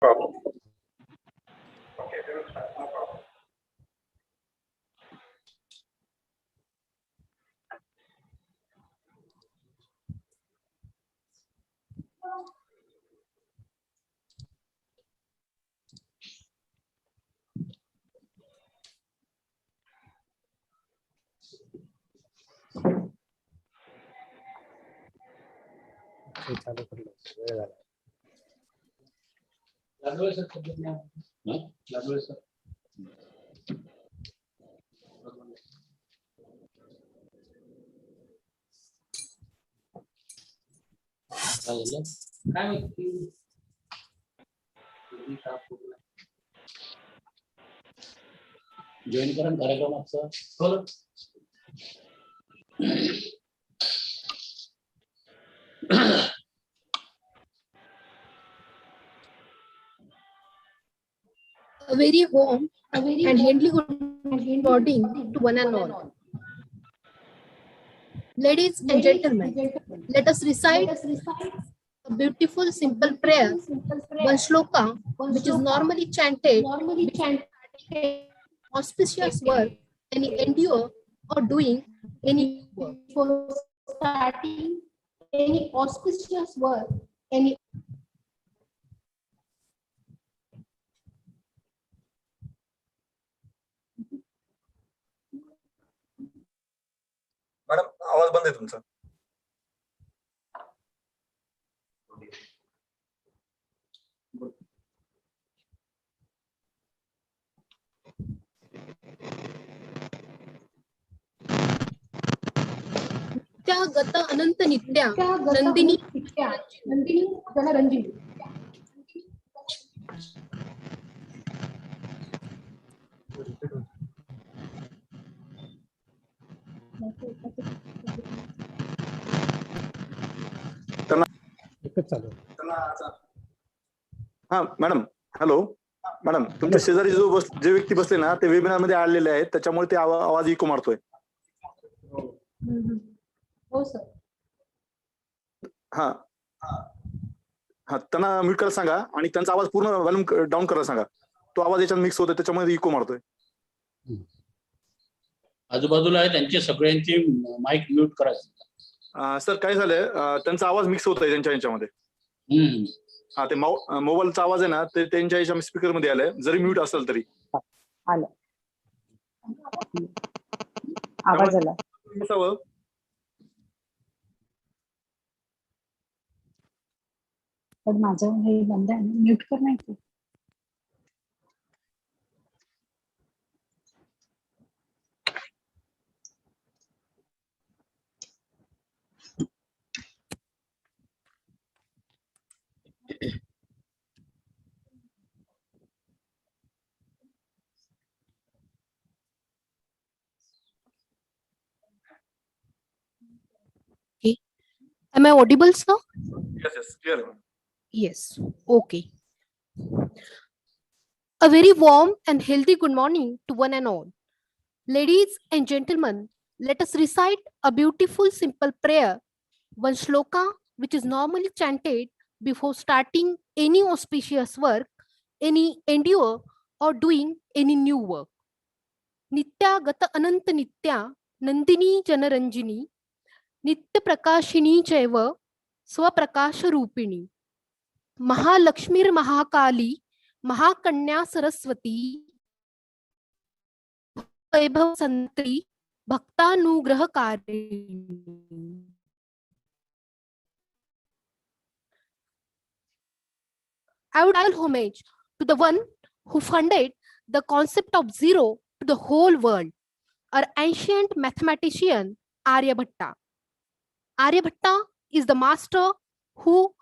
problem. Okay, they will start. No problem. Join करा कार्यक्रमाचा. A very warm and friendly good morning to one and all. Ladies and gentlemen, let us recite a beautiful simple prayer, one shloka, which is normally chanted, auspicious work, any endure or doing any work. For starting any auspicious work, any madam आवाज बंद आहे तुमचा. त्या गत अनंत नित्या नंदिनी जनरंजिनी हा madam, hello madam, तुमच्या शेजारी जे व्यक्ती बसले ना ते वेबिनार मध्ये आलेले आहेत, त्याच्यामुळे ते आवाज इको मारतोय. हो सर. हा हा, त्यांना म्यूट करायला सांगा आणि त्यांचा आवाज पूर्ण व्हॉल्यूम डाऊन करायला सांगा. तो आवाज याच्यात मिक्स होतोय, त्याच्यामुळे इको मारतोय. आजूबाजूला आहे त्यांचे सगळ्यांची माईक म्यूट करायचं. सर काय झालंय, त्यांचा आवाज मिक्स होतोय त्यांच्या याच्यामध्ये. हा, ते मोबाईलचा आवाज आहे ना, ते त्यांच्या याच्या स्पीकर मध्ये आलाय, जरी म्यूट असेल तरी. आलं आवाज आला. पण माझं हे बंद आहे, म्यूट कर नाही का? Am I audible, sir? Yes, clear. Yes. Okay. A very warm and healthy good morning to one and all. Ladies and gentlemen, let us recite a beautiful simple prayer, one shloka which is normally chanted before starting any auspicious work, any endeavor or doing any new work. Nitya gata ananta nitya nandini janaranjini नित्य प्रकाशिनी चैव स्वप्रकाश रूपिणी महालक्ष्मीर महाकाली महाकन्या सरस्वती वैभव संतरी भक्तानुग्रहकारिणी. I would pay homage to the one who funded the concept of zero to the whole world, our ancient mathematician Aryabhatta. Aryabhatta is the master who,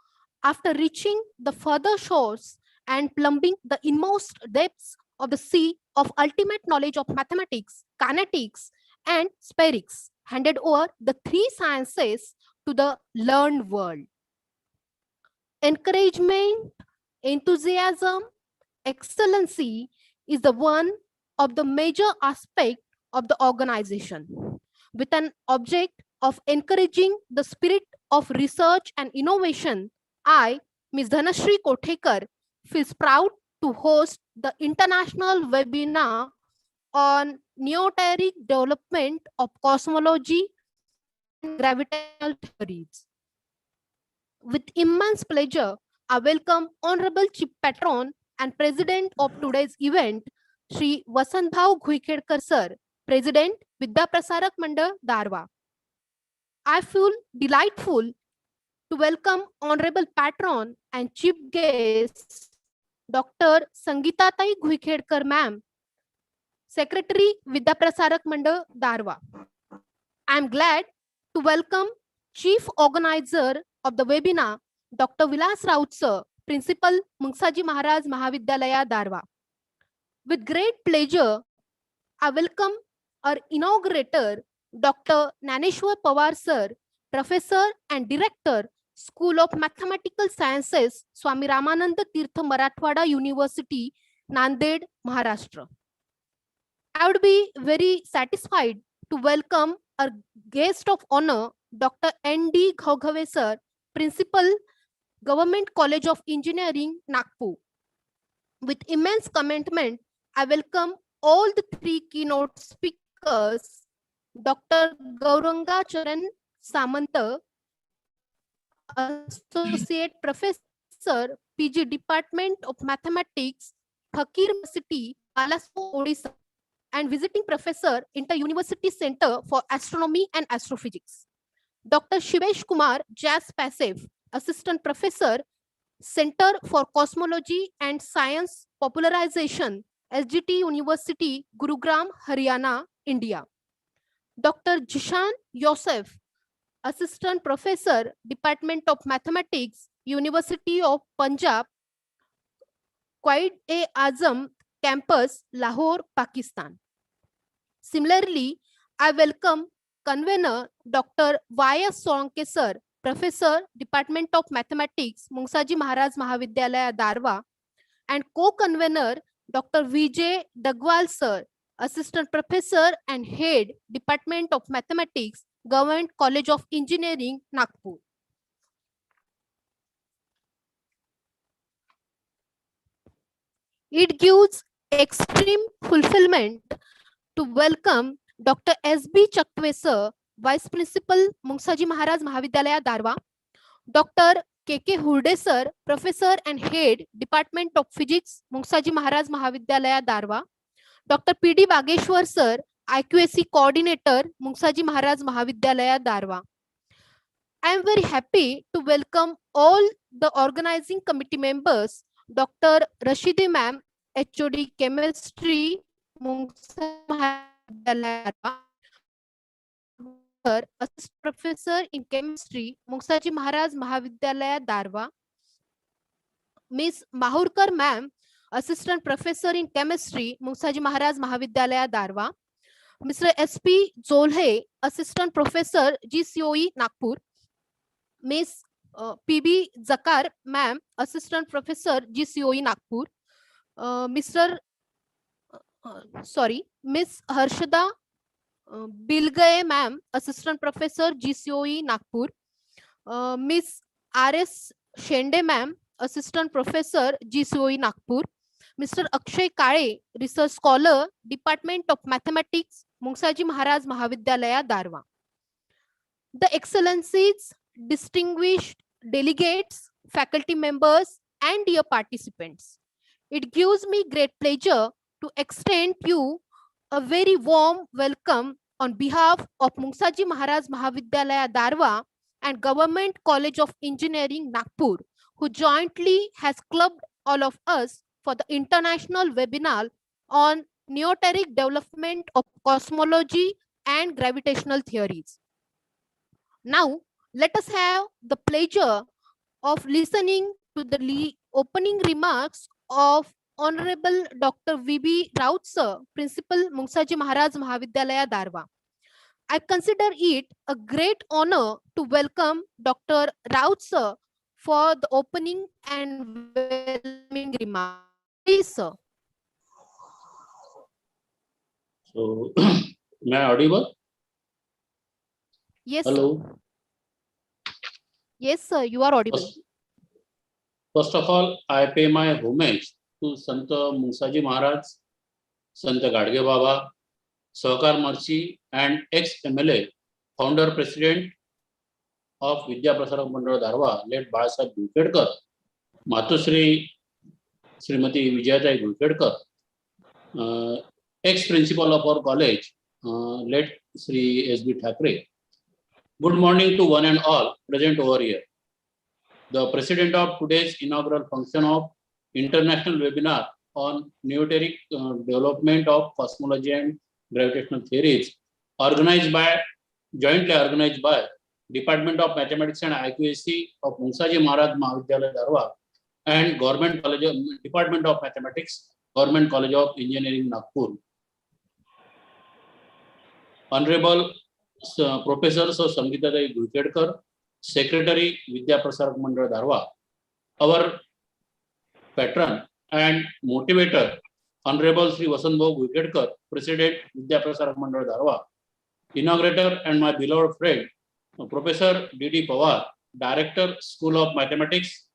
after reaching the further shores and plumbing the inmost depths of the sea of ultimate knowledge of mathematics, kinetics, and spherics, handed over the three sciences to the learned world. Encouragement, enthusiasm, excellency is the one of the major aspect of the organization, with an object of encouraging the spirit of research and innovation. I, Ms. Dhanashree Kothekar, feels proud to host the international webinar on Neoteric development of cosmology and gravitational theories. With immense pleasure, I welcome Honorable Chief Patron and President of today's event, Shri Vasantbhav Ghuikhedkar Sir, President, Vidya Prasarak Mandal, Darwa. I feel delightful to welcome Honorable Patron and Chief Guest, Dr. Sangeetatai Ghuikhedkar Ma'am, Secretary, Vidya Prasarak Mandal, Darwa. I am glad to welcome Chief Organizer of the webinar, Dr. Vilas Raut Sir, Principal, Mungsaji Maharaj Mahavidyalaya, Darwa. With great pleasure, I welcome our inaugurator, Dr. Naneshwar Pawar Sir, Professor and Director, School of Mathematical Sciences, Swami Ramananda Tirtha Marathwada University, Nanded, Maharashtra. I would be very satisfied to welcome our guest of honor, Dr. N.D. Ghaugave Sir, Principal, Government College of Engineering, Nagpur. With immense commitment, I welcome all the three keynote speakers, Dr. Gauranga Charan Samanta, Associate Professor, PG Department of Mathematics, Fakir University, Balasore, Odisha, and Visiting Professor, Inter-University Center for Astronomy and Astrophysics. Dr. Shivesh Kumar Jas Passive, Assistant Professor, Center for Cosmology and Science Popularization, SGT University, Gurugram, Haryana, India. Dr. Jishan Yosef, Assistant Professor, Department of Mathematics, University of Punjab, Quaid-e-Azam Campus, Lahore, Pakistan. Similarly, I welcome convener Dr. Y.S. Solanke Sir, Professor, Department of Mathematics, Mungsaji Maharaj Mahavidyalaya, Darwa, and co-convener Dr. Vijay Dagwal Sir, Assistant Professor and Head, Department of Mathematics, Government College of Engineering, Nagpur. It gives extreme fulfillment to welcome Dr. S.B. Chakwe Sir, Vice Principal, Mungsaji Maharaj Mahavidyalaya, Darwa, Dr. K.K. Hurde Sir, Professor and Head, Department of Physics, Mungsaji Maharaj Mahavidyalaya, Darwa, Dr. P.D. Bageshwar Sir, IQAC Coordinator, Mungsaji Maharaj Mahavidyalaya, Darwa. I am very happy to welcome all the organizing committee members, Dr. Rashidi Ma'am, HOD Chemistry, Mungsaji Mahavidyalaya, Assistant Professor in Chemistry, Mungsaji Maharaj Mahavidyalaya, Darwa, Miss Mahurkar Ma'am, Assistant Professor in Chemistry, Mungsaji Maharaj Mahavidyalaya, Darwa, Mr. S.P. Zolhe, Assistant Professor, GCOE, Nagpur, Miss P.B. Zakar Ma'am, Assistant Professor, GCOE, Nagpur, Miss Harshada Bilgaye Ma'am, Assistant Professor, GCOE, Nagpur, Miss R.S. Shende Ma'am, Assistant Professor, GCOE, Nagpur, Mr. Akshay Kale, Research Scholar, Department of Mathematics, Mungsaji Maharaj Mahavidyalaya, Darwa. The Excellencies, distinguished delegates, faculty members, and dear participants, it gives me great pleasure to extend you a very warm welcome on behalf of Mungsaji Maharaj Mahavidyalaya, Darwa and Government College of Engineering, Nagpur, who jointly has clubbed all of us for the international webinar on Neoteric development of cosmology and gravitational theories. Now, let us have the pleasure of listening to the opening remarks of Honorable Dr. V.B. Raut Sir, Principal, Mungsaji Maharaj Mahavidyalaya, Darwa. I consider it a great honor to welcome Dr. Raut Sir for the opening and welcoming remarks. Please, sir. So, am I audible? Yes, Hello. sir. Yes, sir, you are audible. First of all, I pay my homage to Sant Musaji Maharaj, Sant Gadge Baba, Sahakar Marchi, and ex-MLA, founder president of Vidya Prasarak Mandal Darwa, late Balasaheb Gulkedkar, Matushri Srimati Vijayatai Gulkedkar, ex-principal of our college, late Sri S.B. Thackeray. Good morning to one and all present over here. The president of today's inaugural function of international webinar on Neoteric development of cosmology and gravitational theories, jointly organized by Department of Mathematics and IQAC of Musaji Maharaj Mahavidyalaya Darwa and Department of Mathematics, Government College of Engineering, Nagpur. Honorable Professors of Sangeeta Gulkedkar, Secretary Vidya Prasarak Mandal Darwa, our patron and motivator, Honorable Sri Vasantbhau Gulkedkar, President Vidya Prasarak Mandal Darwa, inaugurator and my beloved friend, Professor D.D. Pawar, Director, School of Mathematics,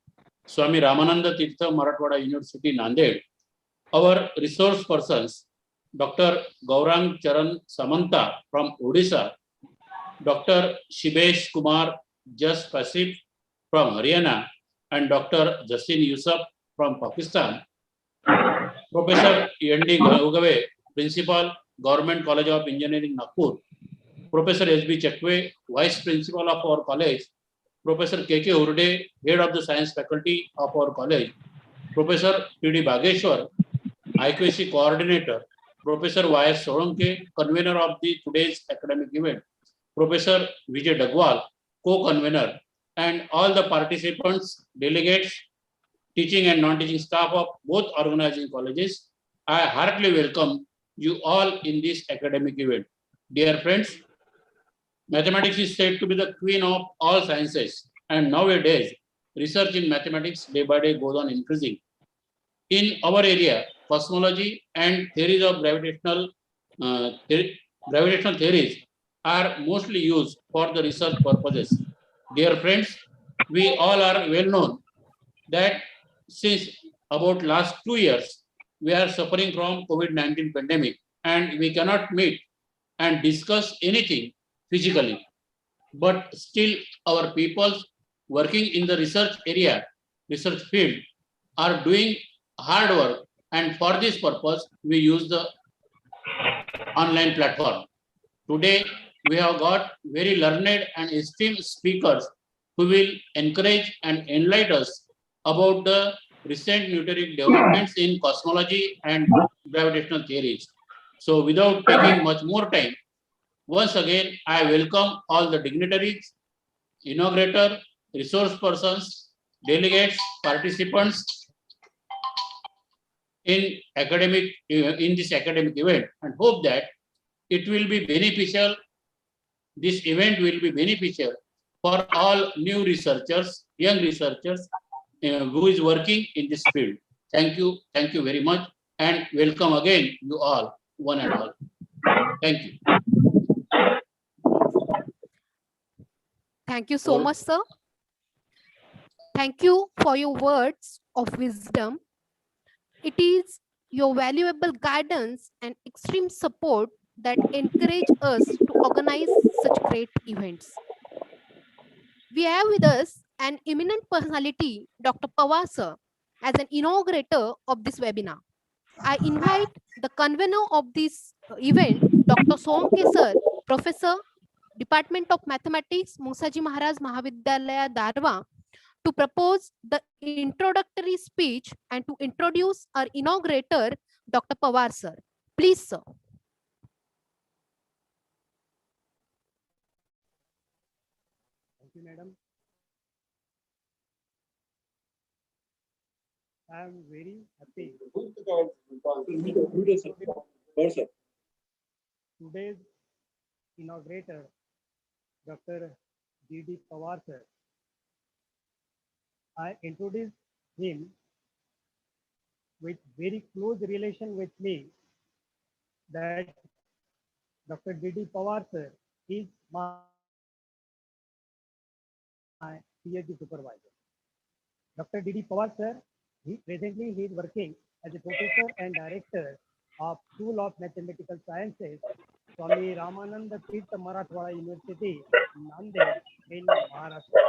Swami Ramananda Tirtha, Marathwada University, Nanded, our resource persons, Dr. Gaurang Charan Samanta from Odisha, Dr. Shibesh Kumar Jas Pasif from Haryana, and Dr. Jassin Yusuf from Pakistan, Professor N.D. Ugave, Principal, Government College of Engineering, Nagpur, Professor S.B. Chakwe, Vice Principal of our college, Professor K.K. Urde, Head of the Science Faculty of our college, Professor P.D. Bageshwar, IQAC Coordinator, Professor Y.S. Solanke, Convener of today's academic event, Professor Vijay Dagwal, Co-Convener, and all the participants, delegates, teaching and non-teaching staff of both organizing colleges, I heartily welcome you all in this academic event. Dear friends, mathematics is said to be the queen of all sciences, and nowadays, research in mathematics day by day goes on increasing. In our area, cosmology and theories of gravitational theories are mostly used for the research purposes. Dear friends, we all are well known that since about last 2 years, we are suffering from COVID-19 pandemic and we cannot meet and discuss anything physically. But still our people working in the research area, research field are doing hard work, and for this purpose, we use the online platform. Today, we have got very learned and esteemed speakers who will encourage and enlighten us about the recent Neoteric developments in cosmology and gravitational theories. So without taking much more time, once again, I welcome all the dignitaries, inaugurator, resource persons, delegates, participants in this academic event, and hope that it will be beneficial. This event will be beneficial for all new researchers, young researchers who is working in this field. Thank you very much, and welcome again, you all, one and all. Thank you. Thank you so much, sir. Thank you for your words of wisdom. It is your valuable guidance and extreme support that encourage us to organize such great events. We have with us an eminent personality, Dr. Pawar sir, as an inaugurator of this webinar. I invite the convener of this event, Dr. Solanke sir, Professor, Department of Mathematics, Musaji Maharaj Mahavidyalaya, Darwa, to propose the introductory speech and to introduce our inaugurator, Dr. Pawar sir. Please, sir. Thank you, madam. I am very happy. Today's inaugurator, Dr. D.D. Pawar sir. I introduce him with very close relation with me, that Dr. D.D. Pawar sir is my PhD supervisor. Dr. D.D. Pawar sir, presently he is working as a professor and director of School of Mathematical Sciences, Swami Ramananda Tirth Marathwada University, Nanded in Maharashtra.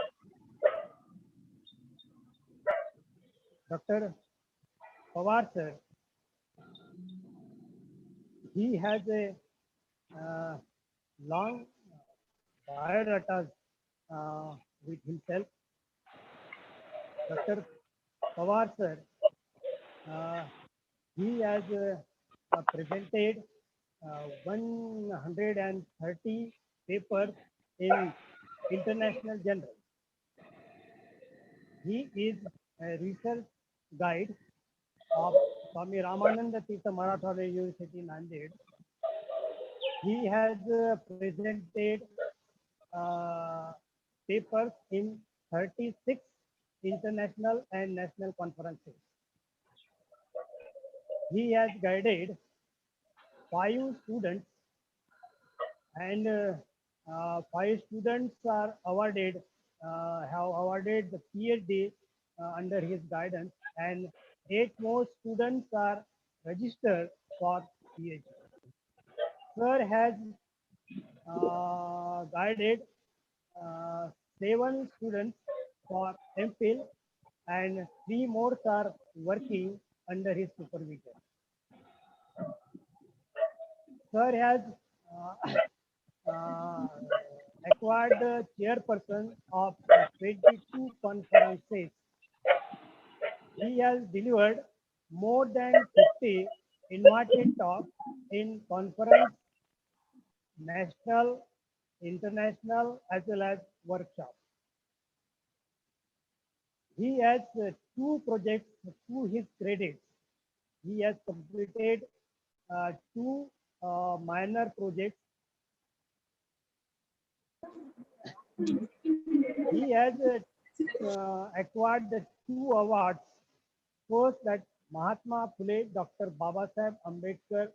Dr. Pawar sir, he has a long biodata with himself. Dr. Pawar sir, he has presented 130 papers in international journals. He is a research guide of Swami Ramananda Tirtha Marathwada University, Nanded. He has presented papers in 36 international and national conferences. He has guided 5 students, and 5 students are awarded, have awarded the PhD under his guidance, and 8 more students are registered for PhD. Sir has guided 7 students for MPhil, and 3 more are working under his supervision. Sir has acquired the chairperson of 22 conferences. He has delivered more than 50 invited talks in conference, national, international, as well as workshops. He has 2 projects to his credit. He has completed 2 minor projects. He has acquired the 2 awards. First, that Mahatma Phule Dr. Babasaheb Ambedkar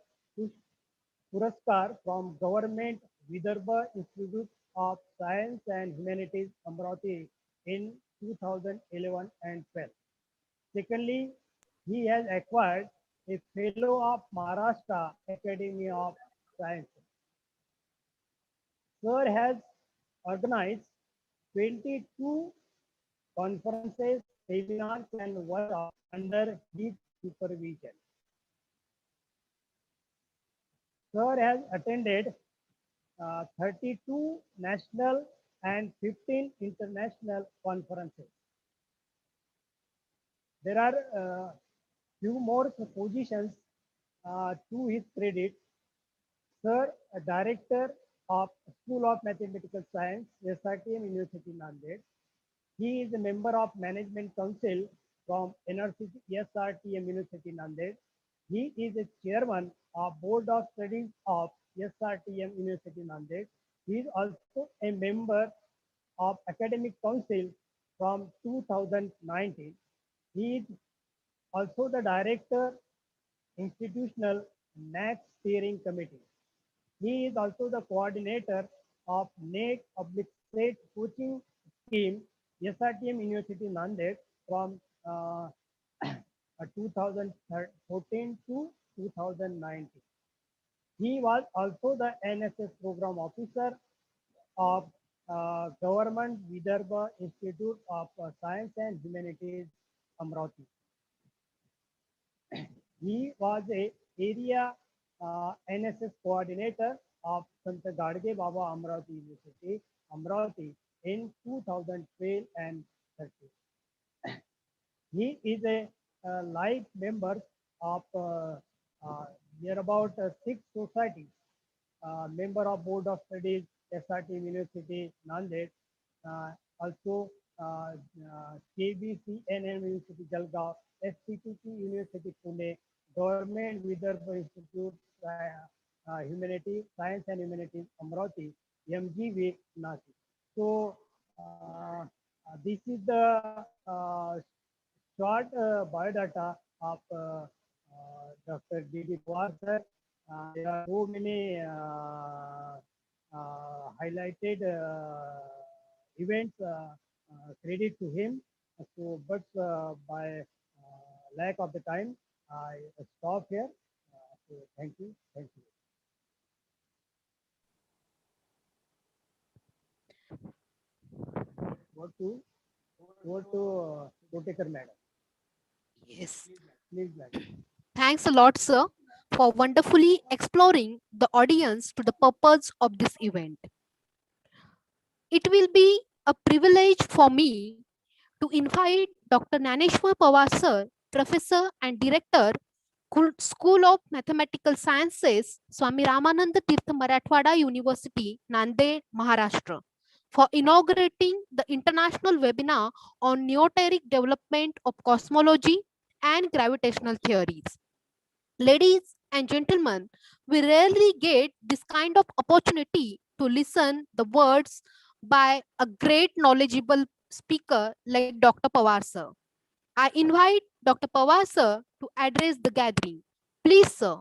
Puraskar from Government Vidarbha Institute of Science and Humanities, Amravati, in 2011 and 12. Secondly, he has acquired a Fellow of Maharashtra Academy of Sciences. Sir has organized 22 conferences, seminars, and workshops under his supervision. Sir has attended 32 national and 15 international conferences. There are few more positions to his credit. Sir, a director of School of Mathematical Science, SRTM University, Nanded. He is a member of Management Council from NRC SRTM University, Nanded. He is a chairman of Board of Studies of SRTM University, Nanded. He is also a member of Academic Council from 2019. He is also the director, Institutional NAC Steering Committee. He is also the coordinator of NET/SET coaching scheme, SRTM University, Nanded, from 2014 to 2019. He was also the NSS program officer of Government Vidarbha Institute of Science and Humanities, Amravati. He was a area NSS coordinator of Sant Gadge Baba Amravati University, Amravati, in 2012 and 13. He is a life member of near about 6 societies, member of Board of Studies, SRTM University, Nanded, also KBCNM University, Jalgaon, SCPT University, Pune, Government Vidarbha Institute, Humanity, Science and Humanities, Amravati, MGV, Nashik. So, this is the short biodata of Dr. D.D. Pawar sir. There are so many highlighted events credit to him. So, but by lack of the time, I stop here. So thank you. Thank you. What to Kotekar madam. Yes. Please, madam. Thanks a lot, sir, for wonderfully exploring the audience to the purpose of this event. It will be a privilege for me to invite Dr. Naneshwar Pawar, sir, Professor and Director, School of Mathematical Sciences, Swami Ramananda Tirtha Marathwada University, Nanded, Maharashtra, for inaugurating the international webinar on Neoteric development of cosmology and gravitational theories. Ladies and gentlemen, we rarely get this kind of opportunity to listen the words by a great knowledgeable speaker like Dr. Pawar sir. I invite Dr. Pawar sir to address the gathering. Please, sir.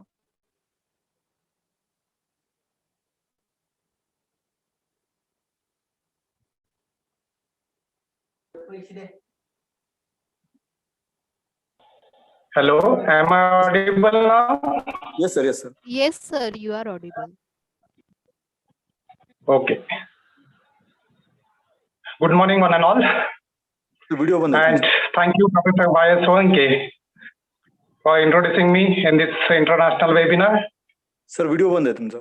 Hello, am I audible now? Yes, sir. Yes, sir. Yes, sir, you are audible. Okay. Good morning, one and all. Video बंद है And thank you, Professor Y.S. Solanke, for introducing me in this international webinar. Sir video बंद आहे तुमचा.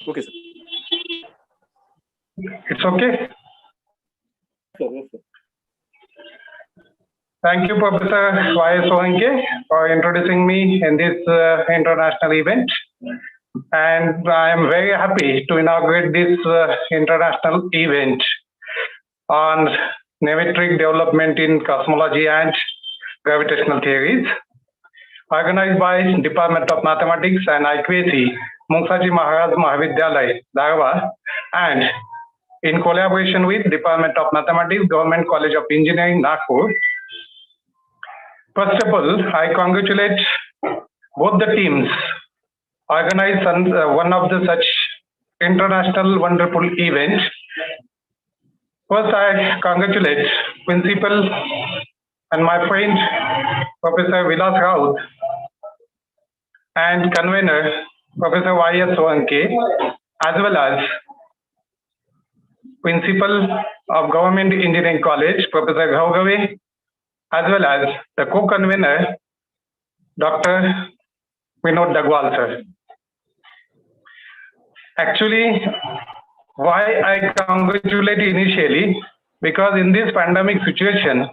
Okay, sir. It's okay? Yes, sir. Thank you, Professor Y.S. Solanke, for introducing me in this international event. And I am very happy to inaugurate this international event on Neoteric development in cosmology and gravitational theories, organized by Department of Mathematics and IQAC, Mungsaji Maharaj Mahavidyalay, Darwaja, and in collaboration with Department of Mathematics, Government College of Engineering, Nagpur. First of all, I congratulate both the teams organized one of the such international wonderful event. First, I congratulate Principal and my friend Professor Vilas Raut and convener Professor Y.S. Solanke, as well as Principal of Government Engineering College Professor Ghaugave, as well as the co-convener Dr. Vinod Dagwal sir. Actually, why I congratulate initially, because in this pandemic situation,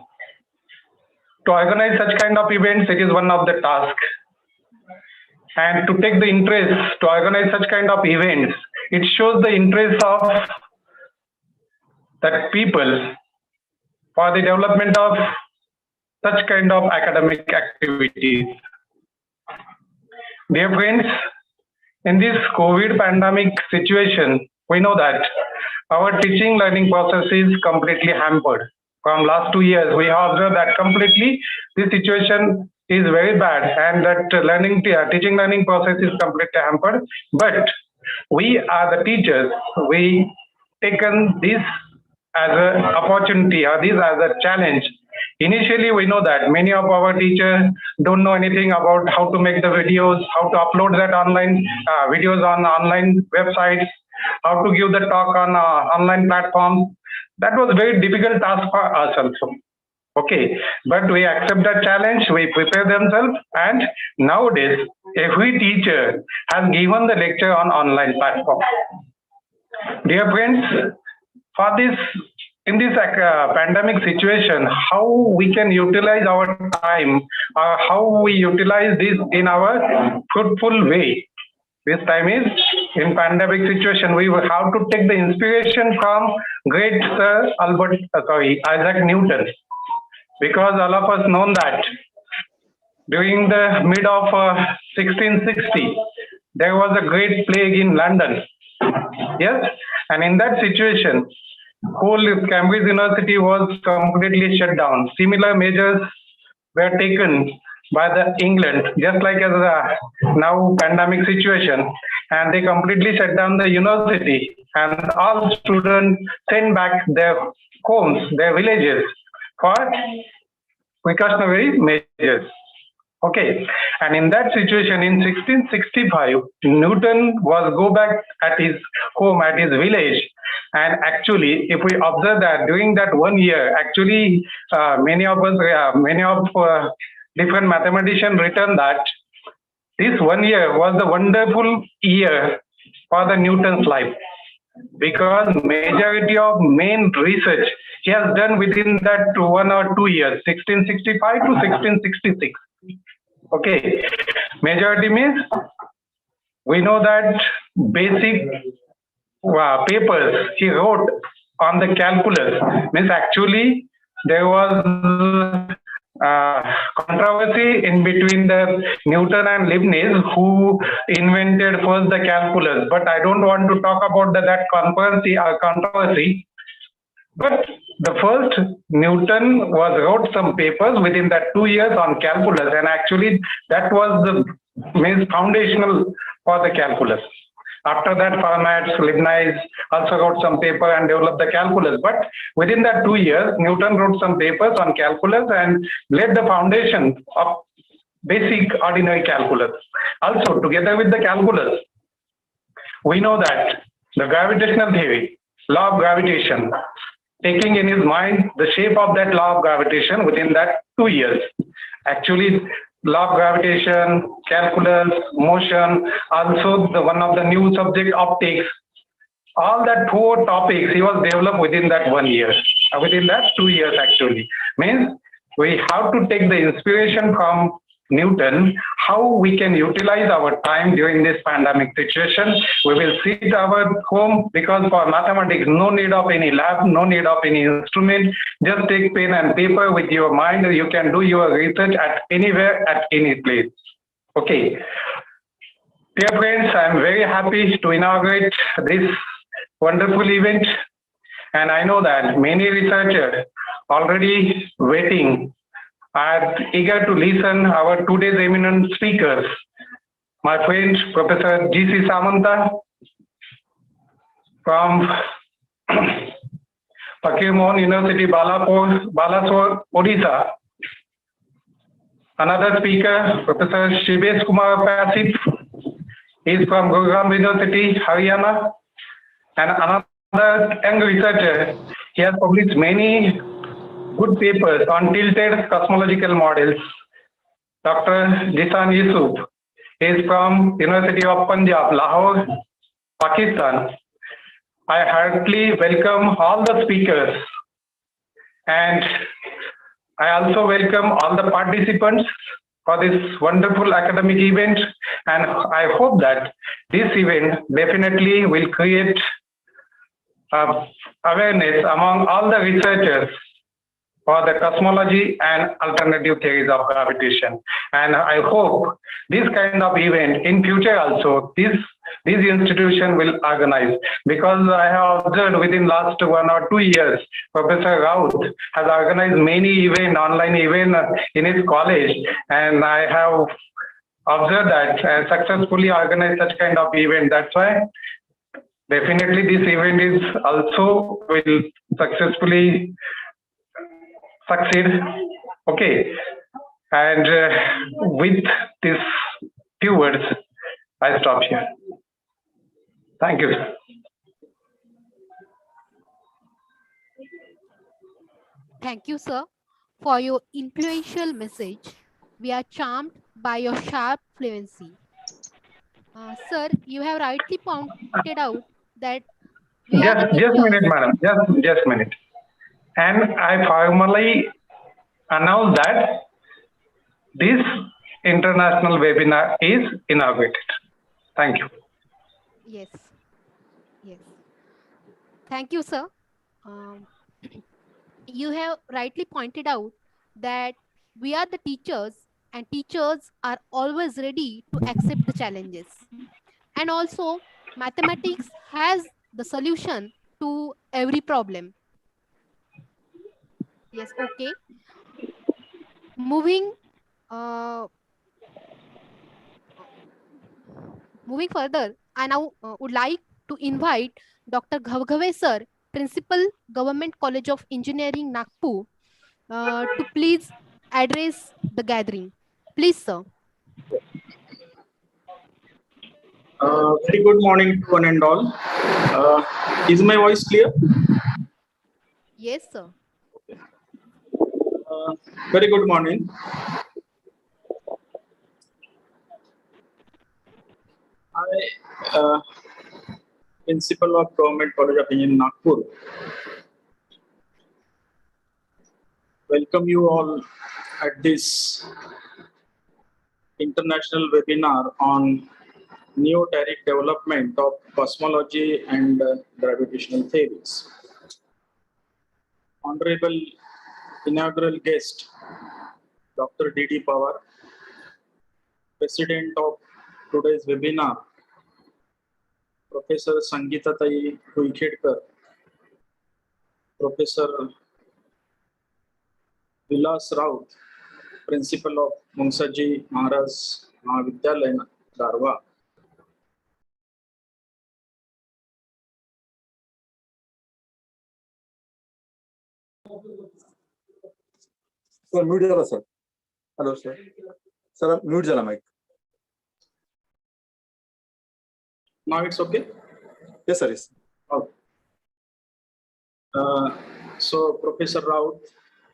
to organize such kind of events, it is one of the tasks. And to take the interest to organize such kind of events, it shows the interest of that people for the development of such kind of academic activities. Dear friends, in this COVID pandemic situation, we know that our teaching learning process is completely hampered. From last 2 years, we have observed that completely this situation is very bad and that teaching learning process is completely hampered. But we are the teachers, we taken this as an opportunity or this as a challenge. Initially, we know that many of our teachers don't know anything about how to make the videos, how to upload that online videos on online websites, how to give the talk on online platforms. That was a very difficult task for us also. Okay, but we accept that challenge, we prepare themselves, and nowadays every teacher has given the lecture on online platform. Dear friends, for this, in this pandemic situation, how we can utilize our time, or how we utilize this in our fruitful way. This time is in pandemic situation, we will have to take the inspiration from great Sir Isaac Newton, because all of us know that during the mid of 1660, there was a great plague in London. Yes, and in that situation, whole Cambridge University was completely shut down. Similar measures were taken by the England, just like as a now pandemic situation. and they completely shut down the university, and all students sent back their homes, their villages for precautionary measures. Okay, and in that situation, in 1665, Newton was go back at his home, at his village, and actually, if we observe that during that 1 year, actually, many of us, different mathematicians written that this 1 year was the wonderful year for the Newton's life, because majority of main research he has done within that 1 or 2 years, 1665 to 1666. Okay, majority means we know that basic papers he wrote on the calculus, means actually there was controversy in between the Newton and Leibniz who invented first the calculus, but I don't want to talk about that controversy. But the first Newton wrote some papers within that 2 years on calculus, and actually that was the means foundational for the calculus. After that, Fermat, Leibniz also wrote some paper and developed the calculus. But within that 2 years, Newton wrote some papers on calculus and laid the foundation of basic ordinary calculus. Also, together with the calculus, we know that the gravitational theory, law of gravitation, taking in his mind the shape of that law of gravitation within that 2 years. Actually, law of gravitation, calculus, motion, also the one of the new subject optics, all that 4 topics he was developed within that 1 year, within that 2 years actually. Means we have to take the inspiration from Newton, how we can utilize our time during this pandemic situation. We will sit our home, because for mathematics, no need of any lab, no need of any instrument. Just take pen and paper with your mind. You can do your research at anywhere, at any place. Okay. Dear friends, I am very happy to inaugurate this wonderful event. And I know that many researchers already waiting, are eager to listen our today's eminent speakers. My friend, Professor G.C. Samanta from Fakirmohan University, Balasore, Odisha. Another speaker, Professor Shivesh Kumar Pasit, is from Gurugram University, Haryana. And another young researcher, he has published many good papers on tilted cosmological models. Dr. Jisan Yusuf is from University of Punjab, Lahore, Pakistan. I heartily welcome all the speakers, and I also welcome all the participants for this wonderful academic event, and I hope that this event definitely will create awareness among all the researchers for the cosmology and alternative theories of gravitation. And I hope this kind of event in future also, this institution will organize, because I have observed within last 1 or 2 years, Professor Raut has organized many online events in his college, and I have observed that successfully organized such kind of event. That's why definitely this event is also will successfully succeed. Okay, and with these few words, I stop here. Thank you. Thank you, sir, for your influential message. We are charmed by your sharp fluency. Sir, you have rightly pointed out that just a minute, madam. Just a minute. And I formally announce that this international webinar is inaugurated. Thank you. Yes. Thank you, sir. You have rightly pointed out that we are the teachers, and teachers are always ready to accept the challenges. And also, mathematics has the solution to every problem. Yes, okay. Moving further, I now would like to invite Dr. Ghavghave sir, Principal, Government College of Engineering, Nagpur, to please address the gathering. Please, sir. Very good morning to one and all. Is my voice clear? Yes, sir. Very good morning. I, Principal of Government College of Engineering, Nagpur, welcome you all at this international webinar on Neoteric development of cosmology and gravitational theories. Honorable inaugural guest, Dr. D.D. Pawar, President of today's webinar, Professor Sangeeta Tai Huikhetkar, Professor Vilas Raut, Principal of Mungsaji Maharaj Mahavidyalaya, Darwa. Sir mute झाला sir. Hello sir. Sir mute झाला mike. Now it's okay? Yes, sir. Yes. Okay. So Professor Raut,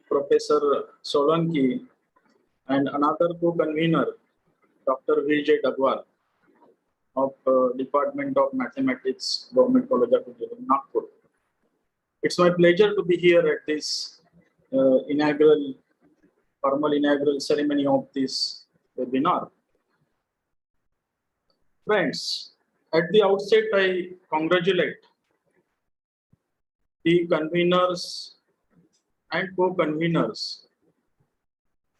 Professor Solanki, and another co-convener, Dr. Vijay Dagwal of Department of Mathematics, Government College of Engineering, Nagpur. It's my pleasure to be here at this formal inaugural ceremony of this webinar. Friends, at the outset, I congratulate the conveners and co-conveners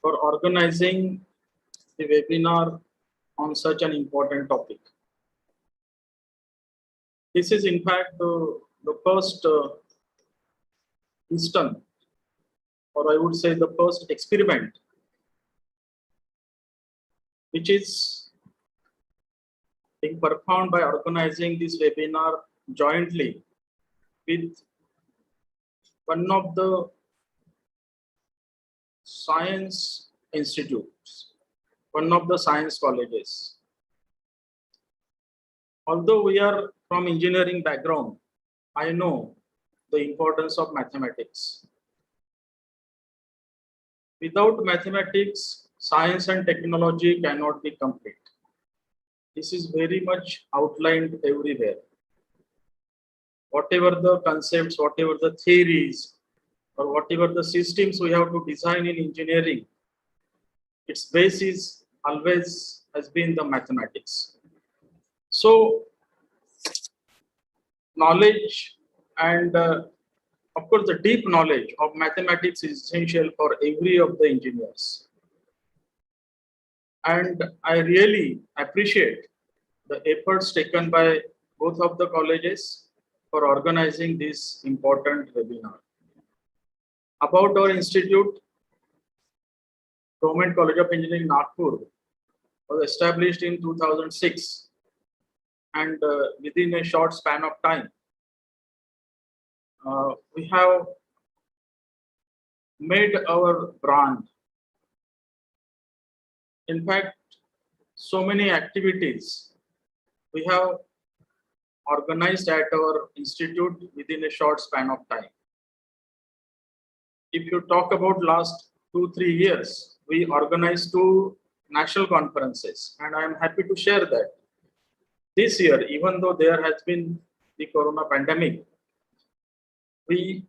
for organizing the webinar on such an important topic. This is in fact the first instance, or I would say the first experiment, which is being performed by organizing this webinar jointly with one of the science institutes, one of the science colleges. Although we are from engineering background, I know the importance of mathematics. Without mathematics, science and technology cannot be complete. This is very much outlined everywhere. Whatever the concepts, whatever the theories, or whatever the systems we have to design in engineering, its basis always has been the mathematics. So, knowledge and of course the deep knowledge of mathematics is essential for every of the engineers. And I really appreciate the efforts taken by both of the colleges for organizing this important webinar. About our institute, Government College of Engineering, Nagpur, was established in 2006, and within a short span of time, we have made our brand. In fact, so many activities we have organized at our institute within a short span of time. If you talk about last 2-3 years, we organized 2 national conferences, and I am happy to share that this year, even though there has been the corona pandemic, we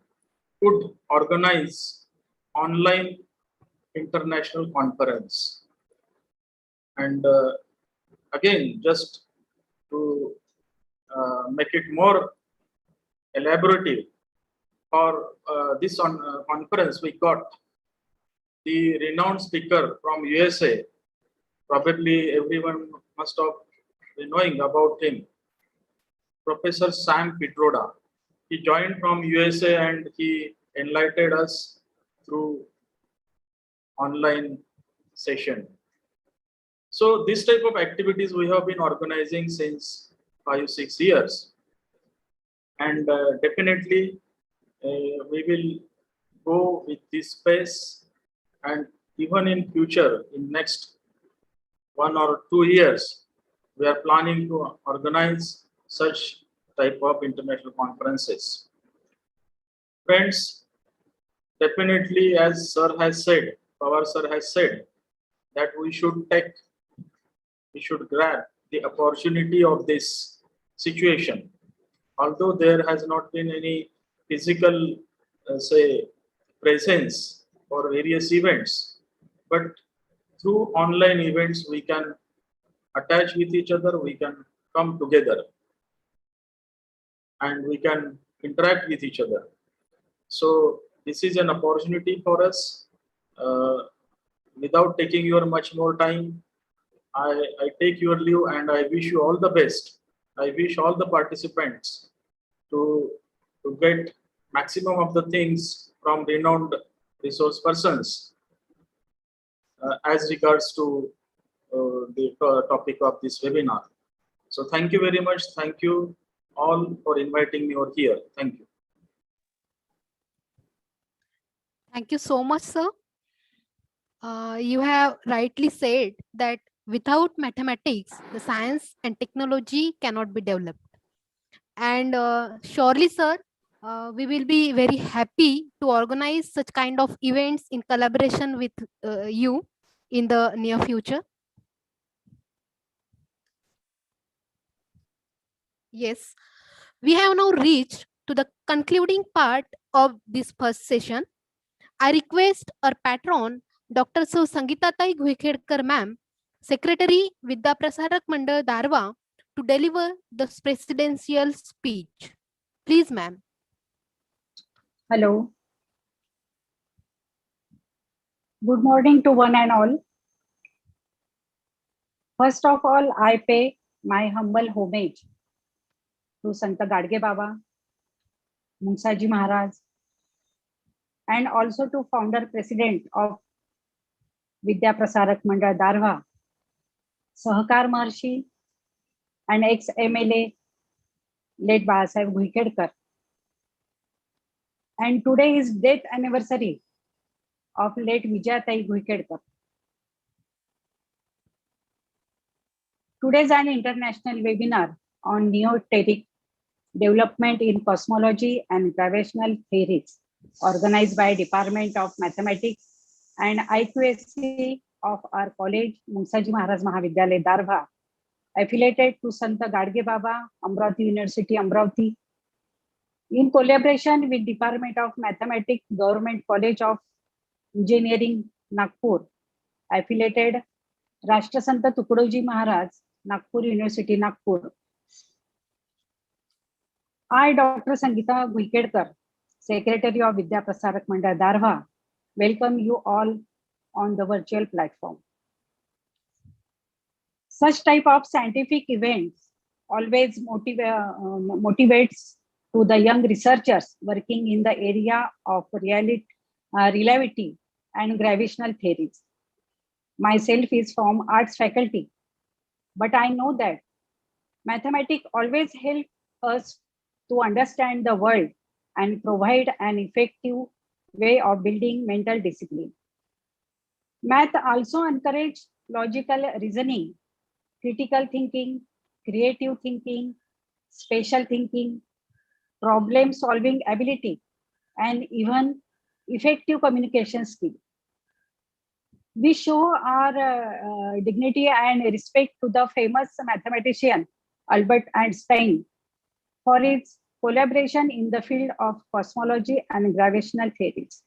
could organize online international conference. And again, just to make it more elaborative, for this conference, we got the renowned speaker from USA. Probably everyone must have been knowing about him, Professor Sam Pitroda. He joined from USA and he enlightened us through online session. So this type of activities we have been organizing since 5-6 years. And definitely we will go with this pace, and even in future, in next 1 or 2 years, we are planning to organize such type of international conferences. Friends, definitely, as sir has said, Pawar sir has said, that we should grab the opportunity of this situation. Although there has not been any physical, say, presence for various events, but through online events, we can attach with each other, we can come together, and we can interact with each other. So this is an opportunity for us. Without taking your much more time, I take your leave, and I wish you all the best. I wish all the participants to get maximum of the things from renowned resource persons as regards to the topic of this webinar. So thank you very much. Thank you all for inviting me over here. Thank you. Thank you so much, sir. You have rightly said that without mathematics, the science and technology cannot be developed. And surely, sir, we will be very happy to organize such kind of events in collaboration with you in the near future. Yes, we have now reached to the concluding part of this first session. I request our patron, Dr. Sangeetatai Guikhedkar ma'am, Secretary Vidya Prasarak Mandal Darwa, to deliver the presidential speech. Please, ma'am. Hello. Good morning to one and all. First of all, I pay my humble homage to Sant Gadge Baba, Mungsaji Maharaj, and also to founder president of Vidya Prasarak Mandal Darwa, Sahakar Maharshi, and ex-MLA late Balasaheb Guikhedkar. And today is death anniversary of late Vijayatai Guikhedkar. Today is an international webinar on Neoteric development in cosmology and gravitational theories, organized by Department of Mathematics and IQAC of our college, Mungsaji Maharaj Mahavidyalaya Darwa, affiliated to Sant Gadge Baba, Amravati University, Amravati, in collaboration with Department of Mathematics, Government College of Engineering, Nagpur, affiliated Rashtrasanta Tukadoji Maharaj, Nagpur University, Nagpur. I, Dr. Sangeeta Guikhedkar, Secretary of Vidya Prasarak Mandal Darwa, welcome you all on the virtual platform. Such type of scientific events always motivates to the young researchers working in the area of relativity and gravitational theories. Myself is from arts faculty, but I know that mathematics always help us to understand the world and provide an effective way of building mental discipline. Math also encourage logical reasoning, critical thinking, creative thinking, spatial thinking, problem solving ability, and even effective communication skill. We show our dignity and respect to the famous mathematician Albert Einstein for his collaboration in the field of cosmology and gravitational theories.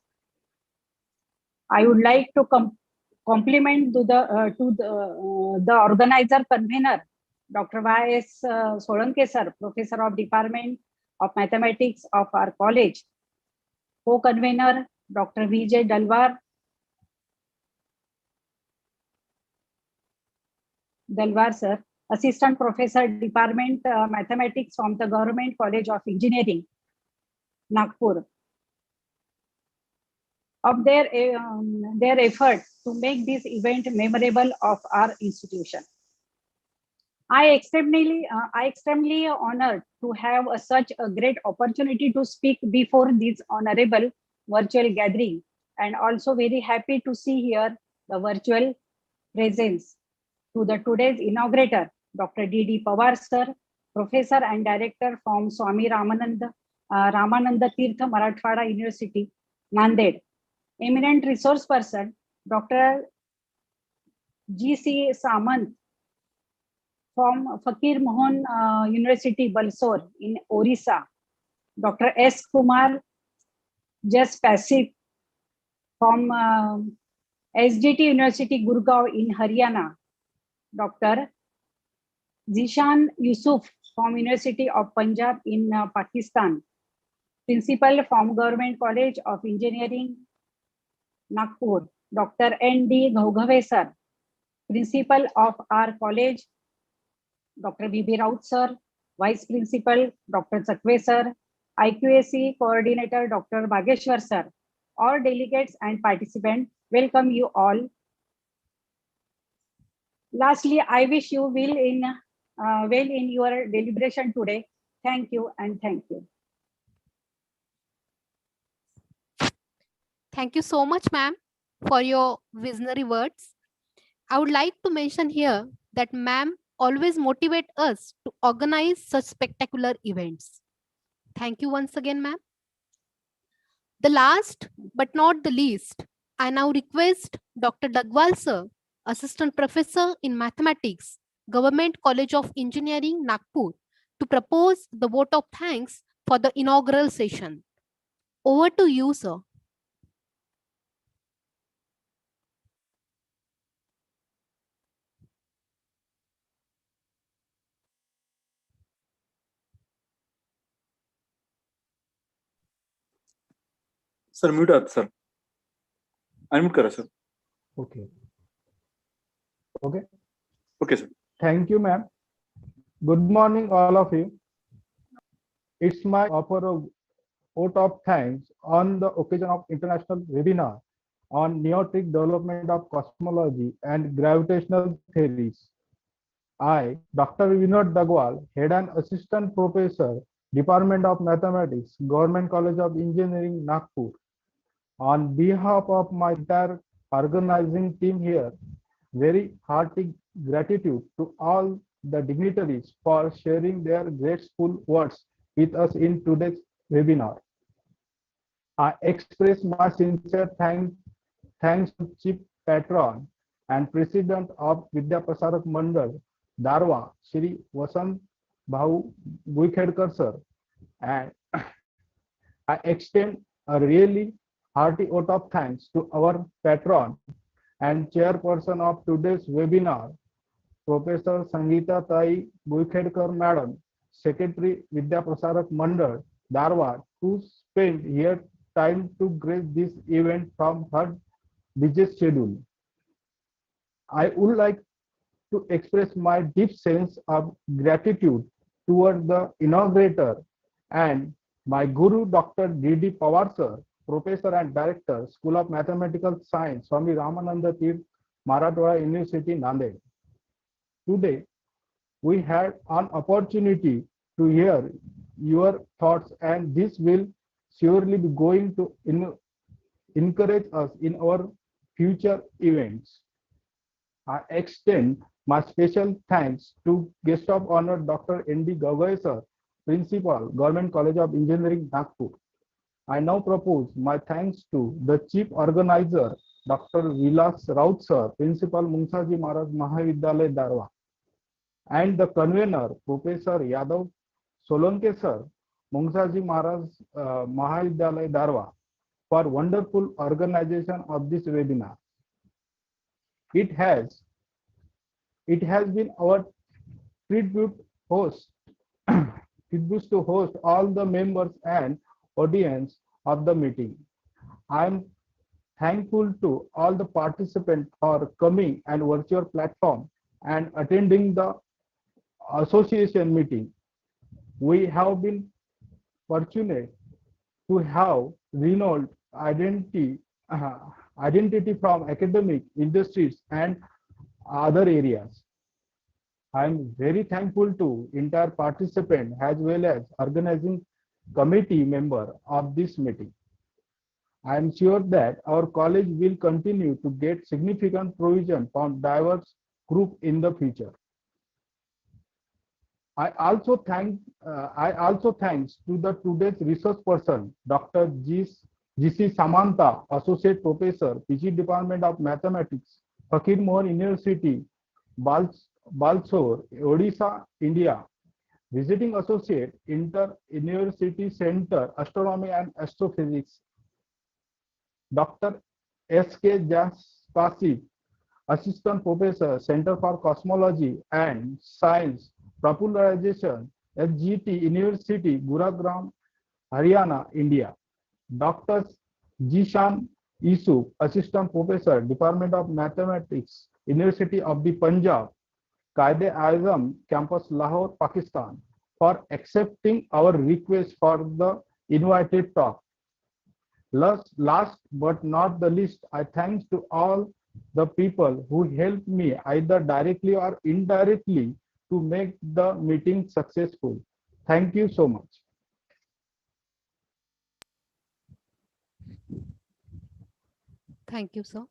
I would like to compliment to the organizer convener, Dr. Y.S. Solanke sir, Professor of Department of Mathematics of our college, co-convener Dr. V.J. Dalwar sir, Assistant Professor Department Mathematics from the Government College of Engineering, Nagpur, of their effort to make this event memorable of our institution. I extremely honored to have such a great opportunity to speak before this honorable virtual gathering, and also very happy to see here the virtual presence to the today's inaugurator, Dr. D.D. Pawar sir, professor and director from Swami Ramananda Tirtha Marathwada University, Nanded, eminent resource person, Dr. G.C. Samant from Fakir Mohan University, Balsore in Orissa, Dr. S. Kumar Just Passive from SDT University, Gurgaon in Haryana, Dr. Zishan Yusuf from University of Punjab in Pakistan, Principal from Government College of Engineering, Nagpur, Dr. N.D. Ghaugave sir, Principal of our college, Dr. B.B. Raut sir, Vice Principal, Dr. Sakwe sir, IQAC Coordinator, Dr. Bageshwar sir, all delegates and participants, welcome you all. Lastly, I wish you well in your deliberation today. Thank you and thank you. Thank you so much, ma'am, for your visionary words. I would like to mention here that ma'am always motivate us to organize such spectacular events. Thank you once again, ma'am. The last but not the least, I now request Dr. Dagwal sir, Assistant Professor in Mathematics, Government College of Engineering, Nagpur, to propose the vote of thanks for the inaugural session. Over to you, sir. Sir mute आहात sir, unmute करा sir. Okay. Okay. Okay sir. Thank you, ma'am. Good morning, all of you. It's my offer of vote of thanks on the occasion of international webinar on Neoteric development of cosmology and gravitational theories. I, Dr. Vinod Dagwal, Head and Assistant Professor, Department of Mathematics, Government College of Engineering, Nagpur. On behalf of my entire organizing team here, very hearty gratitude to all the dignitaries for sharing their grateful words with us in today's webinar. I express my sincere thanks to Chief Patron and President of Vidya Prasarak Mandal, Darwa, Shri Vasant Bhau Guikhedkar sir, and I extend a really hearty vote of thanks to our patron and chairperson of today's webinar, Professor Sangeeta Tai Guikhedkar Madam, Secretary Vidya Prasarak Mandal, Darwa, to spend here time to grace this event from her busy schedule. I would like to express my deep sense of gratitude toward the inaugurator and my Guru, Dr. D.D. Pawar sir, Professor and Director, School of Mathematical Science, Swami Ramananda Tirtha Marathwada University, Nanded. Today, we had an opportunity to hear your thoughts, and this will surely be going to encourage us in our future events. I extend my special thanks to guest of honor Dr. N.D. Gavai sir, Principal, Government College of Engineering, Nagpur. I now propose my thanks to the Chief Organizer, Dr. Vilas Raut sir, Principal, Mungsaji Maharaj Mahavidyalaya, Darwa, and the convener, Professor Yadav Solanke sir, Mungsaji Maharaj Mahavidyalaya, Darwa, for wonderful organization of this webinar. It has been our tribute to host all the members and audience of the meeting. I am thankful to all the participants for coming and virtual platform and attending the association meeting. We have been fortunate to have renowned identity from academic, industries, and other areas. I am very thankful to entire participant as well as organizing committee member of this meeting. I am sure that our college will continue to get significant provision from diverse group in the future. I also thanks to the today's resource person, Dr. GC Samantha, Associate Professor, PG Department of Mathematics, Fakir Mohan University, Balsore, Odisha, India. Visiting Associate, Inter University Center, Astronomy and Astrophysics, Dr. S.K. Jaspasi, Assistant Professor, Center for Cosmology and Science Popularization, SGT University, Gurugram, Haryana, India. Dr. Jishan Yusuf, Assistant Professor, Department of Mathematics, University of the Punjab, Qaid-e-Azam Campus, Lahore, Pakistan, for accepting our request for the invited talk. Last but not the least, I thanks to all the people who helped me either directly or indirectly to make the meeting successful. Thank you so much. Thank you, sir.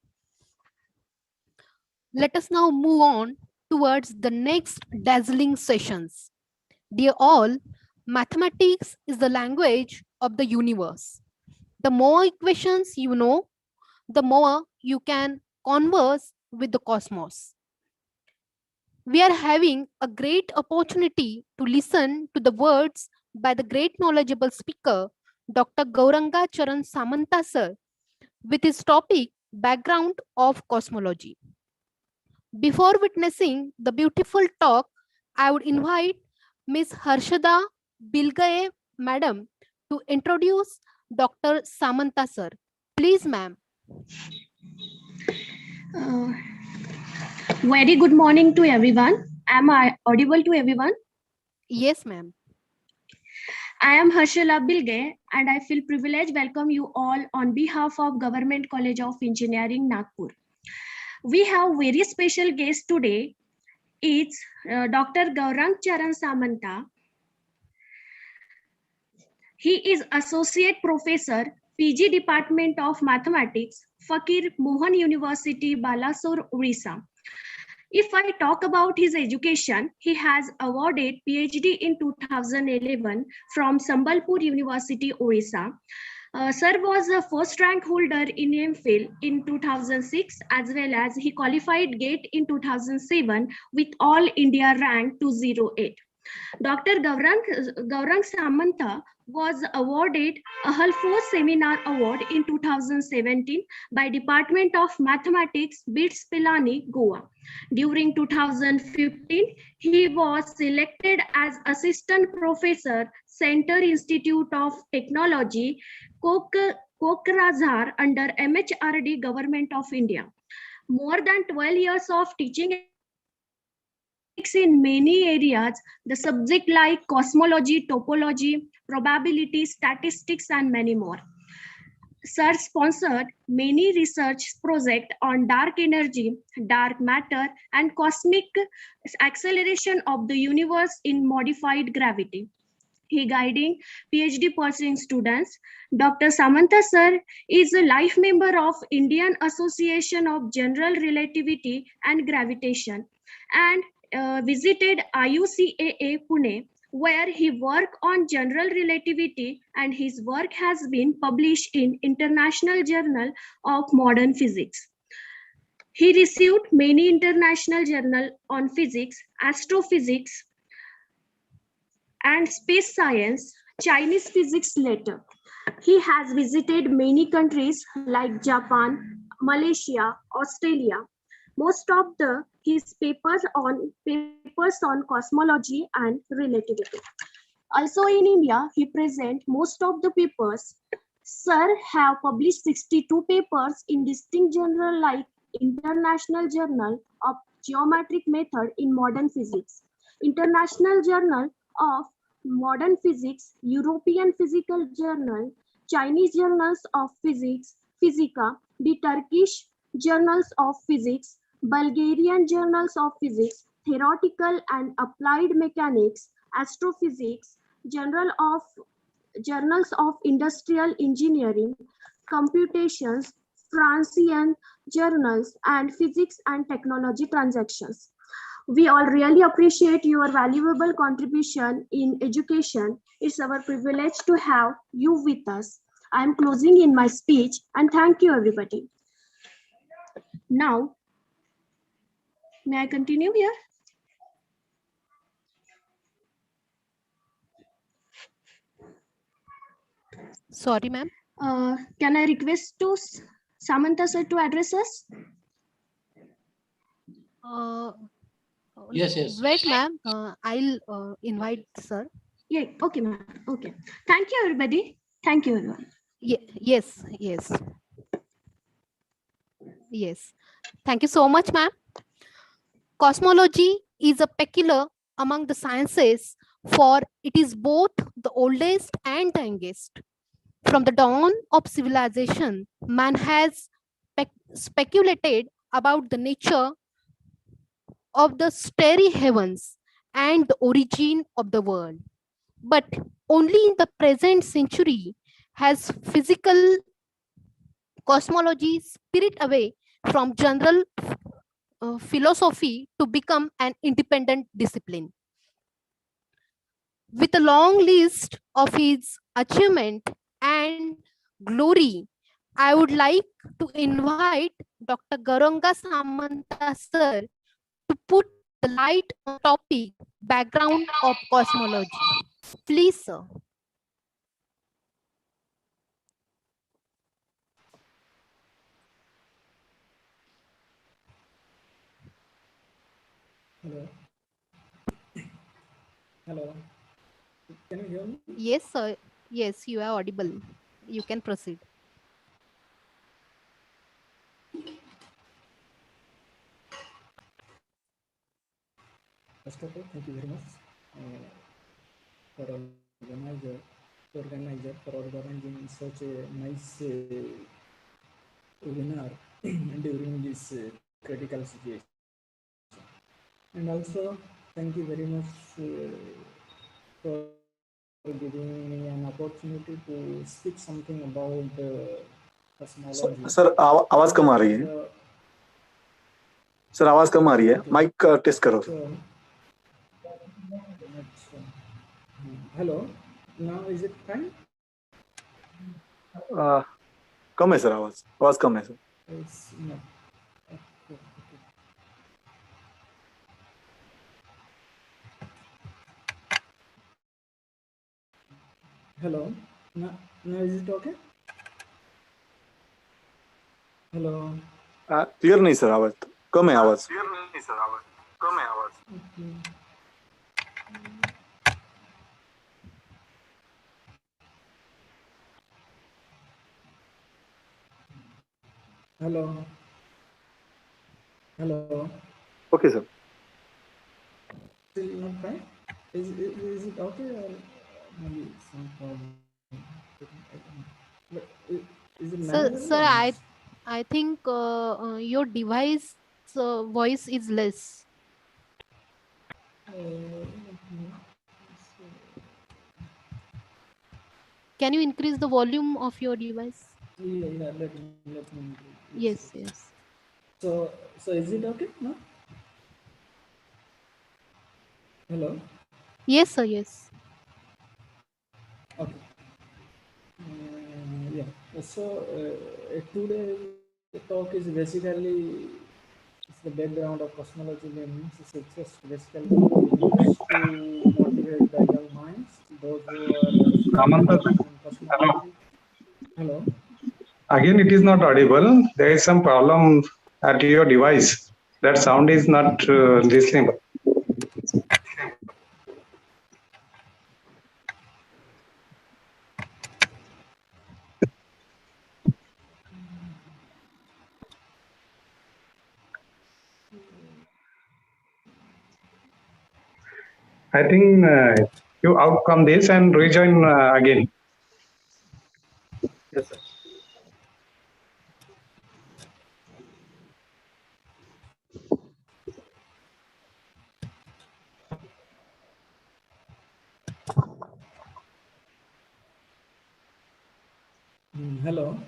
Let us now move on towards the next dazzling sessions. Dear all, mathematics is the language of the universe. The more equations you know, the more you can converse with the cosmos. We are having a great opportunity to listen to the words by the great knowledgeable speaker, Dr. Gauranga Charan Samanta sir, with his topic, Background of Cosmology. Before witnessing the beautiful talk, I would invite Ms. Harshada Bilgaye, Madam, to introduce Dr. Samanta sir. Please, ma'am. Very good morning to everyone. Am I audible to everyone? Yes, ma'am. I am Harshada Bilgaye and I feel privileged welcome you all on behalf of Government College of Engineering, Nagpur. We have very special guest today. It's Dr. Gaurang Charan Samanta. He is Associate Professor, PG Department of Mathematics, Fakir Mohan University, Balasore, Odisha. If I talk about his education, he has awarded PhD in 2011 from Sambalpur University, Odisha. Sir was a first rank holder in MPhil in 2006, as well as he qualified GATE in 2007 with All India rank 208. Dr. Gaurang Samanta was awarded a Halford Seminar Award in 2017 by Department of Mathematics, BITS Pilani, Goa. During 2015, he was selected as Assistant Professor, Center Institute of Technology, Kokrajhar under MHRD Government of India. More than 12 years of teaching in many areas, the subject like cosmology, topology, probability, statistics, and many more. Sir sponsored many research projects on dark energy, dark matter, and cosmic acceleration of the universe in modified gravity. He guiding PhD pursuing students. Dr. Samanta sir is a life member of Indian Association of General Relativity and Gravitation and visited IUCAA Pune, where he worked on general relativity, and his work has been published in International Journal of Modern Physics. He received many international journals on physics, astrophysics, and space science, Chinese physics later. He has visited many countries like Japan, Malaysia, Australia. Most of his papers on cosmology and relativity. Also in India, he present most of the papers. Sir have published 62 papers in distinct journals like International Journal of Geometric Method in Modern Physics, International Journal of Modern Physics, European Physical Journal, Chinese Journals of Physics, Physica, the Turkish Journals of Physics, Bulgarian Journals of Physics, theoretical and applied mechanics, astrophysics, journals of industrial engineering, computations, Francian journals, and physics and technology transactions. We all really appreciate your valuable contribution in education. It's our privilege to have you with us. I am closing in my speech and thank you everybody. Now, may I continue here? Sorry, ma'am. Can I request to Samantha sir to address us? Yes. Wait, ma'am. I'll invite sir. Yeah, okay, ma'am. Okay. Thank you, everybody. Thank you, everyone. Yes. Thank you so much, ma'am. Cosmology is a peculiar among the sciences, for it is both the oldest and the youngest. From the dawn of civilization, man has speculated about the nature of the starry heavens and the origin of the world. But only in the present century has physical cosmology spirit away from general philosophy to become an independent discipline. With a long list of his achievement and glory, I would like to invite Dr. Garanga Samanta sir to put the light on topic background of cosmology. Please, sir. Hello. Hello. Can you hear me? Yes, sir. Yes, you are audible. You can proceed. First of all, thank you very much for organizer for organizing such a nice webinar during this critical situation. And also, thank you very much for giving me an opportunity to speak something about cosmology. Sir आवाज कम आ रही है sir आवाज कम आ रही है mike test करो hello now is it fine कम है सर आवाज कम है sir hello now is it okay hello clear नहीं सर आवाज कम है आवाज hello okay sir still not fine is it okay or maybe some problem but is it manageable Sir, I think your device voice is less. Can you increase the volume of your device? yeah let me Yes. so is it okay no hello Yes, sir. Yes. okay yeah so today the talk is basically it's the background of cosmology means it's just basically used to motivate the young minds those who are Samantha, cosmology hello again it is not audible. There is some problem at your device. That sound is not listenable. I think you outcome this and rejoin again. yes sir Hello.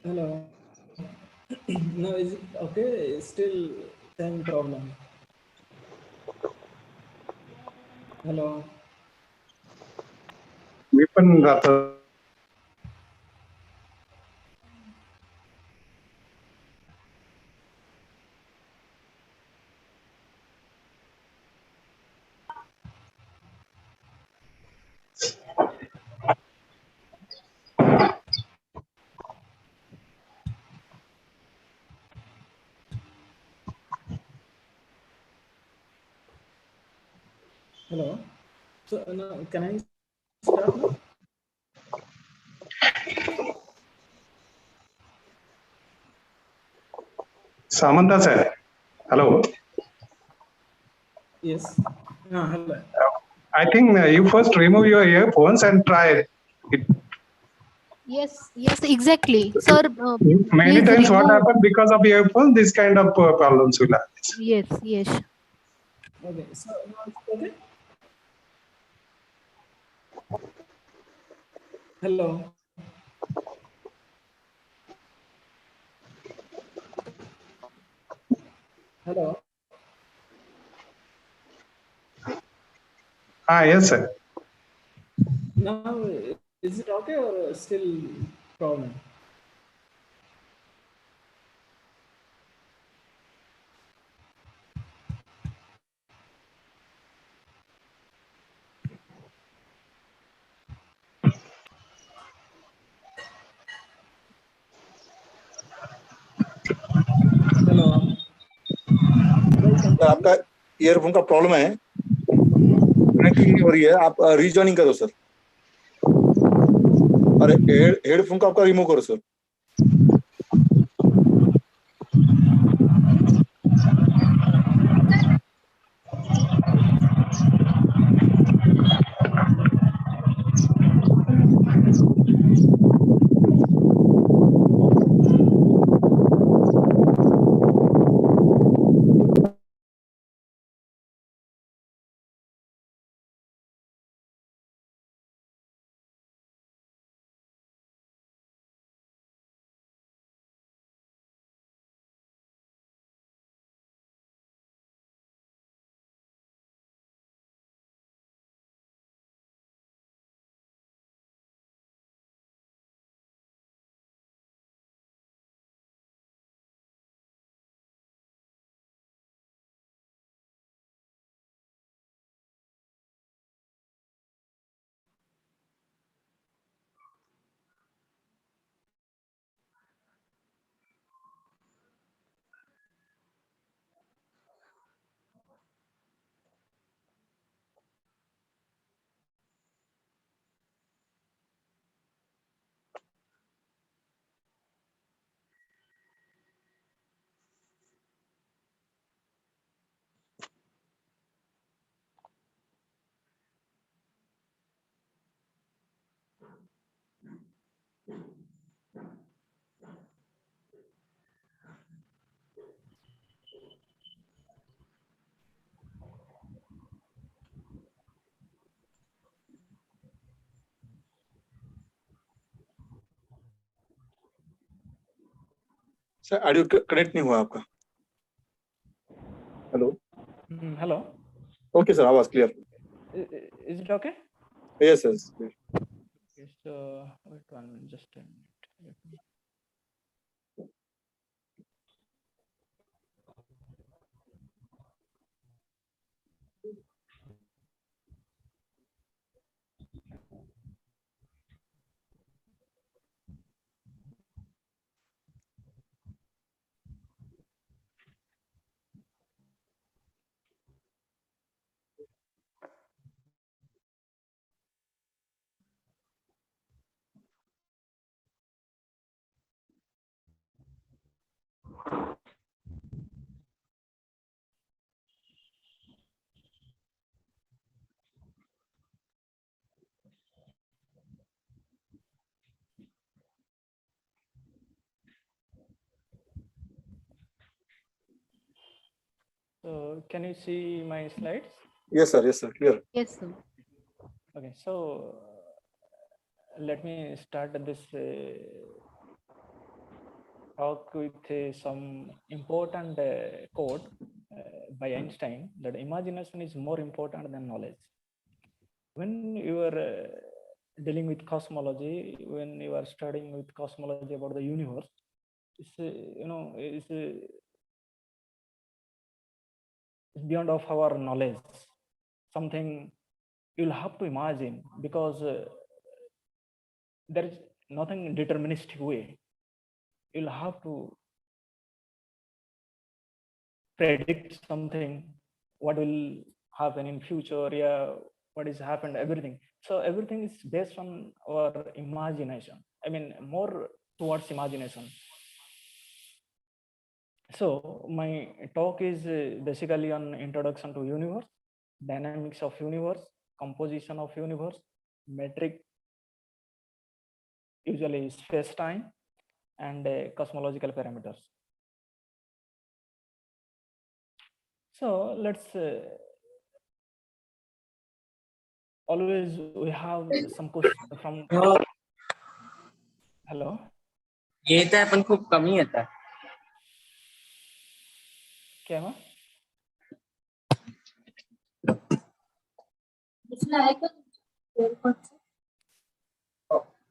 Hello. No, is it okay? Still same problem. Hello. मी पण जातो. Hello. So now, can I start now? Samantha sir, hello. Yes. Hello. I think you first remove your earphones and try it. Yes, yes, exactly. Sir, Many please times what remove. happened because of earphones, this kind of problems will happen. Yes, yes. Okay. So now it's okay. Hello. Hello. Yes sir. Now is it okay or still problem? Hello. आपका earphone का problem है, connecting नहीं हो रही है, आप rejoining करो sir, और हेडफोन का आपका रिमूव करो सर. सर ऑडियो कनेक्ट नहीं हुआ आपका. हेलो. Hello. ओके सर, आवाज clear. Is it okay? Yes yes. Okay, so wait one minute, just a minute. So can you see my slides? Yes sir, clear. Yes, sir. Okay, so let me start this talk with some important quote by Einstein, that imagination is more important than knowledge. When you are dealing with cosmology, when you are studying with cosmology about the universe, it's it's beyond of our knowledge, something you'll have to imagine, because there is nothing deterministic way. You'll have to predict something, what will happen in future, yeah, what is happened, everything. So everything is based on our imagination. I mean, more towards imagination. So my talk is basically on introduction to universe, dynamics of universe, composition of universe, metric, usually space-time, and cosmological parameters. So let's always we have some question from. Hello. येत आहे पण खूप कमी येत आहे. क्या हुआ?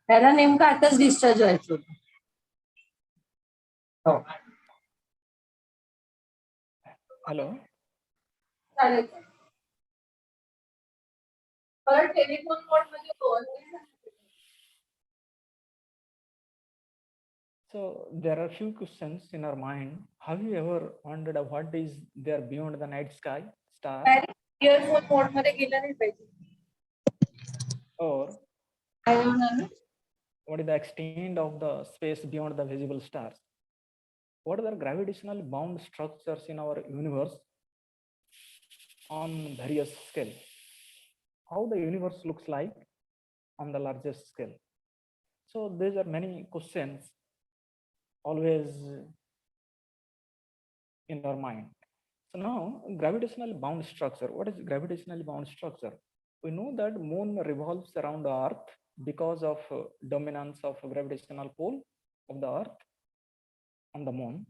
त्याला नेमकं आताच डिस्चार्ज व्हायचं होतं. हेलो. चालेल. परत टेलिफोन मोड मध्ये phone. So there are few questions in our mind. Have you ever wondered what is there beyond the night sky, star? Earphone mode मध्ये गेला नाही पाहिजे. Or what is the extent of the space beyond the visible stars? What are the gravitational bound structures in our universe on various scale? How the universe looks like on the largest scale? So these are many questions always in our mind. So now, gravitational bound structure. What is gravitational bound structure? We know that moon revolves around the earth because of dominance of gravitational pull of the earth on the moon.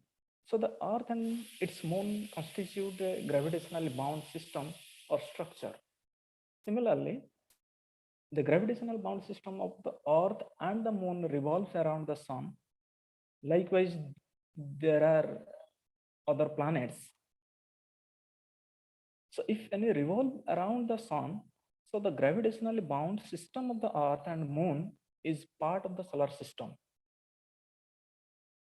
So the earth and its moon constitute a gravitationally bound system or structure. Similarly, the gravitational bound system of the earth and the moon revolves around the sun. Likewise, there are other planets. So if any revolve around the sun, so the gravitationally bound system of the earth and moon is part of the solar system.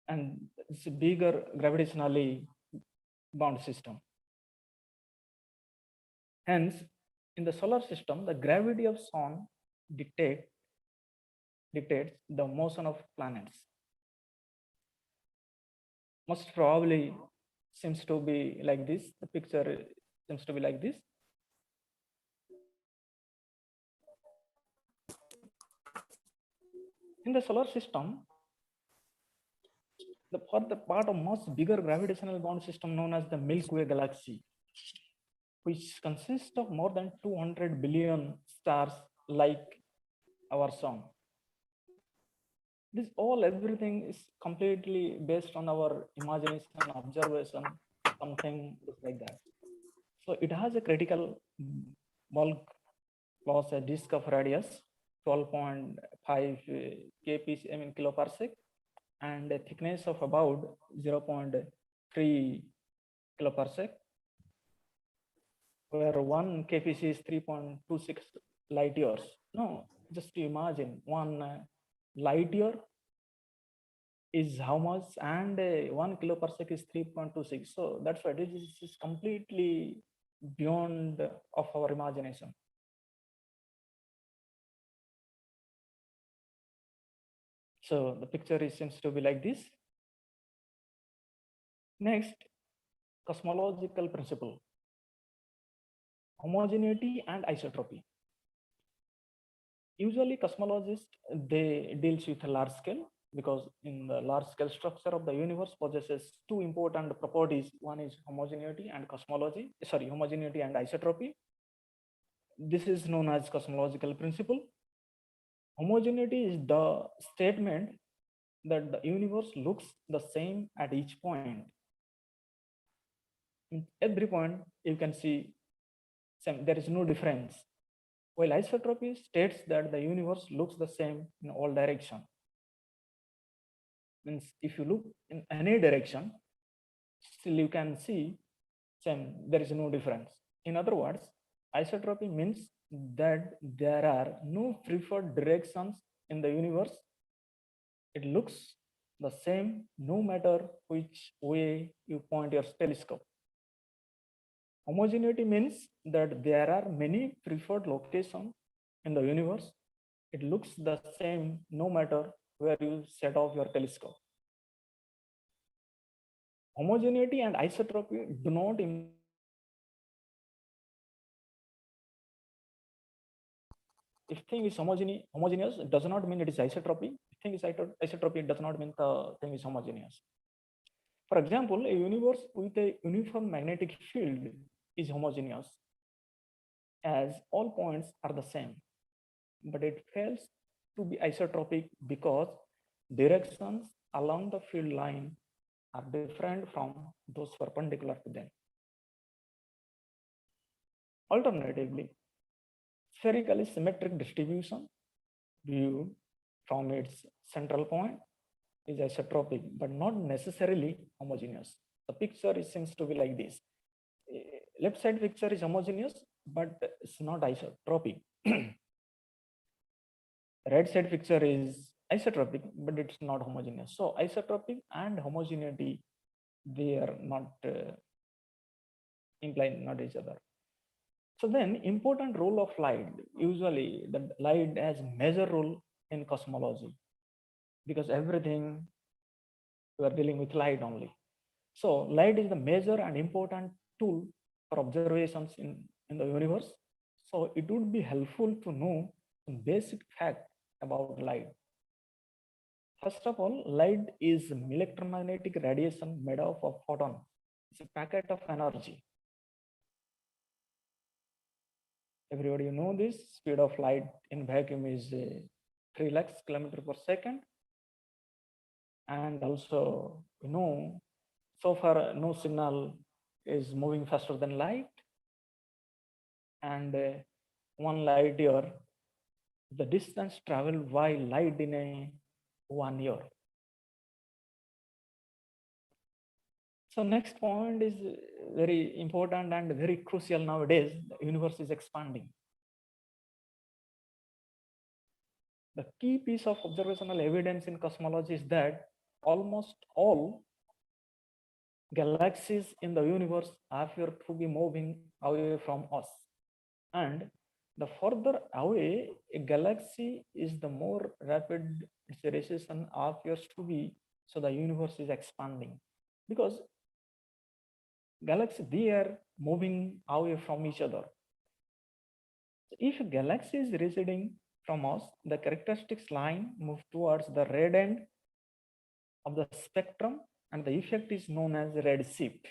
And it's a bigger gravitationally bound system. Hence, in the solar system, the gravity of sun dictates the motion of planets. Most probably seems to be like this. The picture seems to be like this. In the solar system, the part of much bigger gravitational bound system known as the Milky Way galaxy, which consists of more than 200 billion stars like our sun. This everything is completely based on our imagination, observation, something like that. So it has a critical bulk plus a disk of radius 12.5 kpc, kiloparsec, and a thickness of about 0.3 kiloparsec, where 1 kpc is 3.26 light years. No, just to imagine 1 light year is how much, and 1 kiloparsec is 3.26. So that's why this is completely beyond of our imagination. So the picture seems to be like this. Next, cosmological principle: homogeneity and isotropy. Usually cosmologists, they deals with a large scale, because in the large scale structure of the universe possesses two important properties. One is homogeneity and homogeneity and isotropy. This is known as cosmological principle. Homogeneity is the statement that the universe looks the same at each point. In every point you can see there is no difference. While isotropy states that the universe looks the same in all directions. Means if you look in any direction, still you can see same, there is no difference. In other words, isotropy means that there are no preferred directions in the universe. It looks the same no matter which way you point your telescope. Homogeneity means that there are many preferred locations in the universe. It looks the same no matter where you set off your telescope. Homogeneity and isotropy do not if thing is homogeneous, it does not mean it is isotropy. If thing is isotropy, it does not mean the thing is homogeneous. For example, a universe with a uniform magnetic field is homogeneous, as all points are the same, but it fails to be isotropic because directions along the field line are different from those perpendicular to them. Alternatively, spherically symmetric distribution viewed from its central point is isotropic, but not necessarily homogeneous. The picture seems to be like this. Left side picture is homogeneous, but it's not isotropic. Right side picture is isotropic, but it's not homogeneous. So isotropic and homogeneity, they are not implying not each other. So then important role of light, usually the light has major role in cosmology because everything we are dealing with light only. So light is the major and important tool for observations in the universe. So it would be helpful to know some basic fact about light. First of all, light is electromagnetic radiation made up of photon. It's a packet of energy. Everybody know this. Speed of light in vacuum is 3 lakhs kilometers per second. And also, so far no signal is moving faster than light. And 1 light year, the distance traveled by light in a 1 year. So next point is very important and very crucial nowadays. The universe is expanding. The key piece of observational evidence in cosmology is that almost all galaxies in the universe appear to be moving away from us. And the further away a galaxy is, the more rapid its recession appears to be. So the universe is expanding because galaxies, they are moving away from each other. If a galaxy is receding from us, the characteristics line moves towards the red end of the spectrum, and the effect is known as redshift.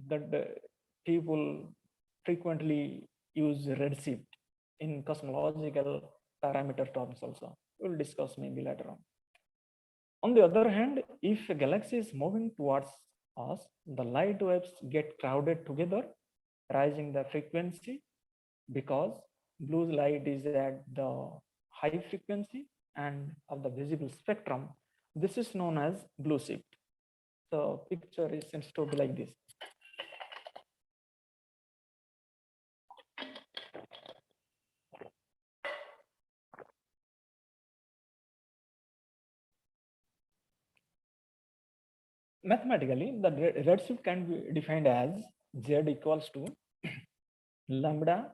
That people frequently use redshift in cosmological parameter terms also. We'll discuss maybe later on. On the other hand, if a galaxy is moving towards us, the light waves get crowded together, raising the frequency because blue light is at the high frequency and of the visible spectrum. This is known as blue shift. The picture seems to be like this. Mathematically, the redshift can be defined as Z equals to lambda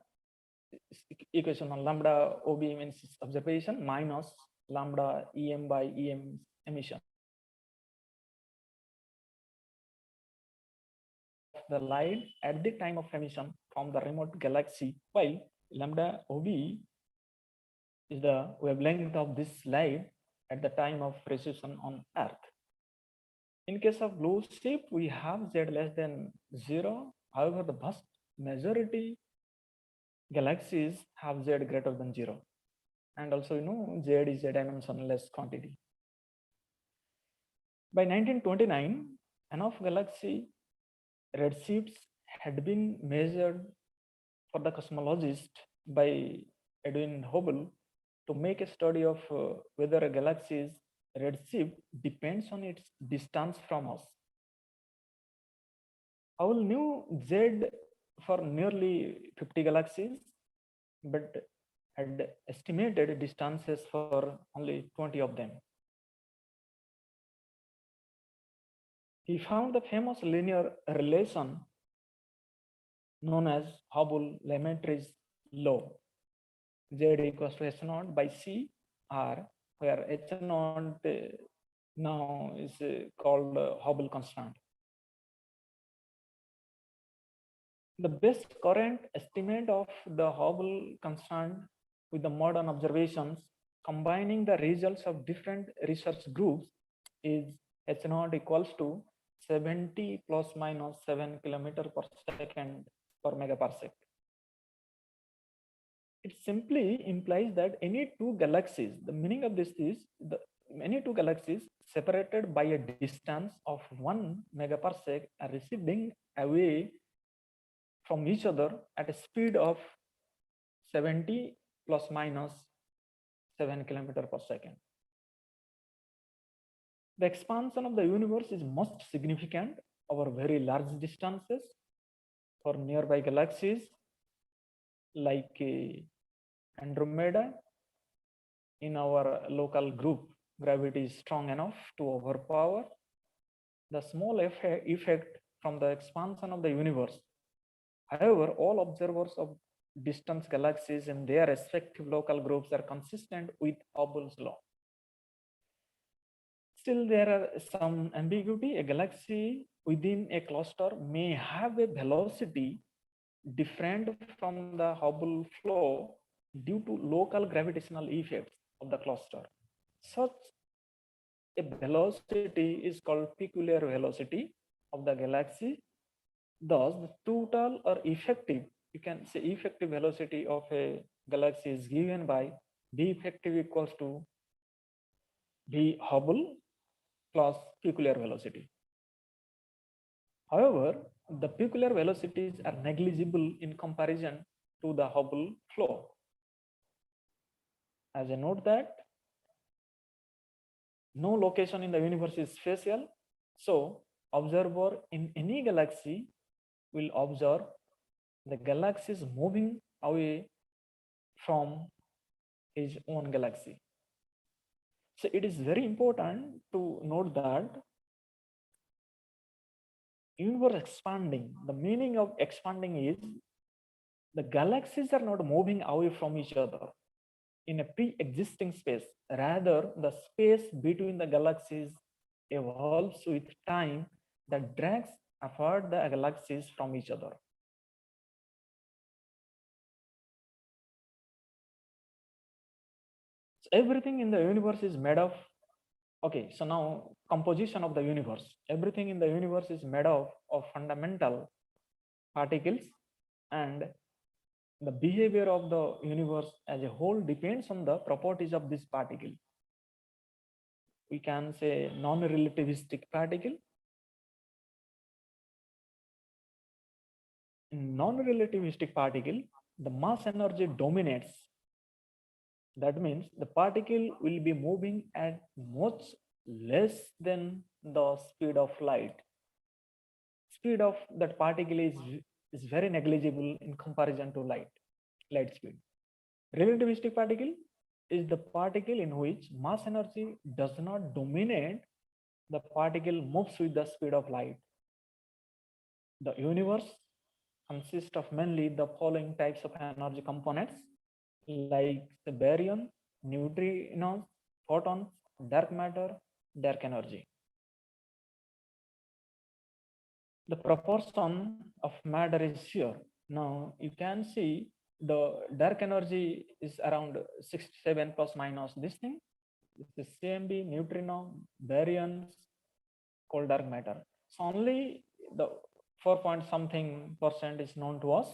equation on lambda OB means observation minus lambda EM by EM emission. The light at the time of emission from the remote galaxy, while lambda OB is the wavelength of this light at the time of precision on Earth. In case of blue shift, we have Z less than 0. However, the vast majority galaxies have Z greater than 0. and also Z is a dimensionless quantity. By 1929, enough galaxy redshifts had been measured for the cosmologist by Edwin Hubble to make a study of whether a galaxy's redshift depends on its distance from us. Hubble knew Z for nearly 50 galaxies, but had estimated distances for only 20 of them. He found the famous linear relation known as Hubble-Lemaitre's law. Z equals to h0 by c r, where h0 now is called Hubble constant. The best current estimate of the Hubble constant with the modern observations, combining the results of different research groups, is h0 equals to 70 plus minus 7 kilometer per second per megaparsec. It simply implies that any two galaxies, the meaning of this is any two galaxies separated by a distance of 1 megaparsec are receding away from each other at a speed of 70 plus minus 7 kilometer per second. The expansion of the universe is most significant over very large distances. For nearby galaxies like Andromeda, in our local group, gravity is strong enough to overpower the small effect from the expansion of the universe. However, all observers of distant galaxies in their respective local groups are consistent with Hubble's law. Still, there are some ambiguity. A galaxy within a cluster may have a velocity different from the Hubble flow due to local gravitational effects of the cluster. Such a velocity is called peculiar velocity of the galaxy. Thus, the total or effective, you can say effective velocity of a galaxy is given by V effective equals to V Hubble plus peculiar velocity. However, the peculiar velocities are negligible in comparison to the Hubble flow. As a note that no location in the universe is spatial, so observer in any galaxy will observe the galaxies moving away from his own galaxy. So it is very important to note that universe expanding, the meaning of expanding is the galaxies are not moving away from each other in a pre-existing space. Rather, the space between the galaxies evolves with time that drags apart the galaxies from each other. So everything in the universe is made of, okay, so now composition of the universe. Everything in the universe is made of fundamental particles, and the behavior of the universe as a whole depends on the properties of this particle. We can say non-relativistic particle. In non-relativistic particle, the mass energy dominates. That means the particle will be moving at much less than the speed of light. Speed of that particle is very negligible in comparison to light speed. Relativistic particle is the particle in which mass energy does not dominate. The particle moves with the speed of light. The universe consists of mainly the following types of energy components, like the baryon, neutrinos, photons, dark matter, dark energy. The proportion of matter is here. Now you can see the dark energy is around 67 plus minus this thing. This is CMB, neutrino, baryons, called dark matter. So only the 4 point something % is known to us.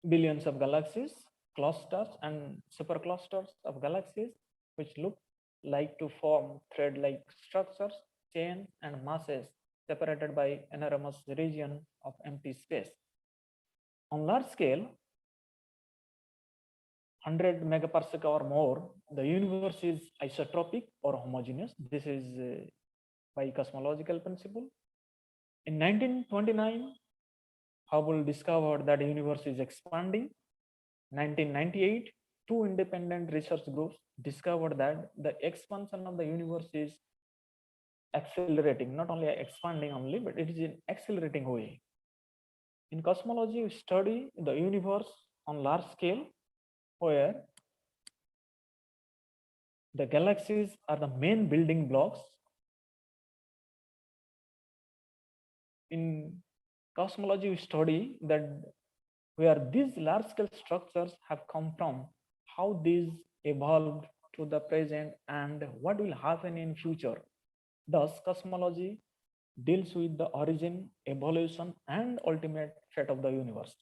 billions of galaxies, clusters and superclusters of galaxies, which look like to form thread-like structures, chains, and masses separated by enormous region of empty space. On large scale, 100 megaparsec or more, the universe is isotropic or homogeneous. This is by cosmological principle. In 1929, Hubble discovered that the universe is expanding. 1998, two independent research groups discovered that the expansion of the universe is accelerating, not only expanding only, but it is in accelerating way. In cosmology, we study the universe on large scale, where the galaxies are the main building blocks. In cosmology, we study that where these large-scale structures have come from, how these evolved to the present, and what will happen in future. Thus, cosmology deals with the origin, evolution, and ultimate fate of the universe.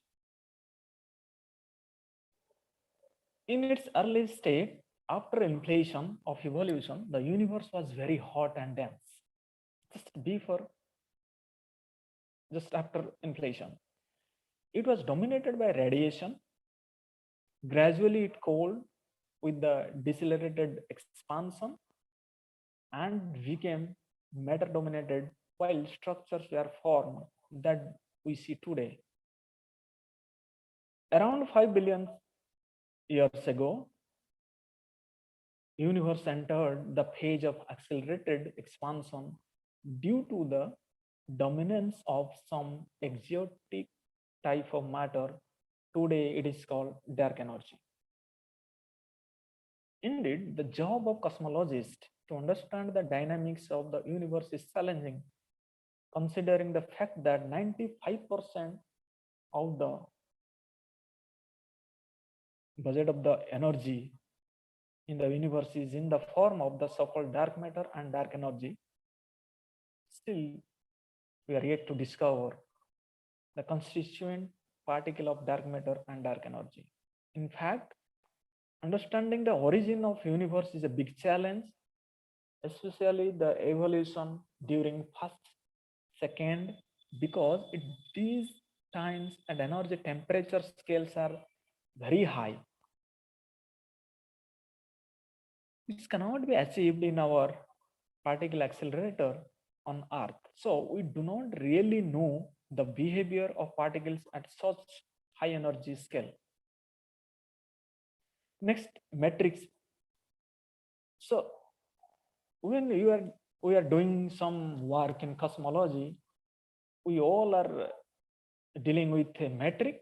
In its early state, after inflation of evolution, the universe was very hot and dense. Just after inflation, it was dominated by radiation. Gradually, it cooled with the decelerated expansion and became matter dominated, while structures were formed that we see today. Around 5 billion years ago, universe entered the phase of accelerated expansion due to the dominance of some exotic type of matter. Today, it is called dark energy. Indeed, the job of cosmologists to understand the dynamics of the universe is challenging, considering the fact that 95% of the budget of the energy in the universe is in the form of the so-called dark matter and dark energy. Still, we are yet to discover the constituent particle of dark matter and dark energy. In fact, understanding the origin of universe is a big challenge, especially the evolution during first, second, because these times and energy temperature scales are very high. This cannot be achieved in our particle accelerator on Earth. So we do not really know the behavior of particles at such high energy scale. Next, metrics. So when we are doing some work in cosmology, we all are dealing with a metric,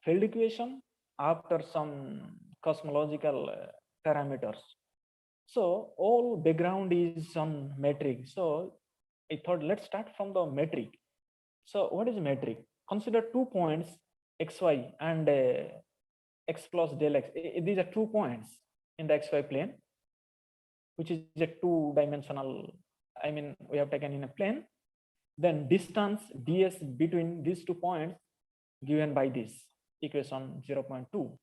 field equation after some cosmological parameters. So all background is on metric. So I thought let's start from the metric. So what is metric? Consider 2 points xy and x plus del x. These are 2 points in the xy plane, which is a two-dimensional. I mean, we have taken in a plane. Then distance ds between these 2 points given by this equation 0.2.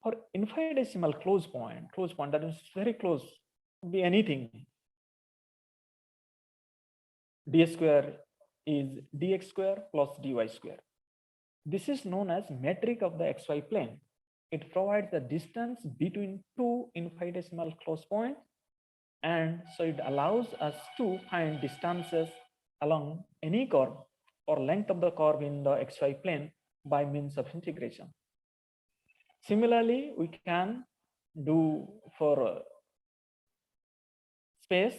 For infinitesimal close point that is very close, could be anything. D square is dx square plus dy square. This is known as metric of the xy plane. It provides the distance between two infinitesimal close points, and so it allows us to find distances along any curve or length of the curve in the xy plane by means of integration. Similarly, we can do for space,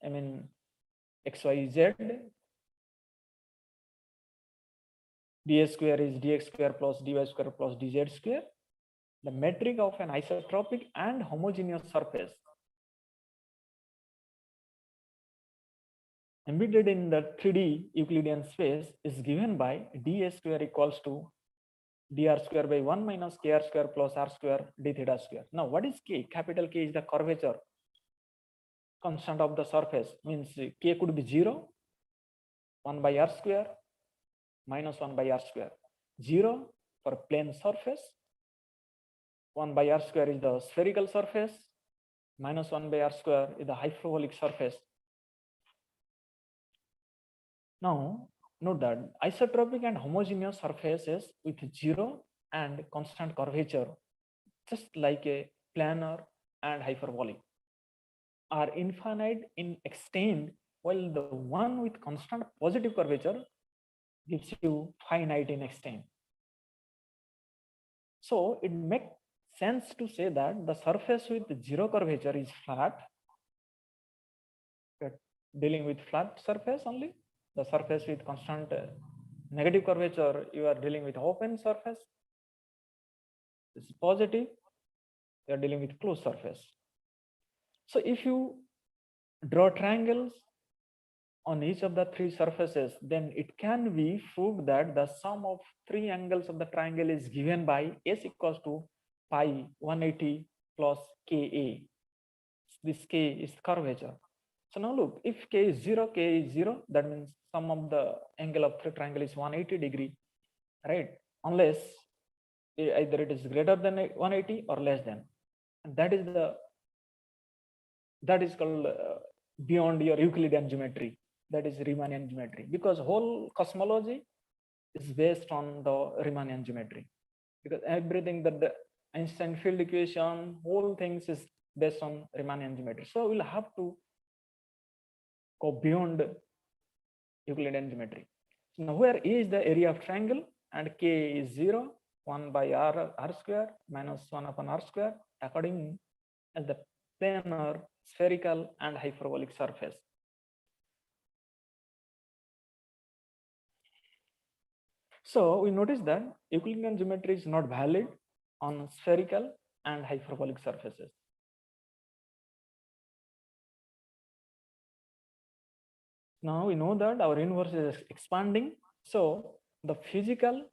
I mean xyz, ds square is dx square plus dy square plus dz square, the metric of an isotropic and homogeneous surface embedded in the 3D Euclidean space is given by ds square equals to dr square by 1 minus kr square plus r square d theta square. Now, what is k? Capital K is the curvature constant of the surface, means k could be 0, 1 by r square, minus 1 by r square. 0 for plane surface. 1 by r square is the spherical surface. Minus 1 by r square is the hyperbolic surface. Now, note that isotropic and homogeneous surfaces with 0 and constant curvature, just like a planar and hyperbolic, are infinite in extent, while the one with constant positive curvature gives you finite in extent. So it makes sense to say that the surface with 0 curvature is flat. We're dealing with flat surface only. The surface with constant negative curvature, you are dealing with open surface. This is positive, you are dealing with closed surface. So if you draw triangles on each of the 3 surfaces, then it can be proved that the sum of 3 angles of the triangle is given by S equals to pi 180 plus Ka. This K is curvature. So now look, if K is 0, K is 0, that means sum of the angle of the triangle is 180 degree, right? Unless either it is greater than 180 or less than. And that is called beyond your Euclidean geometry. That is Riemannian geometry, because whole cosmology is based on the Riemannian geometry, because everything that the Einstein field equation, whole things is based on Riemannian geometry. So we'll have to go beyond Euclidean geometry. So now where A is the area of triangle and K is 0, 1 by r square minus 1 upon r square, according as the planar, spherical and hyperbolic surface. So we notice that Euclidean geometry is not valid on spherical and hyperbolic surfaces. Now we know that our universe is expanding. So the physical,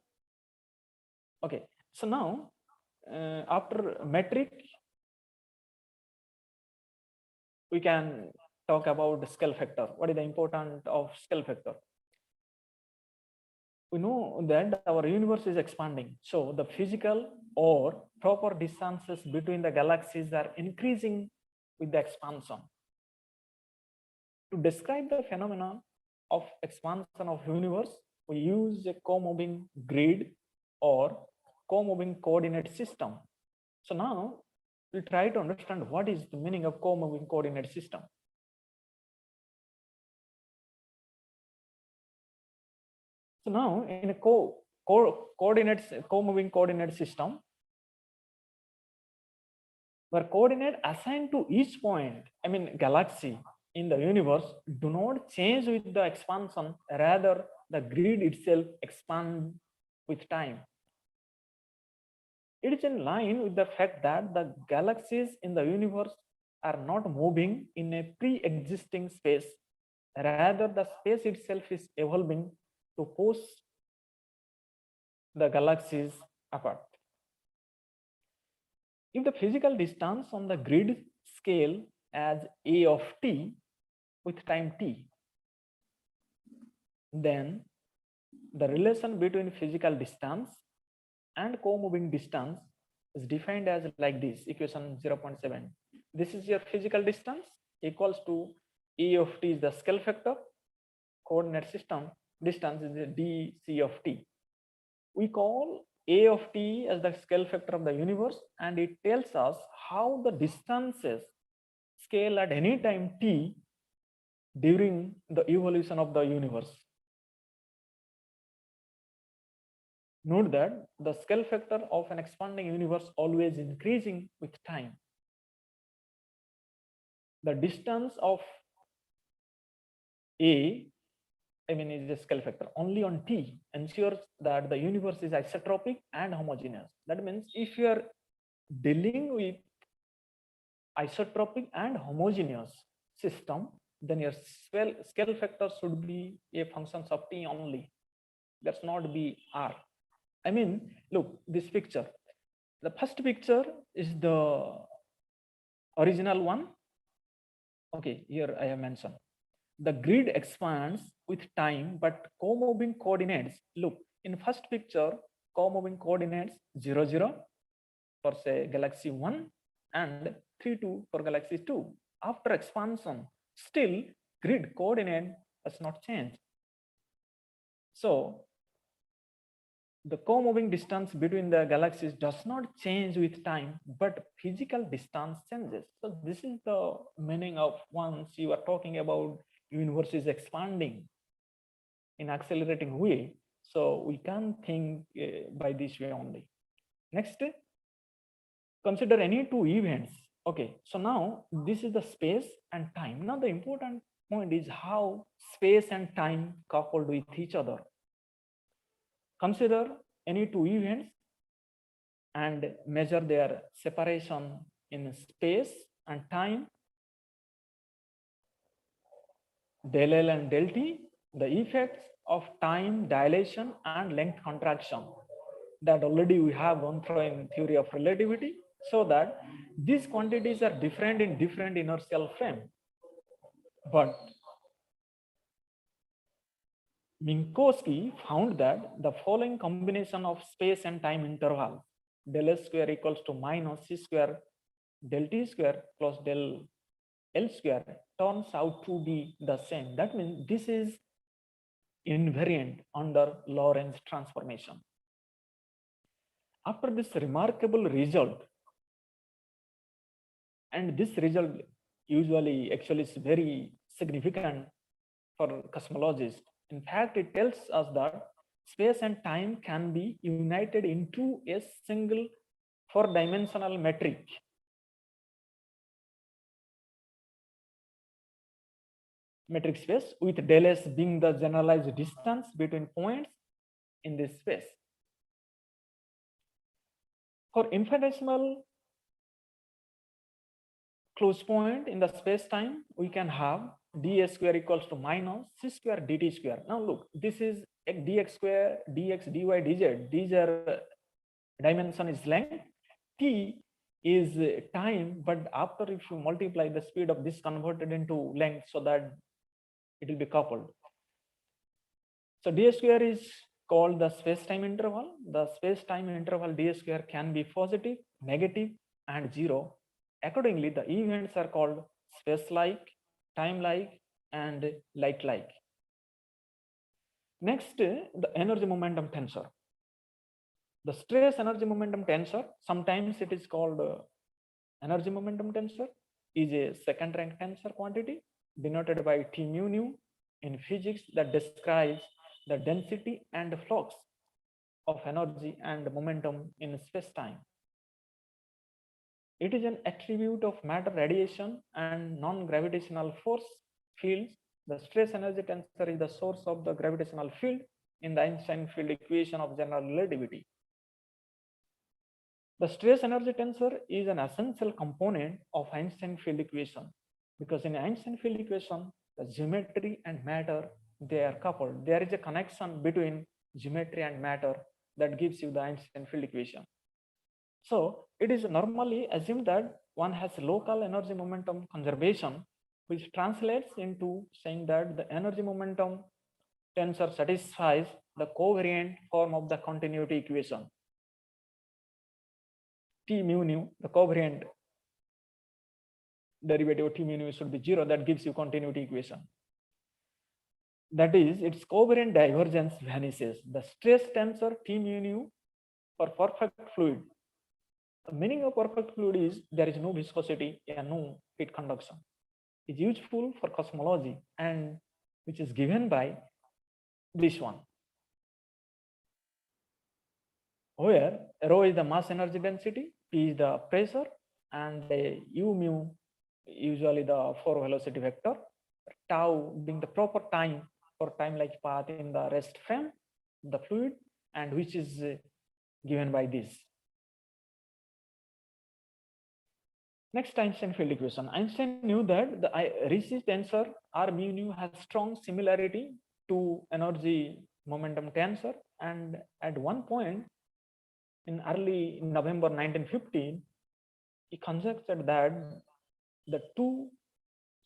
okay. So now after metric, we can talk about the scale factor. What is the importance of scale factor? We know that our universe is expanding. So the physical or proper distances between the galaxies are increasing with the expansion. To describe the phenomenon of expansion of universe, we use a co-moving grid or co-moving coordinate system. So now we'll try to understand what is the meaning of co-moving coordinate system. So now in a co-moving coordinate system, where coordinate assigned to each point, I mean galaxy in the universe, do not change with the expansion, rather the grid itself expands with time. It is in line with the fact that the galaxies in the universe are not moving in a pre-existing space, rather the space itself is evolving to push the galaxies apart. If the physical distance on the grid scale as A of t with time t, then the relation between physical distance and co-moving distance is defined as like this, equation 0.7. This is your physical distance equals to A of t is the scale factor, coordinate system distance is the dc of t. We call A of t as the scale factor of the universe, and it tells us how the distances scale at any time t during the evolution of the universe. Note that the scale factor of an expanding universe always increasing with time. The distance of A, I mean, is a scale factor only on t, ensures that the universe is isotropic and homogeneous. That means if you are dealing with isotropic and homogeneous system, then your scale factor should be a function of t only. That's not be r. I mean, look, this picture. The first picture is the original one. Okay, here I have mentioned. the grid expands with time, but co-moving coordinates, look, in first picture, co-moving coordinates 0, 0 for say galaxy 1 and 3, 2 for galaxy 2. After expansion, still grid coordinate has not changed. So the co-moving distance between the galaxies does not change with time, but physical distance changes. So this is the meaning of once you are talking about universe is expanding in accelerating way. So we can think by this way only. Next, consider any two events. Okay, so now this is the space and time. Now the important point is how space and time coupled with each other. Consider any two events and measure their separation in space and time, del L and del T, the effects of time dilation and length contraction that already we have gone through in theory of relativity, so that these quantities are different in different inertial frame. But Minkowski found that the following combination of space and time interval, del S square equals to minus C square del T square plus del L square, turns out to be the same. That means this is invariant under Lorentz transformation. After this remarkable result, and this result usually actually is very significant for cosmologists. In fact, it tells us that space and time can be united into a single four-dimensional metric. Metric space, with del S being the generalized distance between points in this space. For infinitesimal close point in the space-time, we can have ds square equals to minus c square dt square. Now look, this is dx square, dx, dy, dz. These are dimension is length. T is time, but after if you multiply the speed of this converted into length so that it will be coupled. So ds square is called the space-time interval. The space-time interval ds square can be positive, negative, and 0. Accordingly, the events are called space-like, time-like, and light-like. Next, the energy momentum tensor. The stress energy momentum tensor, sometimes it is called energy momentum tensor, is a second rank tensor quantity denoted by T mu nu in physics that describes the density and flux of energy and momentum in space-time. It is an attribute of matter radiation and non-gravitational force fields. The stress energy tensor is the source of the gravitational field in the Einstein field equation of general relativity. The stress energy tensor is an essential component of Einstein field equation, because in Einstein field equation, the geometry and matter, they are coupled. There is a connection between geometry and matter that gives you the Einstein field equation. So it is normally assumed that one has local energy momentum conservation, which translates into saying that the energy momentum tensor satisfies the covariant form of the continuity equation. T mu nu, the covariant derivative of T mu nu should be 0. That gives you continuity equation. That is, its covariant divergence vanishes. The stress tensor T mu nu for perfect fluid. The meaning of perfect fluid is there is no viscosity and no heat conduction. It's useful for cosmology, and which is given by this one, where rho is the mass energy density, p is the pressure, and u mu usually the four velocity vector, tau being the proper time for time-like path in the rest frame, the fluid, and which is given by this. Next, Einstein field equation. Einstein knew that the Ricci tensor R mu nu has strong similarity to energy momentum tensor, and at one point in early November 1915, he conjectured that the two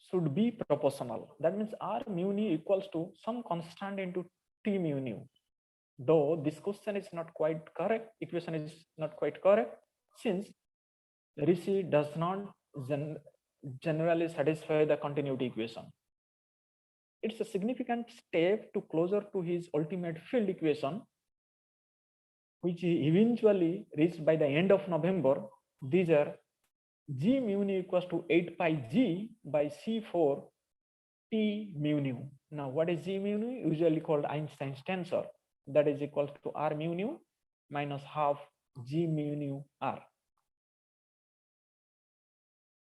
should be proportional. That means R mu nu equals to some constant into T mu nu. Though this question is not quite correct, equation is not quite correct, since Ricci does not generally satisfy the continuity equation. It's a significant step to closer to his ultimate field equation, which he eventually reached by the end of November. These are G mu nu equals to 8 pi G by C4 T mu nu. Now, what is G mu nu? Usually called Einstein's tensor. That is equal to R mu nu minus half G mu nu R.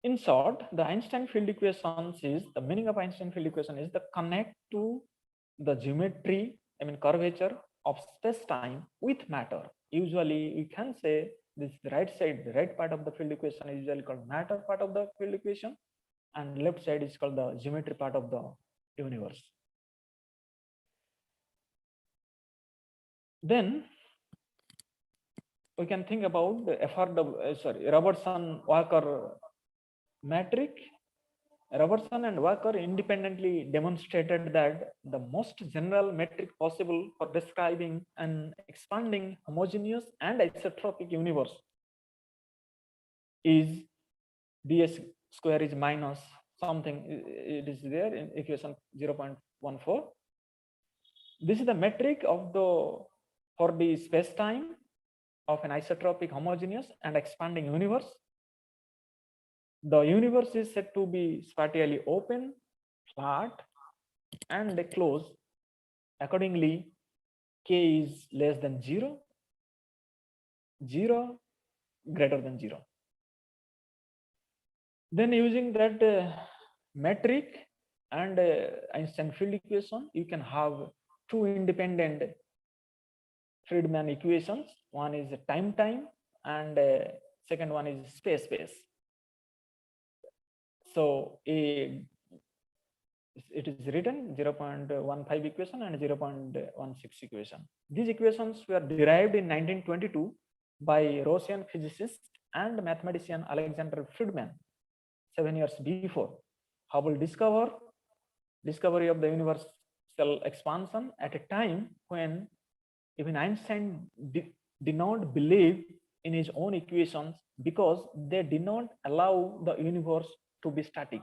In short, the Einstein field equations is, the meaning of Einstein field equation is the connect to the geometry, curvature of space-time with matter. Usually we can say this right side, the right part of the field equation is usually called matter part of the field equation, and left side is called the geometry part of the universe. Then we can think about the Robertson-Walker metric. Robertson and Walker independently demonstrated that the most general metric possible for describing an expanding homogeneous and isotropic universe is ds square is minus something. It is there in equation 0.14. This is the metric of for the space-time of an isotropic, homogeneous, and expanding universe. The universe is said to be spatially open, flat, and closed. Accordingly, k is less than 0, 0 greater than 0. Then using that metric and Einstein field equation, you can have two independent Friedman equations. One is time-time and second one is space-space. So it is written 0.15 equation and 0.16 equation. These equations were derived in 1922 by Russian physicist and mathematician Alexander Friedman 7 years before. Hubble discovery of the universal expansion at a time when even Einstein did not believe in his own equations because they did not allow the universe to be static.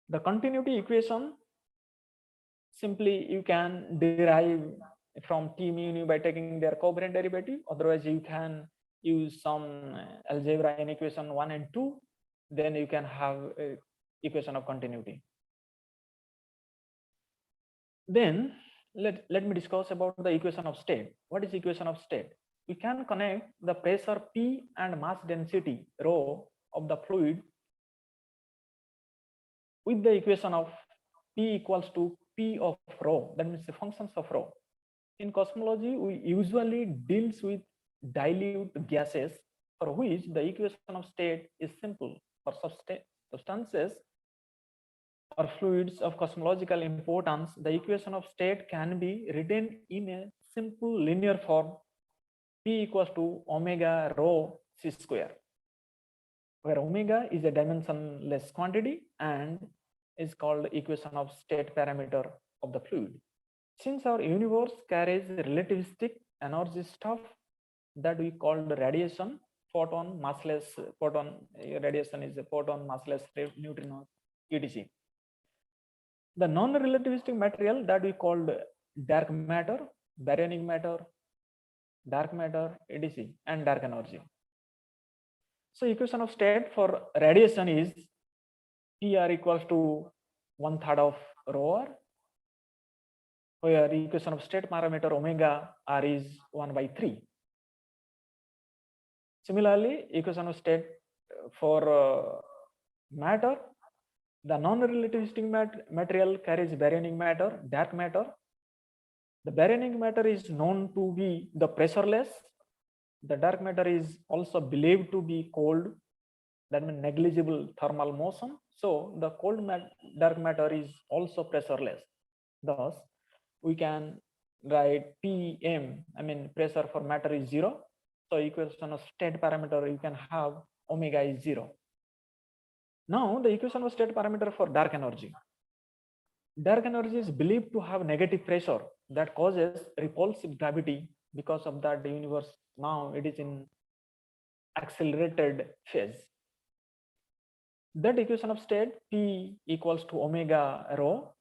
The continuity equation, simply you can derive from T mu nu by taking their covariant derivative. Otherwise, you can use some algebra in equation 1 and 2. Then you can have a equation of continuity. Then let me discuss about the equation of state. What is equation of state? We can connect the pressure P and mass density rho of the fluid with the equation of P equals to P of rho. That means the functions of rho. In cosmology, we usually deals with dilute gases for which the equation of state is simple. For substances or fluids of cosmological importance, the equation of state can be written in a simple linear form, P equals to omega rho c square, where omega is a dimensionless quantity and is called equation of state parameter of the fluid. Since our universe carries relativistic energy stuff that we call the radiation, photon, massless, radiation is a photon, massless, neutrino, etc. The non-relativistic material that we called dark matter, baryonic matter, dark matter, etc. and dark energy. So equation of state for radiation is PR equals to 1/3 of rho r, where equation of state parameter omega r is 1/3. Similarly, equation of state for matter, the non-relativistic material carries baryonic matter, dark matter. The baryonic matter is known to be the pressureless. The dark matter is also believed to be cold, that means negligible thermal motion. So the dark matter is also pressureless. Thus, we can write PM, pressure for matter is 0. So equation of state parameter, you can have omega is 0. Now the equation of state parameter for dark energy. Dark energy is believed to have negative pressure that causes repulsive gravity. Because of that, the universe now it is in accelerated phase. That equation of state P equals to omega rho,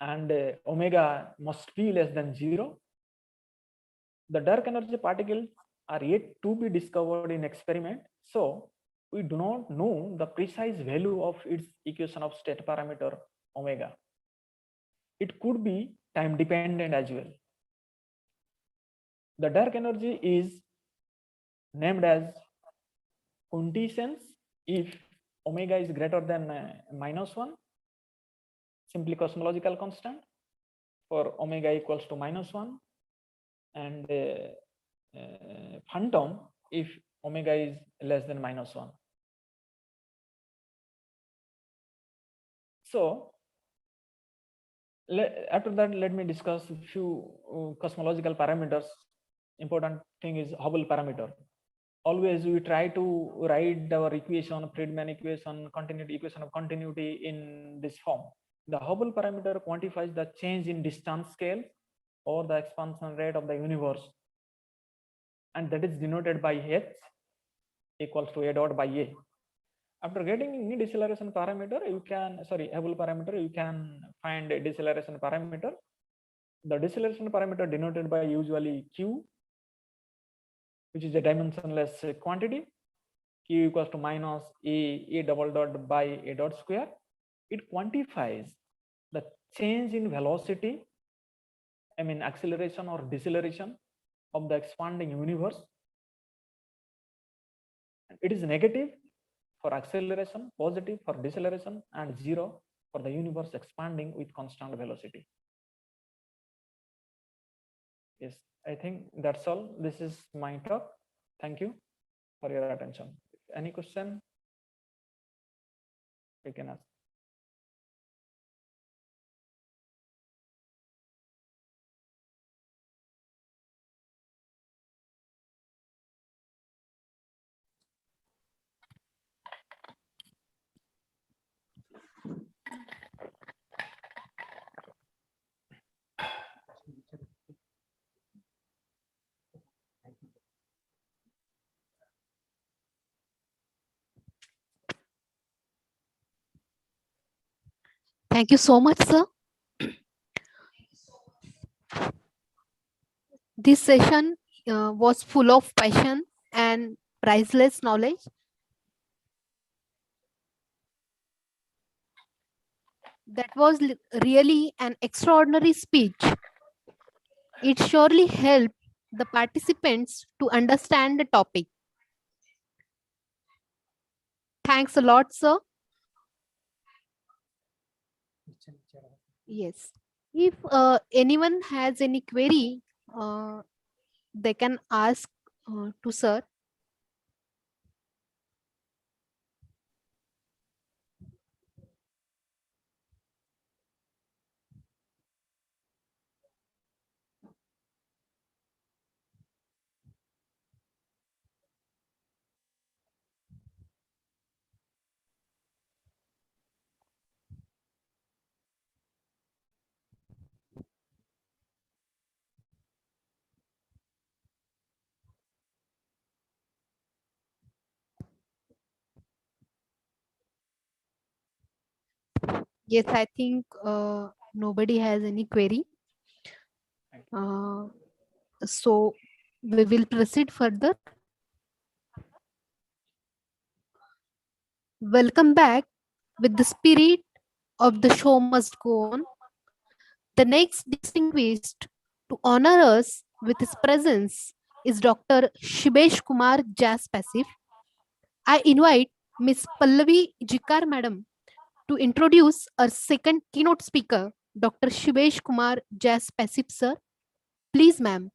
and omega must be less than 0. The dark energy particles are yet to be discovered in experiment, so we do not know the precise value of its equation of state parameter omega. It could be time dependent as well. The dark energy is named as quintessence if omega is greater than -1, simply cosmological constant for omega equals to -1, and phantom if omega is less than -1. So after that, let me discuss a few cosmological parameters. Important thing is Hubble parameter. Always we try to write our equation, Friedman equation, continuity equation of continuity in this form. The Hubble parameter quantifies the change in distance scale or the expansion rate of the universe, and that is denoted by h equals to a dot by a. After getting any deceleration parameter, you can Hubble parameter, you can find a deceleration parameter. The deceleration parameter denoted by usually q, which is a dimensionless quantity. Q equals to minus a double dot by a dot square. It quantifies the change in velocity, I mean acceleration or deceleration of the expanding universe. It is negative for acceleration, positive for deceleration, and 0 for the universe expanding with constant velocity. Yes, I think that's all. This is my talk. Thank you for your attention. Any question you can ask. Thank you so much, sir. This session was full of passion and priceless knowledge. That was really an extraordinary speech. It surely helped the participants to understand the topic. Thanks a lot, sir. Yes. If anyone has any query, they can ask to sir. Yes, I think nobody has any query. So we will proceed further. Welcome back. With the spirit of the show must go on. The next distinguished to honor us with his presence is Dr. Shibesh Kumar Jas Passive. I invite Ms. Pallavi Jikar Madam to introduce our second keynote speaker, Dr. Shibesh Kumar Jas Passive, sir. Please, ma'am.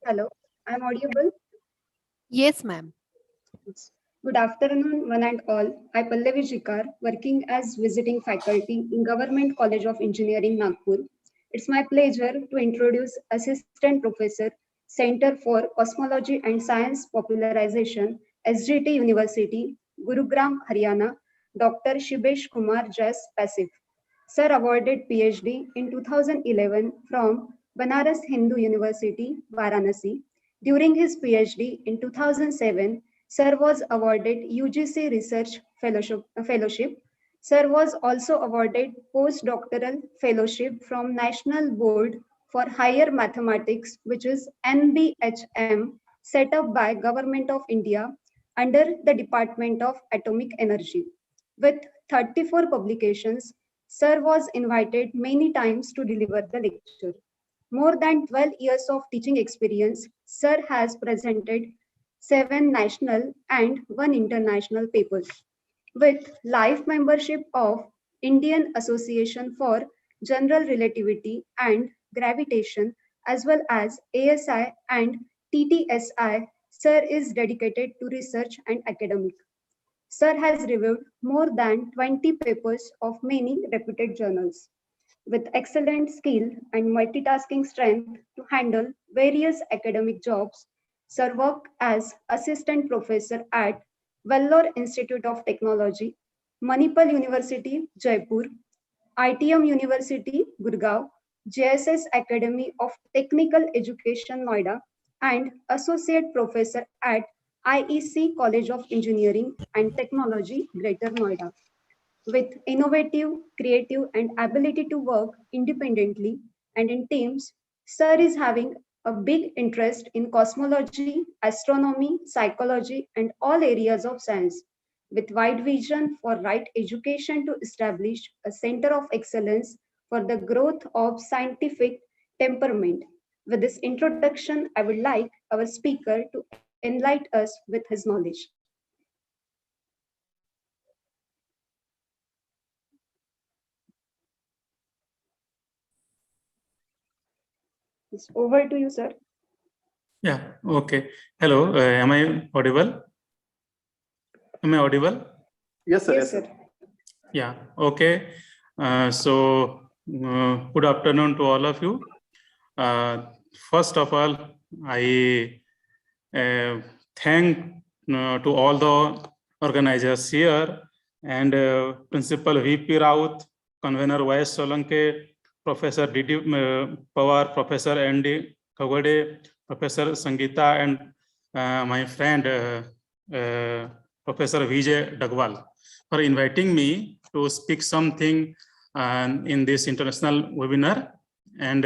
Hello, I'm audible? Yes, ma'am. Good afternoon, one and all. I Pallavi Jikar, working as visiting faculty in Government College of Engineering, Nagpur. It's my pleasure to introduce Assistant Professor, Center for Cosmology and Science Popularization, SGT University, Gurugram, Haryana, Dr. Shibesh Kumar Jas Pasif. Sir awarded PhD in 2011 from Banaras Hindu University, Varanasi. During his PhD in 2007, Sir was awarded UGC Research Fellowship. Sir was also awarded Postdoctoral Fellowship from National Board for Higher Mathematics, which is NBHM, set up by Government of India under the Department of Atomic Energy. With 34 publications, Sir was invited many times to deliver the lecture. More than 12 years of teaching experience, Sir has presented 7 national and 1 international papers. With life membership of Indian Association for General Relativity and Gravitation, as well as ASI and TTSI, Sir is dedicated to research and academic. Sir has reviewed more than 20 papers of many reputed journals. With excellent skill and multitasking strength to handle various academic jobs, Sir worked as assistant professor at Vellore Institute of Technology, Manipal University, Jaipur, ITM University, Gurgaon, JSS Academy of Technical Education, Noida, and associate professor at IEC College of Engineering and Technology, Greater Noida. With innovative, creative, and ability to work independently and in teams, Sir is having a big interest in cosmology, astronomy, psychology, and all areas of science, with wide vision for right education to establish a center of excellence for the growth of scientific temperament. With this introduction, I would like our speaker to enlighten us with his knowledge. It's over to you, sir. Yeah, okay. Hello, am I audible? Am I audible? Yes, sir. Yes, sir. Yeah, okay. Good afternoon to all of you. First of all, I thank to all the organizers here and Principal VP Raut, Convener YS Solanke, Professor D.D. Pawar, Professor N.D. Kagode, Professor Sangeeta, and my friend Professor Vijay Dagwal for inviting me to speak something in this international webinar. And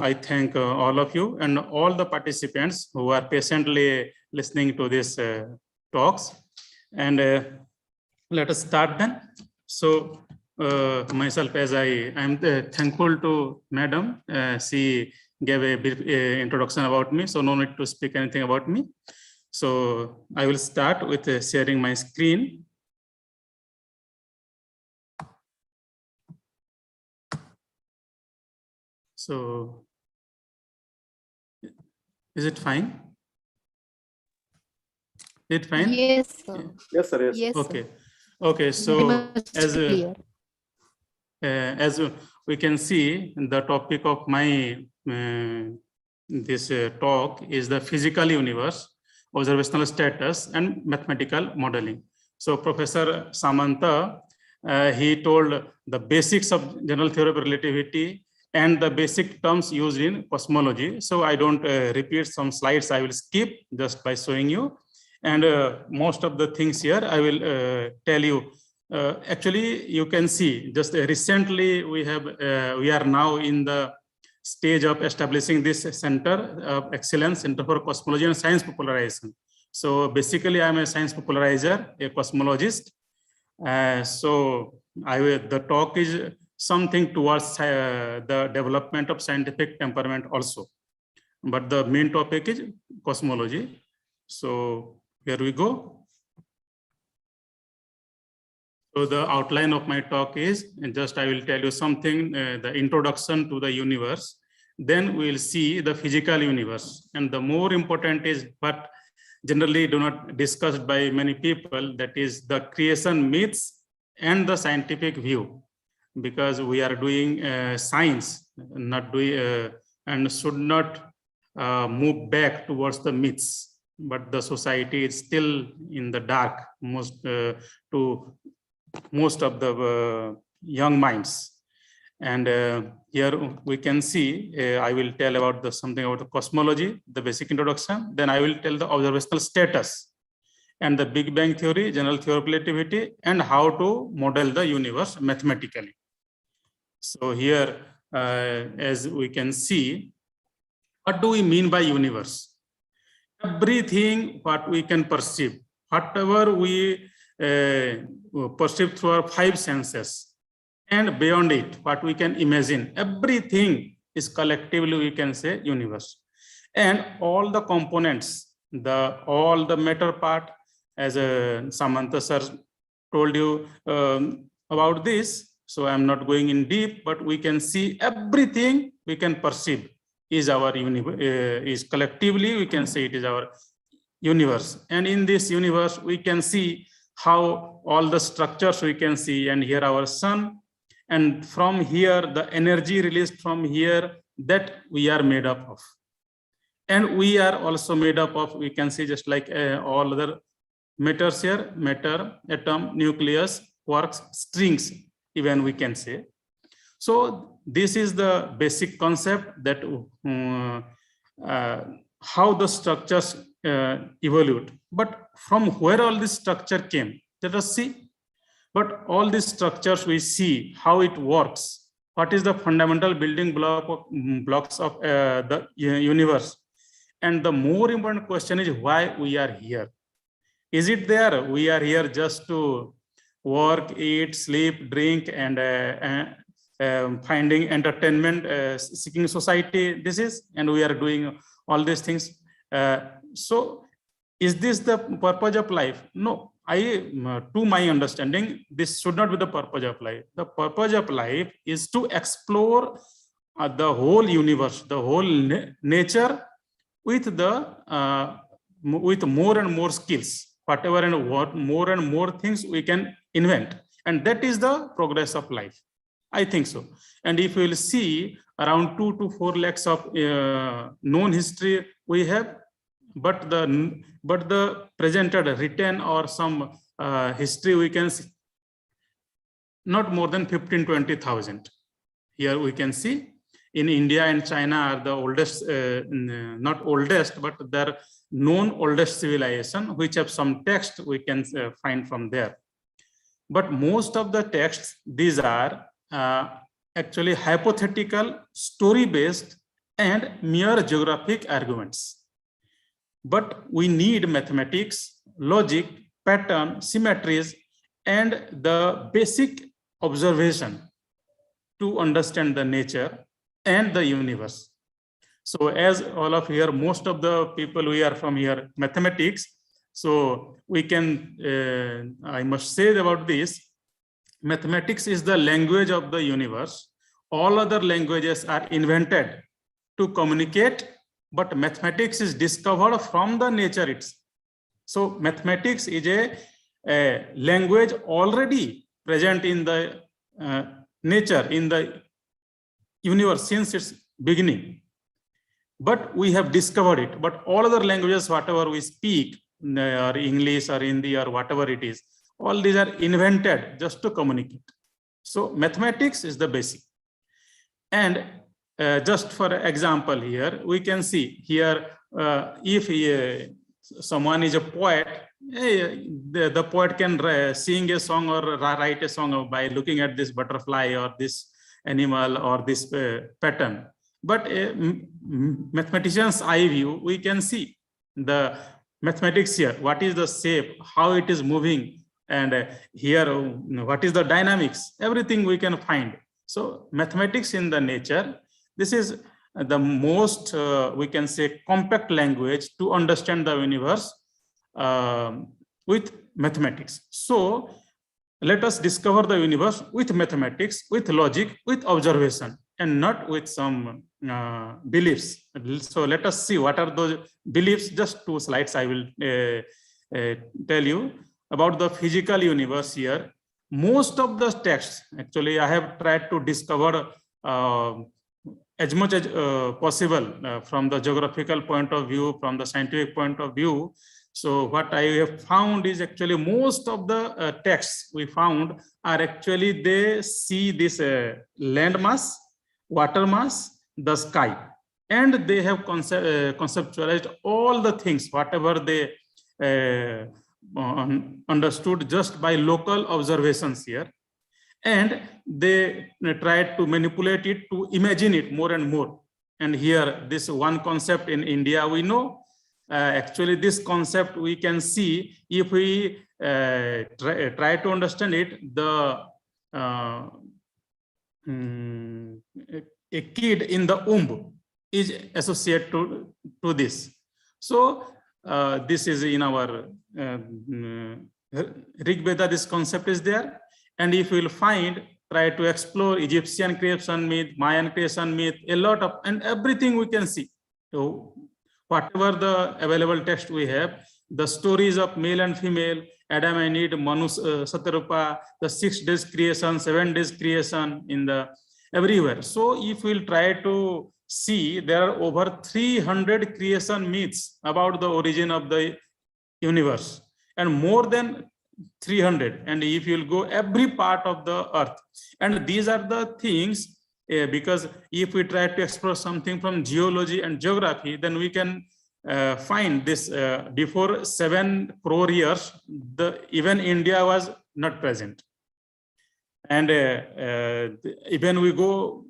I thank all of you and all the participants who are patiently listening to these talks. And let us start then. So myself, as I am thankful to Madam, she gave a brief introduction about me, so no need to speak anything about me. So I will start with sharing my screen. So is it fine? Is it fine? Yes, sir. Yes, sir. Yes. Yes, Okay. sir. Okay. So as we can see, the topic of my this talk is the physical universe, observational status, and mathematical modeling. So Professor Samanta, he told the basics of general theory of relativity and the basic terms used in cosmology. So I don't repeat some slides. I will skip just by showing you. And most of the things here I will tell you. Actually, you can see just recently we are now in the stage of establishing this center of excellence, Center for Cosmology and Science Popularization. So basically, I'm a science popularizer, a cosmologist. So the talk is something towards the development of scientific temperament also. But the main topic is cosmology. So here we go. So the outline of my talk is, and just I will tell you something, the introduction to the universe. Then we will see the physical universe. And the more important is what generally do not discussed by many people, that is the creation myths and the scientific view, because we are doing science, not doing and should not move back towards the myths, but the society is still in the dark to most of the young minds. And here we can see, I will tell about something about the cosmology, the basic introduction. Then I will tell the observational status and the Big Bang theory, general theory of relativity, and how to model the universe mathematically. So here, as we can see, what do we mean by universe? Everything what we can perceive, whatever we perceive through our 5 senses, and beyond it, what we can imagine, everything is collectively, we can say, universe. And all the components, all the matter part, as Samantha sir told you about this, so I'm not going in deep, but we can see everything we can perceive is our universe, is collectively, we can say it is our universe. And in this universe, we can see how all the structures we can see, and here our sun, and from here, the energy released from here, that we are made up of. And we are also made up of, we can see, just like all other matters here, matter, atom, nucleus, quarks, strings, even we can say. So this is the basic concept, that how the structures evolved. But from where all this structure came, let us see. But all these structures, we see how it works. What is the fundamental building blocks of the universe? And the more important question is why we are here. Is it there? We are here just to work, eat, sleep, drink, and finding entertainment, seeking society. This is, and we are doing all these things. So is this the purpose of life? No. To my understanding, this should not be the purpose of life. The purpose of life is to explore the whole universe, the whole nature, with more and more skills, whatever and what more and more things we can invent, and that is the progress of life. I think so. And if you will see, around 2 to 4 lakhs of known history we have. But the presented written or some history we can see, not more than 15-20,000. Here we can see in India and China are the oldest, not oldest, but they're known oldest civilization, which have some text we can find from there. But most of the texts, these are actually hypothetical, story-based, and mere geographic arguments. But we need mathematics, logic, pattern, symmetries, and the basic observation to understand the nature and the universe. So as all of here, most of the people we are from here, mathematics. So we can, I must say about this, mathematics is the language of the universe. All other languages are invented to communicate, but mathematics is discovered from the nature itself. So mathematics is a language already present in the nature, in the universe since its beginning. But we have discovered it. But all other languages, whatever we speak, or English or Hindi or whatever it is, all these are invented just to communicate. So mathematics is the basic. And just for example here, we can see here, if someone is a poet, the poet can sing a song or write a song by looking at this butterfly or this animal or this pattern. But mathematician's eye view, we can see the mathematics here. What is the shape, how it is moving, and here what is the dynamics, everything we can find. So mathematics in the nature, this is the most, we can say, compact language to understand the universe with mathematics. So let us discover the universe with mathematics, with logic, with observation. and not with some beliefs. So let us see what are those beliefs. Just 2 slides I will tell you about the physical universe here. Most of the texts, actually, I have tried to discover as much as possible from the geographical point of view, from the scientific point of view. So what I have found is actually most of the texts we found are actually, they see this land mass, water mass, the sky, and they have conceptualized all the things, whatever they understood just by local observations here. And they tried to manipulate it to imagine it more and more. And here, this one concept in India, we know, actually this concept we can see if we try to understand it, the a kid in the womb is associated to this. So this is in our Rig Veda, this concept is there. And if you will find, try to explore Egyptian creation myth, Mayan creation myth, a lot of, and everything we can see. So whatever the available text we have, the stories of male and female, Adam and Eve, Manu, Satyarupa, the 6 days creation, 7 days creation in the everywhere. So if we'll try to see, there are over 300 creation myths about the origin of the universe, and more than 300. And if you'll go every part of the earth, and these are the things, because if we try to explore something from geology and geography, then we can find this before 7 crore years, even India was not present. And even we go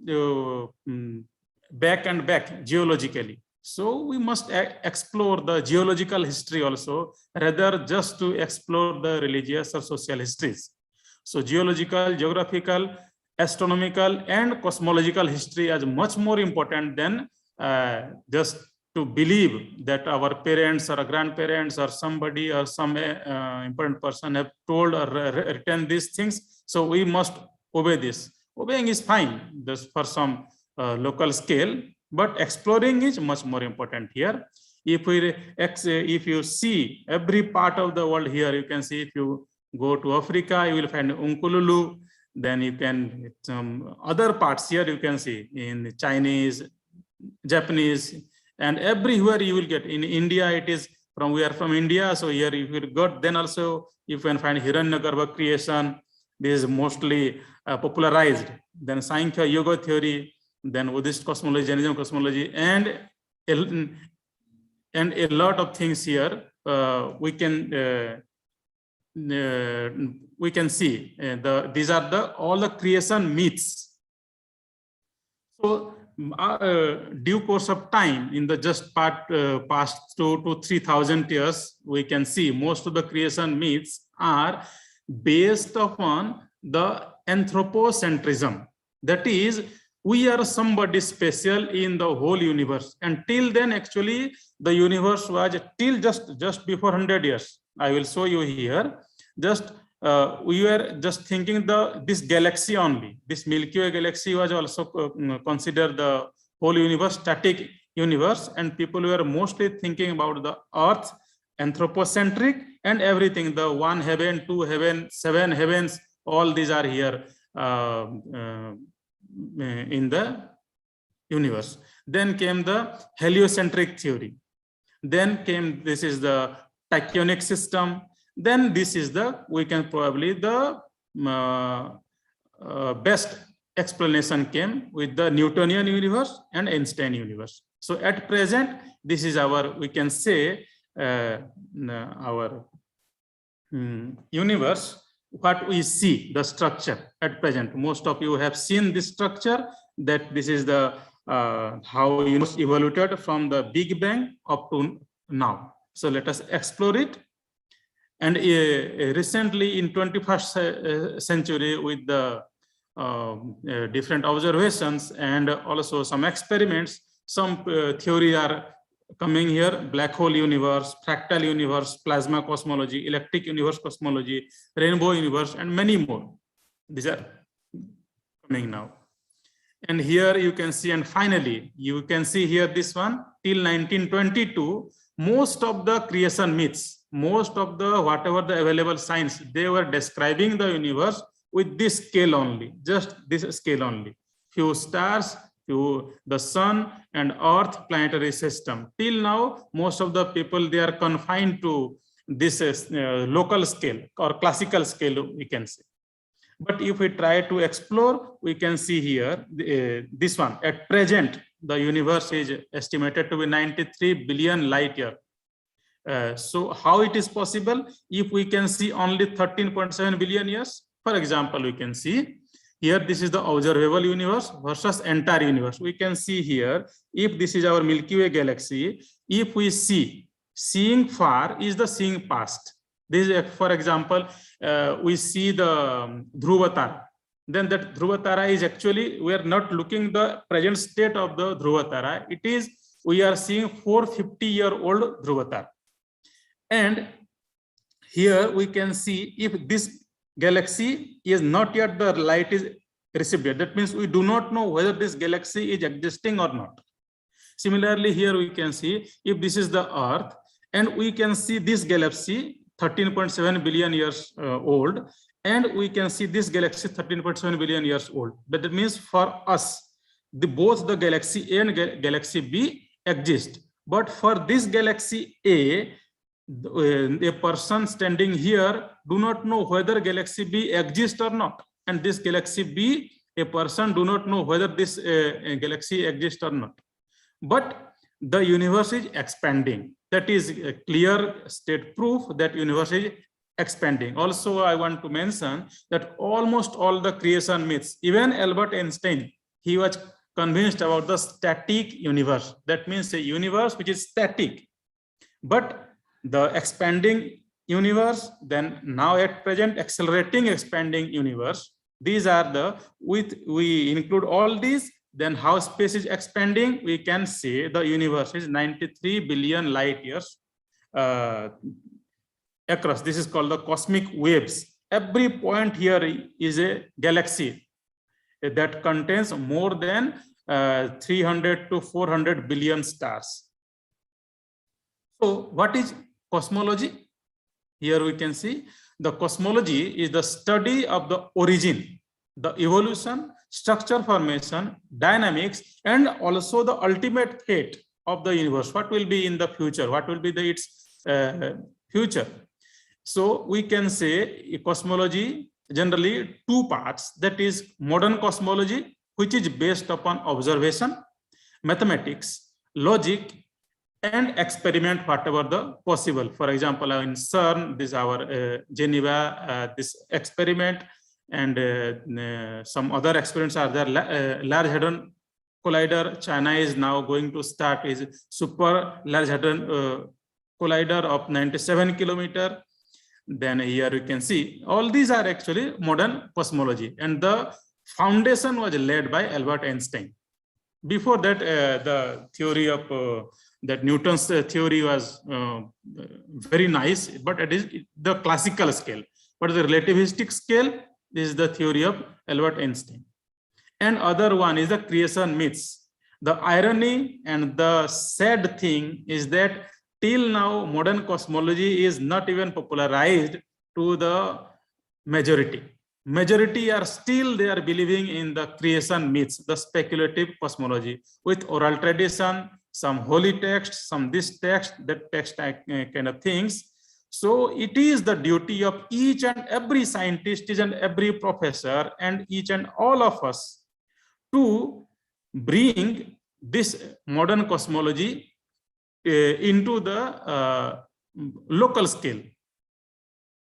back and back geologically. So we must explore the geological history also, rather just to explore the religious or social histories. So geological, geographical, astronomical, and cosmological history is much more important than just to believe that our parents or grandparents or somebody or some important person have told or written these things. So we must obey this. Obeying is fine, just for some local scale, but exploring is much more important here. If you see every part of the world here, you can see, if you go to Africa, you will find Unkululu. Then you can, some other parts here you can see in Chinese, Japanese, and everywhere you will get. In India, it is from, we are from India. So here if you got, then also you can find Hiranyagarbha creation. This is mostly popularized. Then Sankhya Yoga theory, then Buddhist cosmology, Jainism cosmology, and a lot of things here we can see. These are all the creation myths. So due course of time, in the just past 2,000 to 3,000 years, we can see most of the creation myths are based upon the anthropocentrism. That is, we are somebody special in the whole universe. And till then, actually, the universe was till just before 100 years. I will show you here. Just we were just thinking this galaxy only. This Milky Way galaxy was also considered the whole universe, static universe, and people were mostly thinking about the Earth, anthropocentric, and everything. The 1 heaven, 2 heaven, 7 heavens, all these are here in the universe. Then came the heliocentric theory. Then came, this is the tachyonic system. Then this is the, we can probably the best explanation came with the Newtonian universe and Einstein universe. So at present, this is our, we can say, our universe, what we see, the structure at present. Most of you have seen this structure, that this is the how universe evolved from the Big Bang up to now. So let us explore it. And recently in 21st century, with the different observations and also some experiments, some theory are coming here: black hole universe, fractal universe, plasma cosmology, electric universe cosmology, rainbow universe, and many more. These are coming now. And here you can see, and finally, you can see here this one, till 1922, most of the creation myths, most of the whatever the available science, they were describing the universe with this scale only, just this scale only. Few stars, few the sun and earth planetary system. Till now, most of the people, they are confined to this local scale or classical scale, we can say. But if we try to explore, we can see here this one. At present, the universe is estimated to be 93 billion light year. So how it is possible if we can see only 13.7 billion years? For example, we can see here, this is the observable universe versus entire universe. We can see here, if this is our Milky Way galaxy, if we see, seeing far is the seeing past. This is, for example, we see the Dhruva Tara. Then that Dhruva Tara is actually, we are not looking the present state of the Dhruva Tara. It is, we are seeing 450-year-old Dhruva Tara. And here we can see if this galaxy is not yet the light is received yet. That means we do not know whether this galaxy is existing or not. Similarly, here we can see if this is the Earth, and we can see this galaxy 13.7 billion years old, and we can see this galaxy 13.7 billion years old. That means for us, both the galaxy A and galaxy B exist. But for this galaxy A, a person standing here do not know whether galaxy B exists or not. And this galaxy B, a person do not know whether this galaxy exists or not. But the universe is expanding. That is a clear state proof that universe is expanding. Also, I want to mention that almost all the creation myths, even Albert Einstein, he was convinced about the static universe. That means a universe which is static. But the expanding universe, then now at present accelerating expanding universe, these are the, we include all these, then how space is expanding, we can say the universe is 93 billion light years across. This is called the cosmic waves. Every point here is a galaxy that contains more than 300 to 400 billion stars. So what is cosmology? Here we can see the cosmology is the study of the origin, the evolution, structure formation, dynamics, and also the ultimate fate of the universe. What will be in the future? What will be its future? So we can say cosmology generally two parts. That is modern cosmology, which is based upon observation, mathematics, logic, and experiment whatever the possible. For example, in CERN, this is our Geneva, this experiment, and some other experiments are there. Large Hadron Collider, China is now going to start is Super Large Hadron Collider of 97 kilometer. Then here you can see all these are actually modern cosmology, and the foundation was laid by Albert Einstein. Before that, the theory of that Newton's theory was very nice, but it is the classical scale. But the relativistic scale, this is the theory of Albert Einstein. And other one is the creation myths. The irony and the sad thing is that till now, modern cosmology is not even popularized to the majority. Majority are still, they are believing in the creation myths, the speculative cosmology with oral tradition, some holy text, some this text, that text kind of things. So it is the duty of each and every scientist, each and every professor, and each and all of us to bring this modern cosmology into the local scale,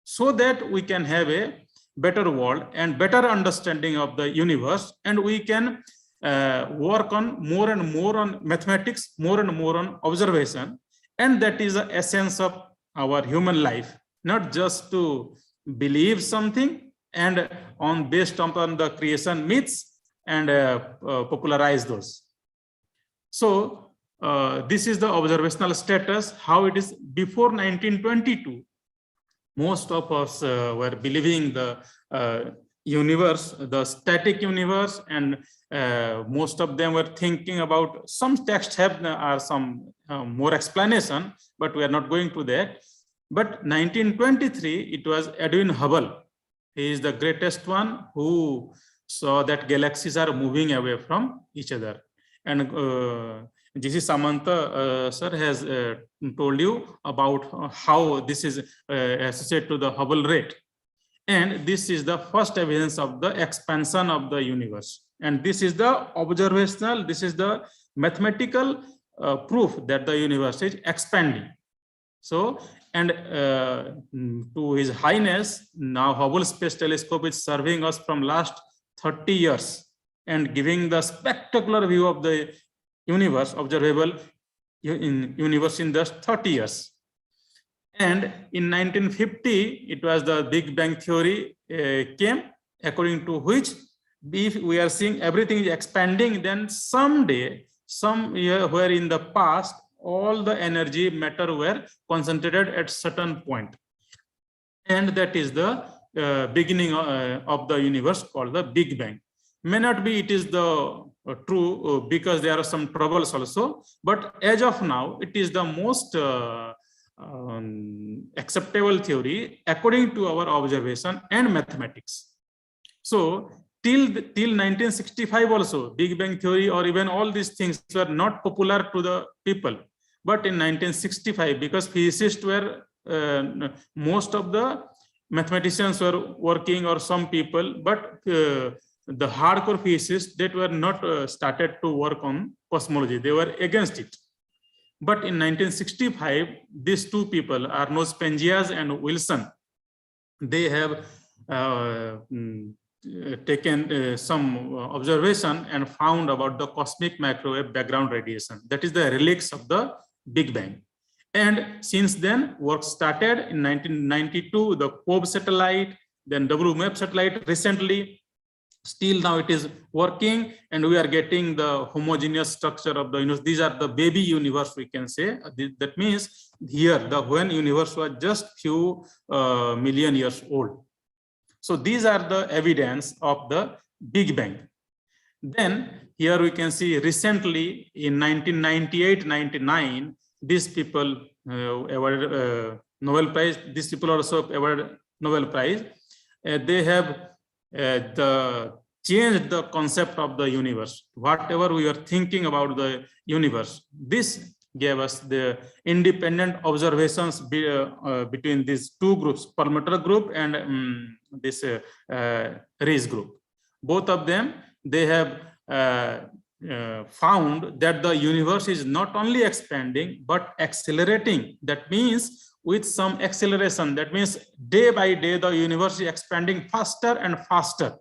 so that we can have a better world and better understanding of the universe, and we can work on more and more on mathematics, more and more on observation. And that is the essence of our human life, not just to believe something and on based on the creation myths and popularize those. So this is the observational status, how it is before 1922. Most of us were believing the universe, the static universe, and most of them were thinking about, some texts have some more explanation, but we are not going to that. But 1923, it was Edwin Hubble. He is the greatest one who saw that galaxies are moving away from each other. And G.C. Samanta sir has told you about how this is associated to the Hubble rate. And this is the first evidence of the expansion of the universe. And this is the observational, this is the mathematical proof that the universe is expanding. So, and to His Highness, now Hubble Space Telescope is serving us from last 30 years and giving the spectacular view of the universe, observable universe in just 30 years. And in 1950, it was the Big Bang theory came, according to which, if we are seeing everything is expanding, then someday, some year where in the past, all the energy matter were concentrated at certain point. And that is the beginning of the universe called the Big Bang. May not be it is the true because there are some troubles also, but as of now, it is the most acceptable theory according to our observation and mathematics. So till 1965 also, Big Bang theory or even all these things were not popular to the people. But in 1965, because physicists were, most of the mathematicians were working, or some people, but the hardcore physicists that were not started to work on cosmology, they were against it. But in 1965, these two people, Arno Spengias and Wilson, they have taken some observation and found about the cosmic microwave background radiation. That is the relics of the Big Bang. And since then, work started in 1992, the COBE satellite, then WMAP satellite recently. Still now it is working, and we are getting the homogeneous structure of the universe. These are the baby universe, we can say. That means here the when universe was just few million years old. So these are the evidence of the Big Bang. Then here we can see recently in 1998-99, these people awarded Nobel Prize. These people also awarded Nobel Prize. They have changed the concept of the universe. Whatever we were thinking about the universe, this gave us the independent observations between these two groups, Perlmutter group and this Rees group. Both of them, they have found that the universe is not only expanding but accelerating. That means with some acceleration, that means day by day the universe is expanding faster and faster.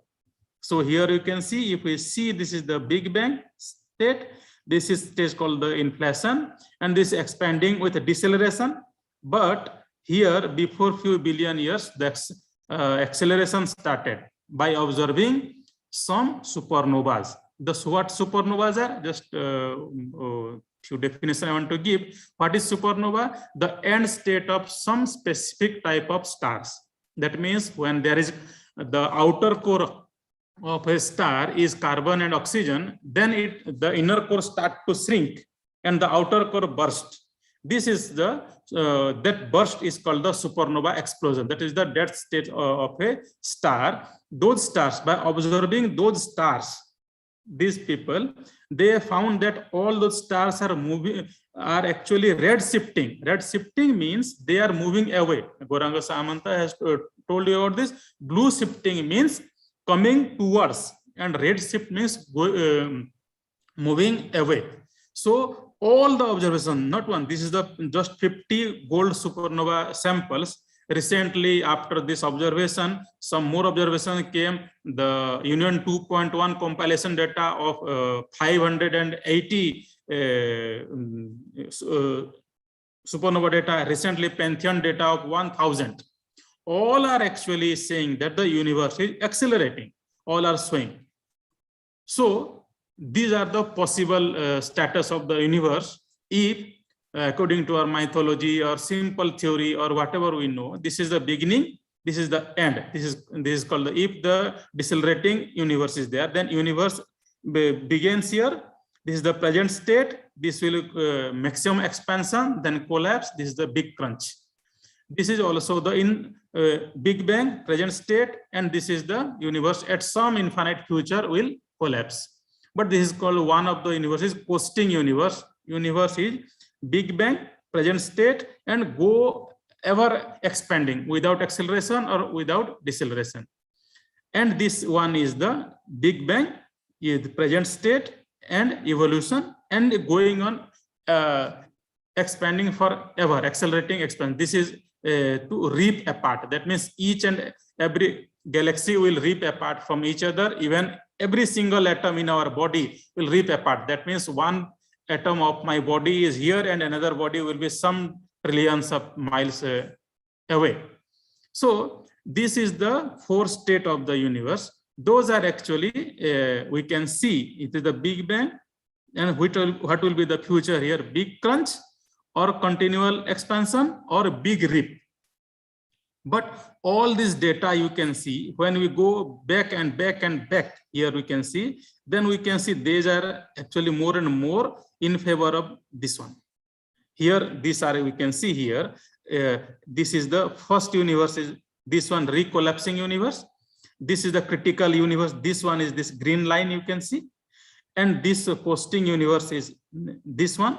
So here you can see, if we see, this is the Big Bang state, this is stage called the inflation, and this is expanding with a deceleration. But here before few billion years, the acceleration started by observing some supernovas. What supernovas are? Just few definitions I want to give. What is supernova? The end state of some specific type of stars. That means when there is the outer core of a star is carbon and oxygen, then the inner core start to shrink and the outer core burst. This is the that burst is called the supernova explosion. That is the death state of a star. Those stars, by observing those stars, these people, they found that all those stars are moving, are actually red shifting. Red shifting means they are moving away. Gauranga Samanta has told you about this. Blue shifting means coming towards, and red shift means moving away. So all the observation, not one, this is the just 50 gold supernova samples. Recently, after this observation, some more observation came. The Union 2.1 compilation data of 580 supernova data, recently Pantheon data of 1000. All are actually saying that the universe is accelerating. All are showing. So these are the possible status of the universe if, according to our mythology or simple theory or whatever we know, this is the beginning This is the end. This is called the, if the decelerating universe is there, then universe begins here. This is the present state. This will maximum expansion, then collapse. This is the big crunch. This is also the Big Bang, present state, and this is the universe at some infinite future will collapse. But this is called one of the universes, coasting universe. Universe is Big Bang, present state, and go ever expanding without acceleration or without deceleration. And this one is the Big Bang, is present state and evolution, and going on expanding forever, accelerating, expand. This is to rip apart. That means each and every galaxy will rip apart from each other. Even every single atom in our body will rip apart. That means one atom of my body is here and another body will be some trillions of miles away. So this is the fourth state of the universe. Those are actually, we can see it is the Big Bang, and what will be the future here? Big crunch, or continual expansion, or big rip. But all this data you can see when we go back and back and back, here we can see, then we can see these are actually more and more in favor of this one. Here, these are, we can see here, this is the first universe, is this one recollapsing universe. This is the critical universe. This one is this green line you can see. And this coasting universe is this one.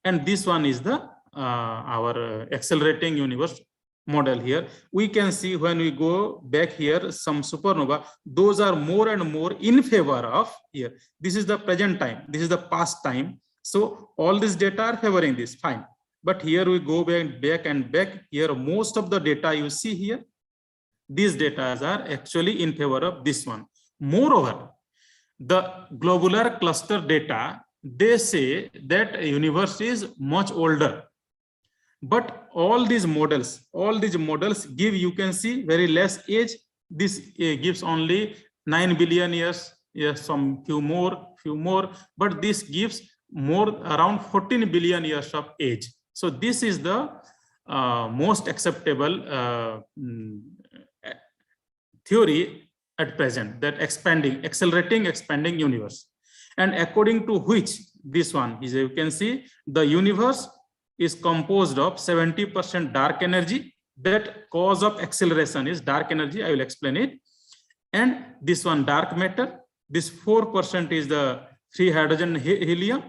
And this one is the our accelerating universe model here. We can see when we go back here, some supernova, those are more and more in favor of here. This is the present time. This is the past time. So all this data are favoring this, fine. But here we go back and back. Here, most of the data you see here, these data are actually in favor of this one. Moreover, the globular cluster data, they say that a universe is much older. But all these models give, you can see, very less age. This gives only 9 billion years, some few more, but this gives more, around 14 billion years of age. So this is the most acceptable theory at present, that accelerating, expanding universe. And according to which, this one is, you can see, the universe is composed of 70% dark energy. That cause of acceleration is dark energy. I will explain it. And this one dark matter. This 4% is the free hydrogen helium.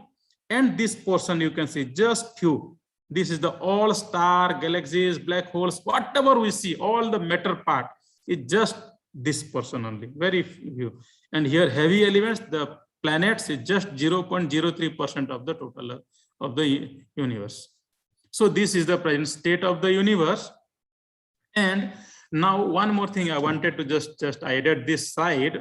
And this portion you can see just few. This is the all star, galaxies, black holes, whatever we see, all the matter part is just this portion only, very few. And here heavy elements, the planets, is just 0.03% of the total of the universe. So this is the present state of the universe. And now one more thing I wanted to just added this side,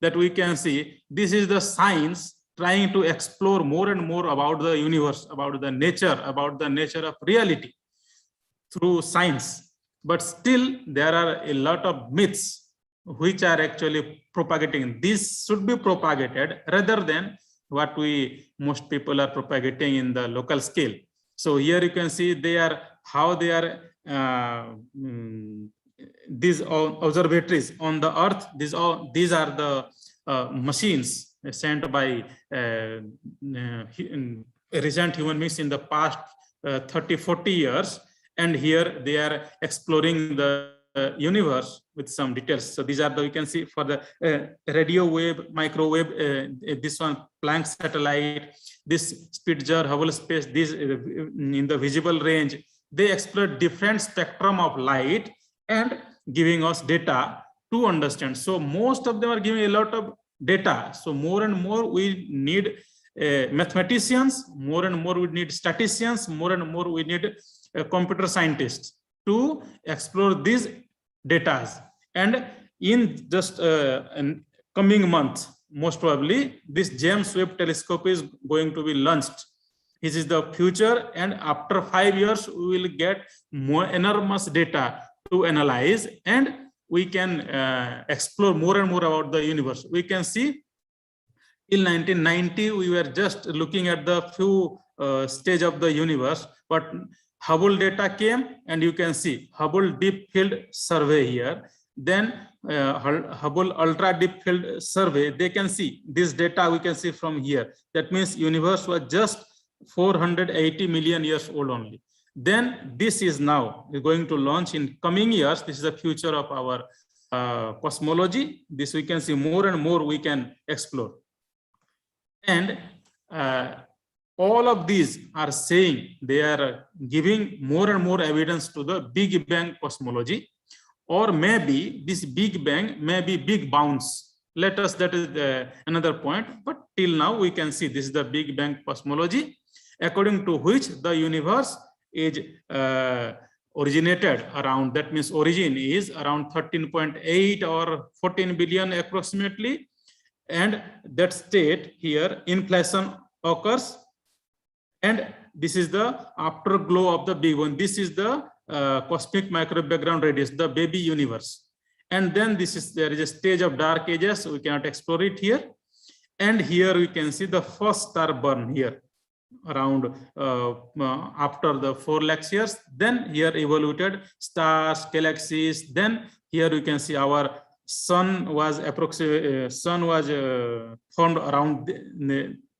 that we can see, this is the science trying to explore more and more about the universe, about the nature of reality through science. But still there are a lot of myths which are actually propagating. This should be propagated rather than what most people are propagating in the local scale. So here you can see how they are these observatories on the earth. These are the machines sent by recent human beings in the past 30-40 years, and here they are exploring the universe with some details. So these are the, you can see, for the radio wave, microwave, this one Planck satellite, this Spitzer, Hubble space, this in the visible range, they explore different spectrum of light and giving us data to understand. So most of them are giving a lot of data. So more and more we need mathematicians, more and more we need statisticians, more and more we need computer scientists to explore these data. And in just coming month, most probably this James Webb telescope is going to be launched. This is the future, and after 5 years we will get more enormous data to analyze, and we can explore more and more about the universe. We can see till 1990 we were just looking at the few stage of the universe, but Hubble data came, and you can see Hubble Deep Field Survey here. Then Hubble Ultra Deep Field Survey, they can see this data we can see from here. That means universe was just 480 million years old only. Then this is now going to launch in coming years. This is the future of our cosmology. This we can see more and more we can explore. And all of these are saying, they are giving more and more evidence to the Big Bang cosmology, or maybe this Big Bang may be big bounce. Let us, that is another point, but till now we can see this is the Big Bang cosmology, according to which the universe is originated around, that means origin is around 13.8 or 14 billion approximately, and that state here inflation occurs, and this is the afterglow of the big one. This is the cosmic microwave background radius, the baby universe, and then this is, there is a stage of dark ages, we cannot explore it here, and here we can see the first star burn here around after the 4 lakh years. Then here evoluted stars, galaxies. Then here you can see our sun was formed around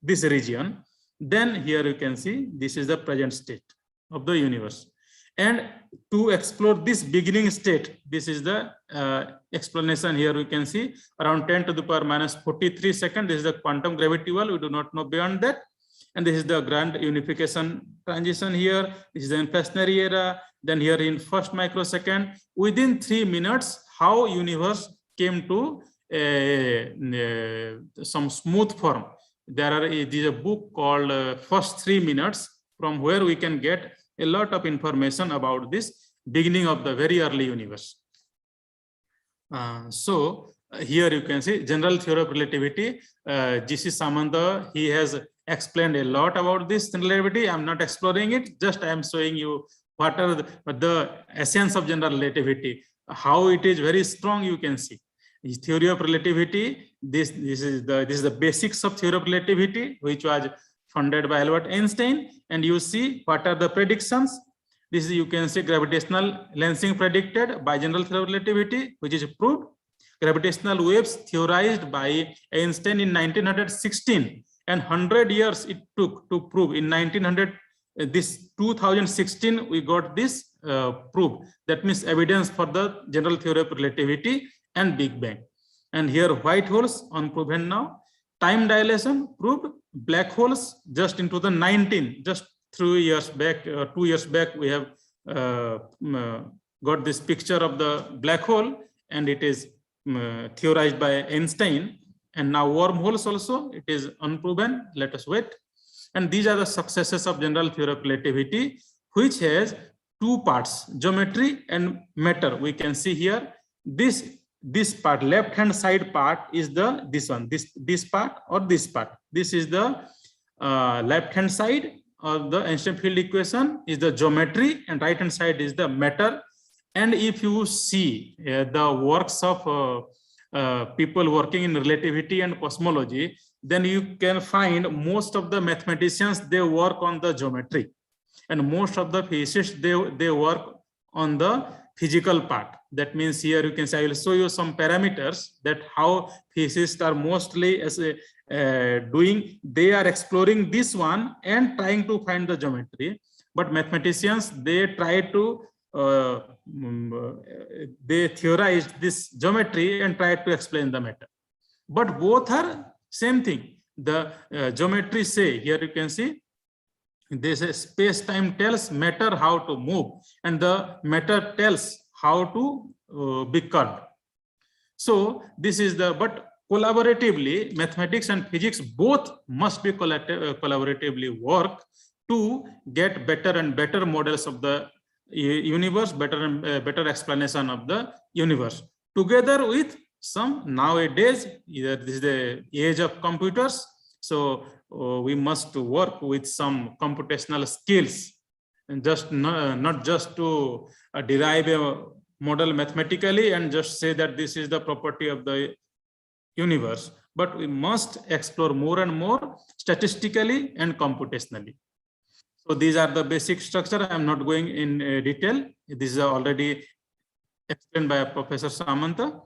this region. Then here you can see this is the present state of the universe. And to explore this beginning state, this is the explanation here. We can see around 10 to the power minus 43 seconds. This is the quantum gravity well. We do not know beyond that. And this is the grand unification transition here. This is the inflationary era. Then here in first microsecond, within 3 minutes, how universe came to some smooth form. There is a book called First 3 Minutes, from where we can get a lot of information about this beginning of the very early universe. So here you can see general theory of relativity. G.C. Samanta, he has explained a lot about this relativity. I'm not exploring it, just I am showing you what are the essence of general relativity, how it is very strong. You can see theory of relativity. This is the basics of theory of relativity, which was funded by Albert Einstein. And you see what are the predictions. This is, you can see gravitational lensing predicted by general theory of relativity, which is proved. Gravitational waves theorized by Einstein in 1916, and 100 years it took to prove. In 2016 we got this proof. That means evidence for the general theory of relativity and Big Bang. And here white holes unproven now. Time dilation proved. Black holes just in 2019, just 3 years back, 2 years back, we have got this picture of the black hole, and it is theorized by Einstein. And now wormholes also, it is unproven. Let us wait. And these are the successes of general theory of relativity, which has 2 parts, geometry and matter. We can see here this part, left hand side part is the this part or this part. This is the left hand side of the Einstein field equation is the geometry, and right hand side is the matter. And if you see the works of people working in relativity and cosmology, then you can find most of the mathematicians, they work on the geometry, and most of the physicists, they work on the physical part. That means here you can say, I will show you some parameters that how physicists are mostly doing. They are exploring this one and trying to find the geometry. But mathematicians, they try to they theorize this geometry and try to explain the matter. But both are same thing. The geometry say, here you can see, this space-time tells matter how to move, and the matter tells how to be curved. So this is the, but collaboratively, mathematics and physics both must be collaboratively work to get better and better models of the universe, better and better explanation of the universe, together with some nowadays, either this is the age of computers, so we must work with some computational skills, and just not just to derive a model mathematically and just say that this is the property of the universe, but we must explore more and more statistically and computationally. So these are the basic structure. I am not going in detail. This is already explained by Professor Samanta.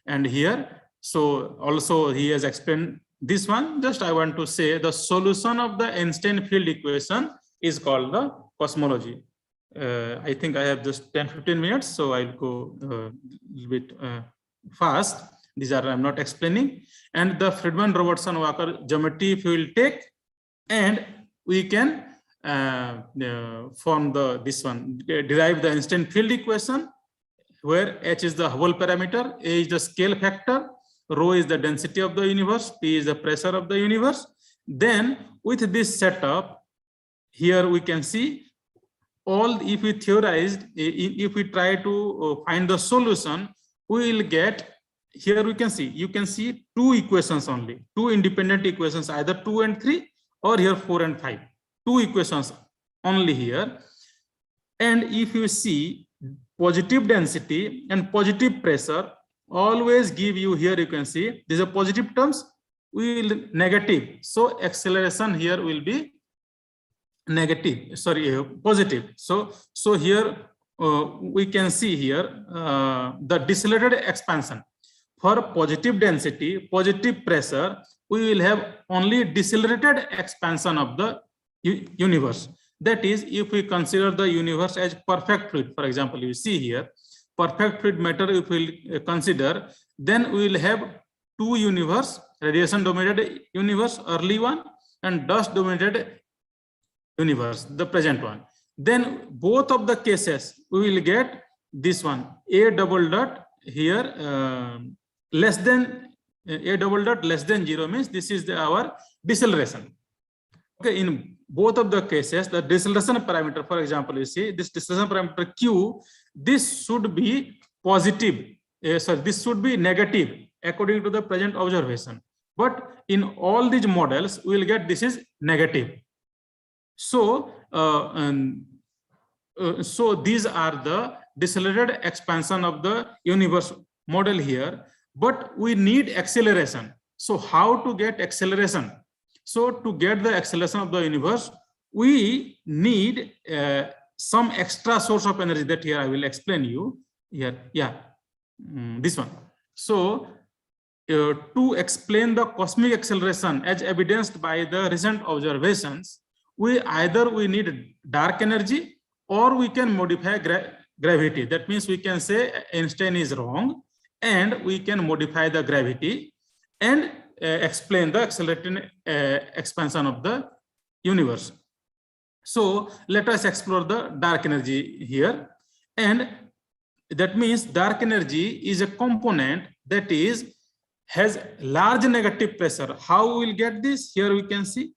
And here, so also he has explained this one. Just I want to say the solution of the Einstein field equation is called the cosmology. I think I have just 10-15 minutes, so I'll go a little bit fast. These are I'm not explaining. And the Friedman-Robertson-Walker geometry if we will take, and we can form this one, derive the Einstein field equation, where h is the Hubble parameter, a is the scale factor, rho is the density of the universe, p is the pressure of the universe. Then with this setup, here we can see all, if we theorized, if we try to find the solution, we will get, here we can see, you can see two equations only, two independent equations, either 2 and 3 or here 4 and 5, two equations only here. And if you see positive density and positive pressure, always give you, here you can see these are positive terms, we will negative, so acceleration here will be negative, sorry, positive. So here we can see here the decelerated expansion. For positive density, positive pressure, we will have only decelerated expansion of the universe. That is, if we consider the universe as perfect fluid, for example, you see here, perfect fluid matter, if we will consider, then we will have two universe, radiation dominated universe, early one, and dust dominated universe, the present one. Then both of the cases, we will get this one, a double dot here, less than, a double dot less than 0 means this is our deceleration. Okay, in both of the cases, the deceleration parameter, for example, you see this deceleration parameter q, this should be positive, this should be negative according to the present observation. But in all these models, we will get this is negative. So, so these are the decelerated expansion of the universe model here, but we need acceleration. So how to get acceleration? So to get the acceleration of the universe, we need some extra source of energy that here I will explain you here. Yeah, this one. So to explain the cosmic acceleration as evidenced by the recent observations, we need dark energy or we can modify gravity. That means we can say Einstein is wrong and we can modify the gravity and explain the accelerating expansion of the universe. So let us explore the dark energy here. And that means dark energy is a component that has large negative pressure. How we will get this? Here we can see.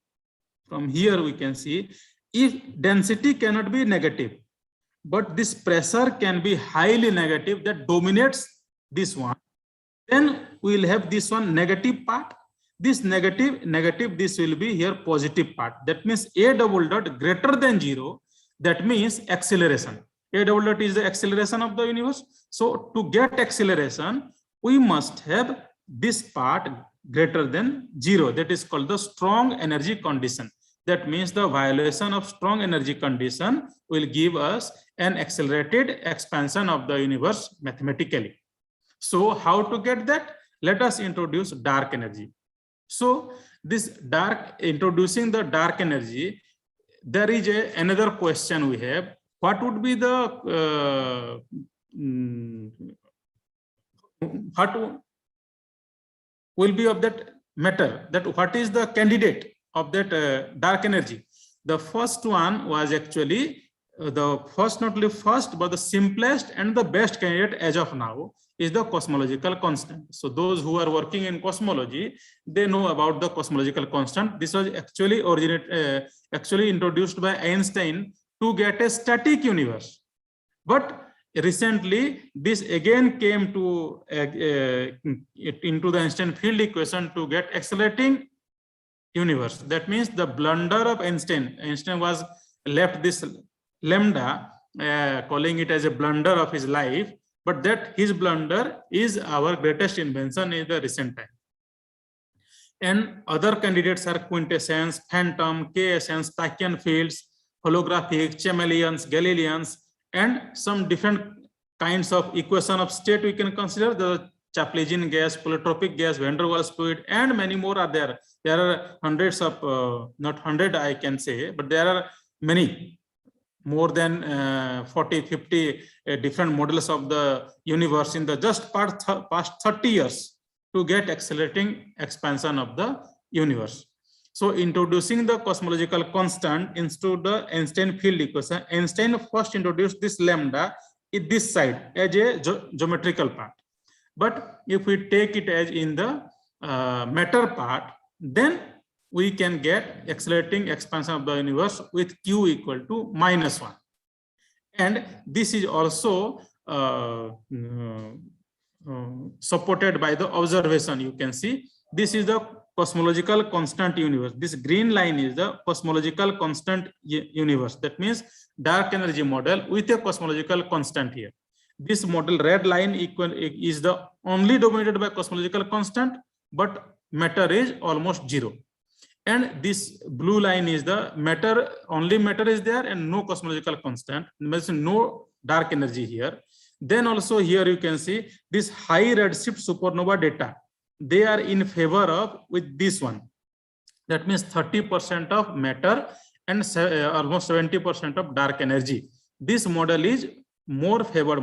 From here we can see if density cannot be negative, but this pressure can be highly negative that dominates this one, then we will have this one negative part. This negative, this will be here positive part. That means a double dot greater than 0. That means acceleration. A double dot is the acceleration of the universe. So to get acceleration, we must have this part greater than 0. That is called the strong energy condition. That means the violation of strong energy condition will give us an accelerated expansion of the universe mathematically. So how to get that? Let us introduce dark energy. So this introducing the dark energy, there is another question we have. What would be the what will be of that matter? That what is the candidate of that dark energy? The first one was actually not only first, but the simplest and the best candidate as of now is the cosmological constant. So those who are working in cosmology, they know about the cosmological constant. This was actually introduced by Einstein to get a static universe. But recently, this again came to into the Einstein field equation to get accelerating universe. That means the blunder of Einstein was left this lambda, calling it as a blunder of his life, but that his blunder is our greatest invention in the recent time. And other candidates are quintessence, phantom, K essence, Tachyon fields, holographic, chameleons, Galileans, and some different kinds of equation of state we can consider. The Chaplygin gas, polytropic gas, van der Waals fluid, and many more are there. There are hundreds of, not 100 I can say, but there are many, more than 40, 50 different models of the universe in the just past 30 years to get accelerating expansion of the universe. So introducing the cosmological constant into the Einstein field equation, Einstein first introduced this lambda in this side as a geometrical part. But if we take it as in the matter part, then we can get accelerating expansion of the universe with Q equal to -1. And this is also supported by the observation. You can see this is the cosmological constant universe. This green line is the cosmological constant universe. That means dark energy model with a cosmological constant here. This model red line is the only dominated by cosmological constant, but matter is almost 0. And this blue line is the matter, only matter is there and no cosmological constant, means no dark energy here. Then also here you can see this high redshift supernova data. They are in favor of with this one. That means 30% of matter and almost 70% of dark energy. This model is more favored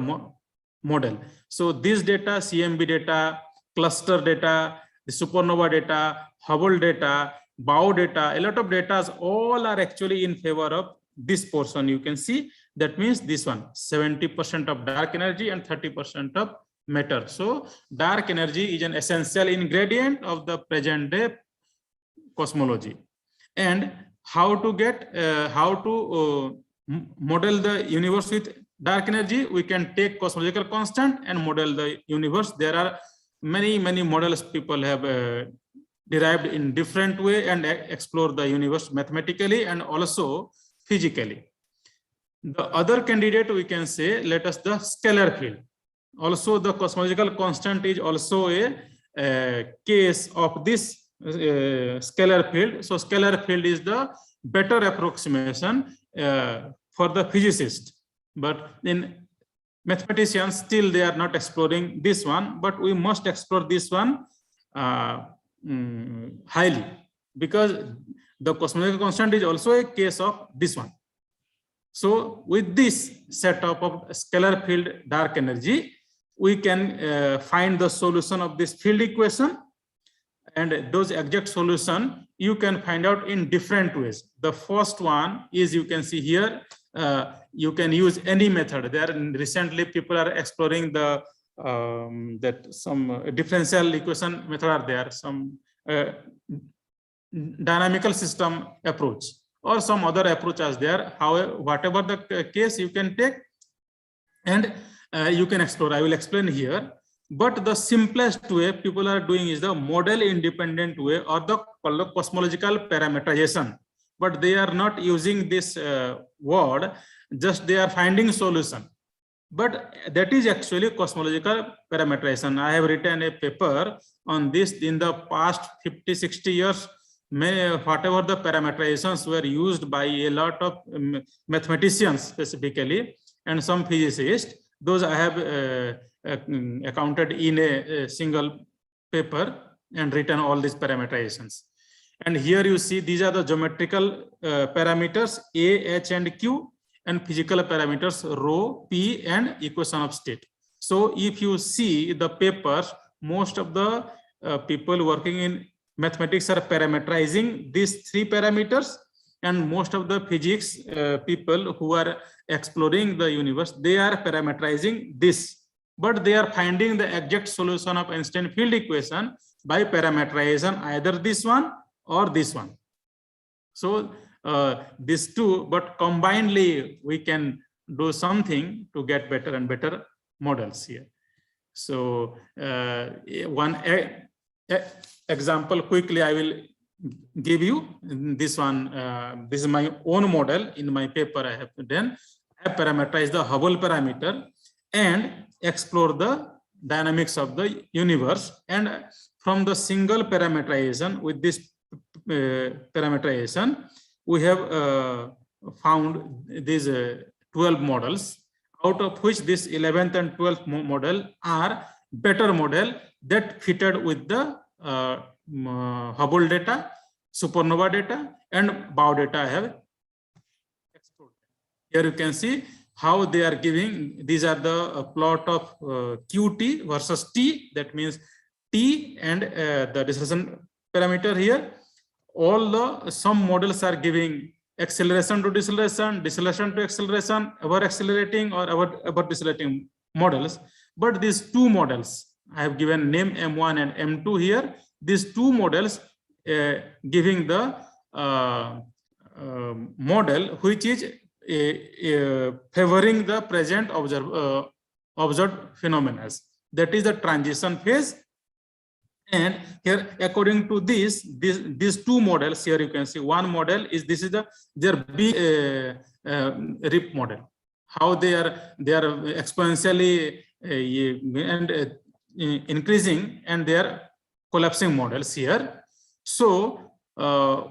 model. So this data, CMB data, cluster data, the supernova data, Hubble data, Bow data, a lot of data all are actually in favor of this portion. You can see that means this one, 70% of dark energy and 30% of matter. So dark energy is an essential ingredient of the present day cosmology. And how to get, model the universe with dark energy, we can take cosmological constant and model the universe. There are many models people have derived in different way and explore the universe mathematically and also physically. The other candidate we can say, let us the scalar field. Also the cosmological constant is also a case of this scalar field. So scalar field is the better approximation for the physicist, but in mathematicians still they are not exploring this one, but we must explore this one highly, because the cosmological constant is also a case of this one. So with this setup of scalar field dark energy, we can find the solution of this field equation, and those exact solution you can find out in different ways. The first one is, you can see here, you can use any method. There recently people are exploring the that some differential equation method are there, some dynamical system approach, or some other approach is there. However, whatever the case you can take and you can explore. I will explain here. But the simplest way people are doing is the model independent way, or the cosmological parameterization. But they are not using this word, just they are finding solution. But that is actually cosmological parameterization. I have written a paper on this in the past 50-60 years. Whatever the parameterizations were used by a lot of mathematicians specifically and some physicists, those I have accounted in a single paper and written all these parameterizations. And here you see these are the geometrical parameters A, H, and Q, and physical parameters rho, P, and equation of state. So if you see the papers, most of the people working in mathematics are parameterizing these three parameters, and most of the physics people who are exploring the universe, they are parameterizing this, but they are finding the exact solution of Einstein field equation by parameterization, either this one or this one. So these two, but combinedly we can do something to get better and better models here. So one example quickly I will give you. This one, this is my own model. In my paper I have done. I have parameterized the Hubble parameter and explore the dynamics of the universe, and from the single parameterization, with this parameterization we have found these 12 models, out of which this 11th and 12th model are better model that fitted with the Hubble data, supernova data, and bow data I have explored. Here you can see how they are giving. These are the plot of QT versus T. That means T and the deceleration parameter here. Some models are giving acceleration to deceleration, deceleration to acceleration, over accelerating or over decelerating models. But these two models, I have given name M1 and M2 here. These two models giving the model which is favoring the present observed phenomena. That is the transition phase. And here, according to these two models, here you can see one model is their B RIP model. How they are exponentially increasing, and they are collapsing models here. So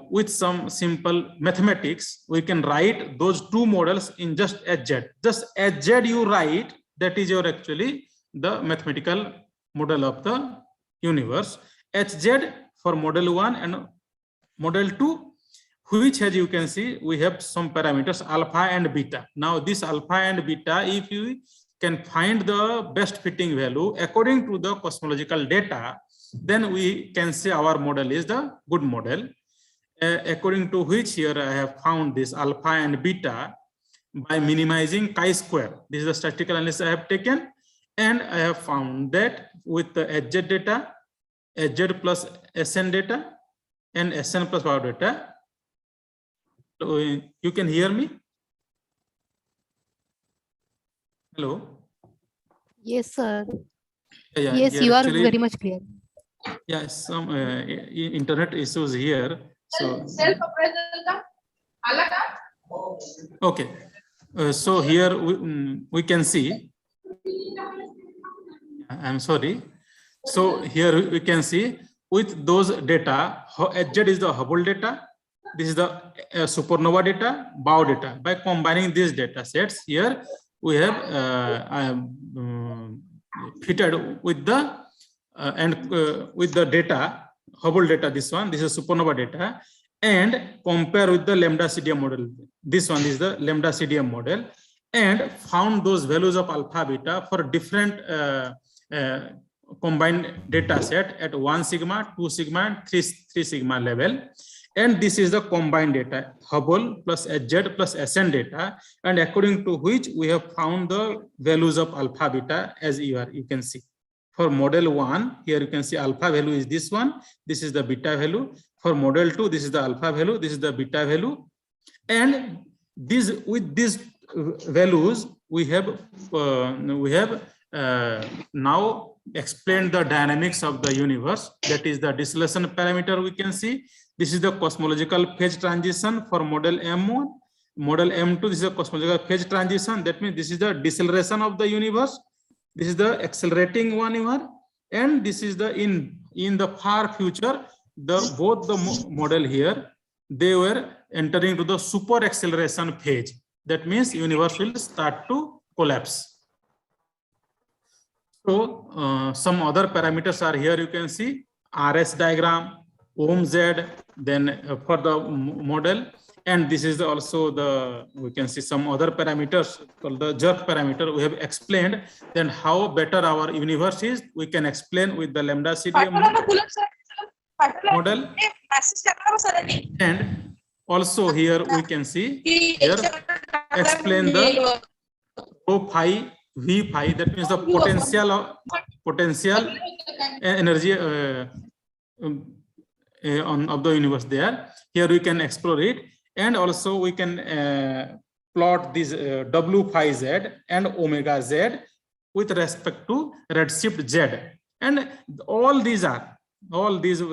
with some simple mathematics, we can write those two models in just HZ. Just HZ you write, that is your actually the mathematical model of the universe. HZ for model 1 and model 2, which, as you can see, we have some parameters alpha and beta. Now this alpha and beta, if you can find the best fitting value according to the cosmological data, then we can say our model is the good model. According to which, here I have found this alpha and beta by minimizing chi-square. This is the statistical analysis I have taken, and I have found that with the HZ data, HZ plus SN data, and SN plus power data. So you can hear me? Hello? Yes, sir. Yeah, yes, you are actually, very much clear. Yes, some internet issues here. So okay. So here we can see. I'm sorry. So here we can see with those data, HZ is the Hubble data. This is the supernova data, bow data. By combining these data sets, here we have fitted with the with the data, Hubble data, this is supernova data, and compare with the lambda CDM model. This one is the lambda CDM model, and found those values of alpha beta for different combined data set at 1 sigma, 2 sigma, and 3 sigma level. And this is the combined data, Hubble plus HZ plus SN data, and according to which we have found the values of alpha beta, as you can see. For model 1, here you can see alpha value is this one. This is the beta value. For model 2, this is the alpha value. This is the beta value. And with these values, we have now explained the dynamics of the universe. That is the deceleration parameter we can see. This is the cosmological phase transition for model M1. Model M2, this is a cosmological phase transition. That means this is the deceleration of the universe. This is the accelerating one here, and this is the in the far future, both the model here, they were entering to the super acceleration phase. That means universe will start to collapse. So some other parameters are here. You can see RS diagram, Ohm Z, then for the model. And this is also we can see some other parameters called the jerk parameter. We have explained then how better our universe is. We can explain with the lambda CDM model. And also here we can see here explain the rho phi, V phi, that means the potential energy of the universe there. Here we can explore it. And also we can plot this W phi Z and omega Z with respect to redshift Z. And all these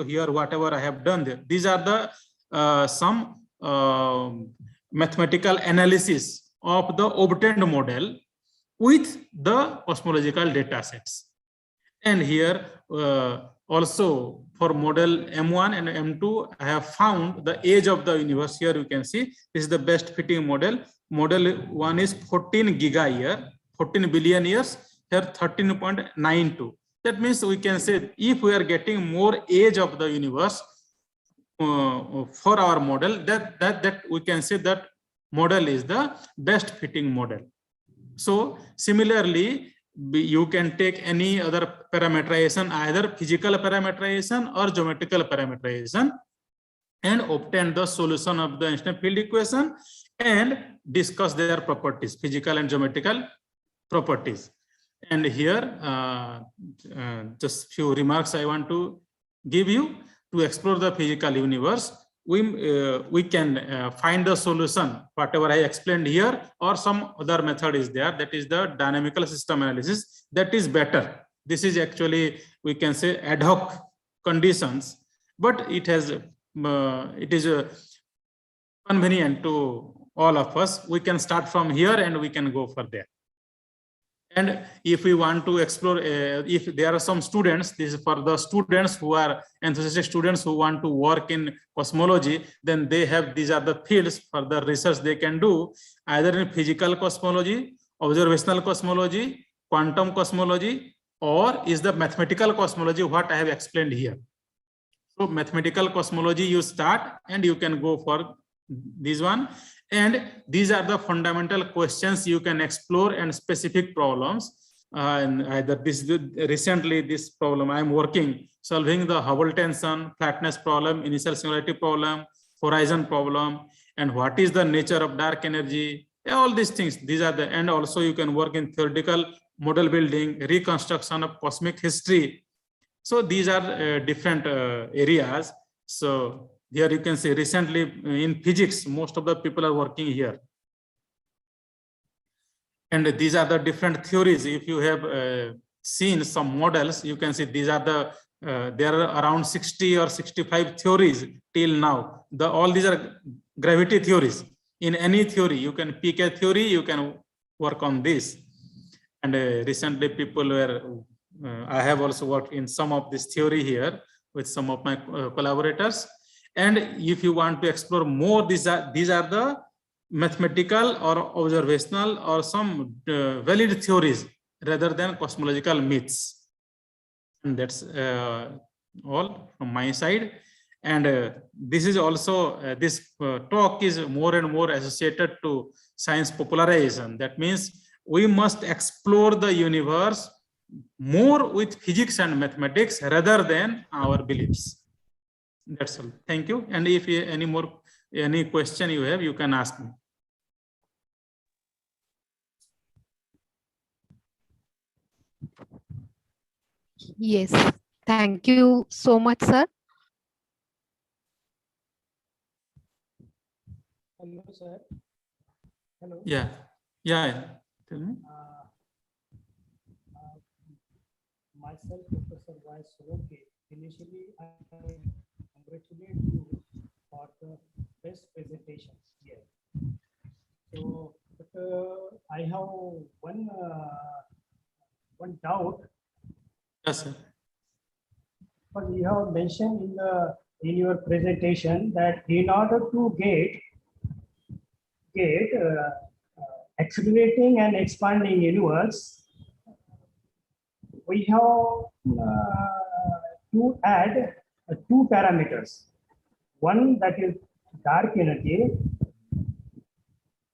here, whatever I have done there, these are the some mathematical analysis of the obtained model with the cosmological data sets. And here Also, for model M1 and M2, I have found the age of the universe. Here you can see this is the best fitting model. Model 1 is 14 giga year, 14 billion years, here 13.92. That means we can say if we are getting more age of the universe for our model, that we can say that model is the best fitting model. So similarly, you can take any other parameterization, either physical parameterization or geometrical parameterization, and obtain the solution of the Einstein field equation and discuss their properties, physical and geometrical properties. And here, just few remarks I want to give you. To explore the physical universe, we can find the solution, whatever I explained here, or some other method is there, that is the dynamical system analysis. That is better. This is actually, we can say, ad hoc conditions, but it has it is convenient to all of us. We can start from here and we can go for there. And if we want to explore, if there are some students, this is for the students who are enthusiastic students who want to work in cosmology, then they have, these are the fields for the research they can do, either in physical cosmology, observational cosmology, quantum cosmology, or is the mathematical cosmology, what I have explained here. So mathematical cosmology you start and you can go for this one. And these are the fundamental questions you can explore and specific problems. And either this recently this problem I am working, solving the Hubble tension, flatness problem, initial singularity problem, horizon problem, and what is the nature of dark energy. All these things, these are the, and also you can work in theoretical model building, reconstruction of cosmic history. So these are different areas. So here you can see recently in physics, most of the people are working here. And these are the different theories. If you have seen some models, you can see these are the, there are around 60 or 65 theories till now. All these are gravity theories. In any theory, you can pick a theory, you can work on this. And recently people were, I have also worked in some of this theory here with some of my collaborators. And if you want to explore more, these are the mathematical or observational or some valid theories rather than cosmological myths. And that's all from my side. And this is also, this talk is more and more associated to science popularization. That means we must explore the universe more with physics and mathematics rather than our beliefs. That's all. Thank you. And if any question you have, you can ask me. Yes. Thank you so much, sir. Hello, sir. Hello. Yeah. Tell me. Myself, Professor Y. Soloke. Initially, I congratulate you for the best presentation here. So, but I have one doubt. Yes, sir. But you have mentioned in your presentation that in order to get accelerating and expanding universe, we have to add two parameters. One that is dark energy,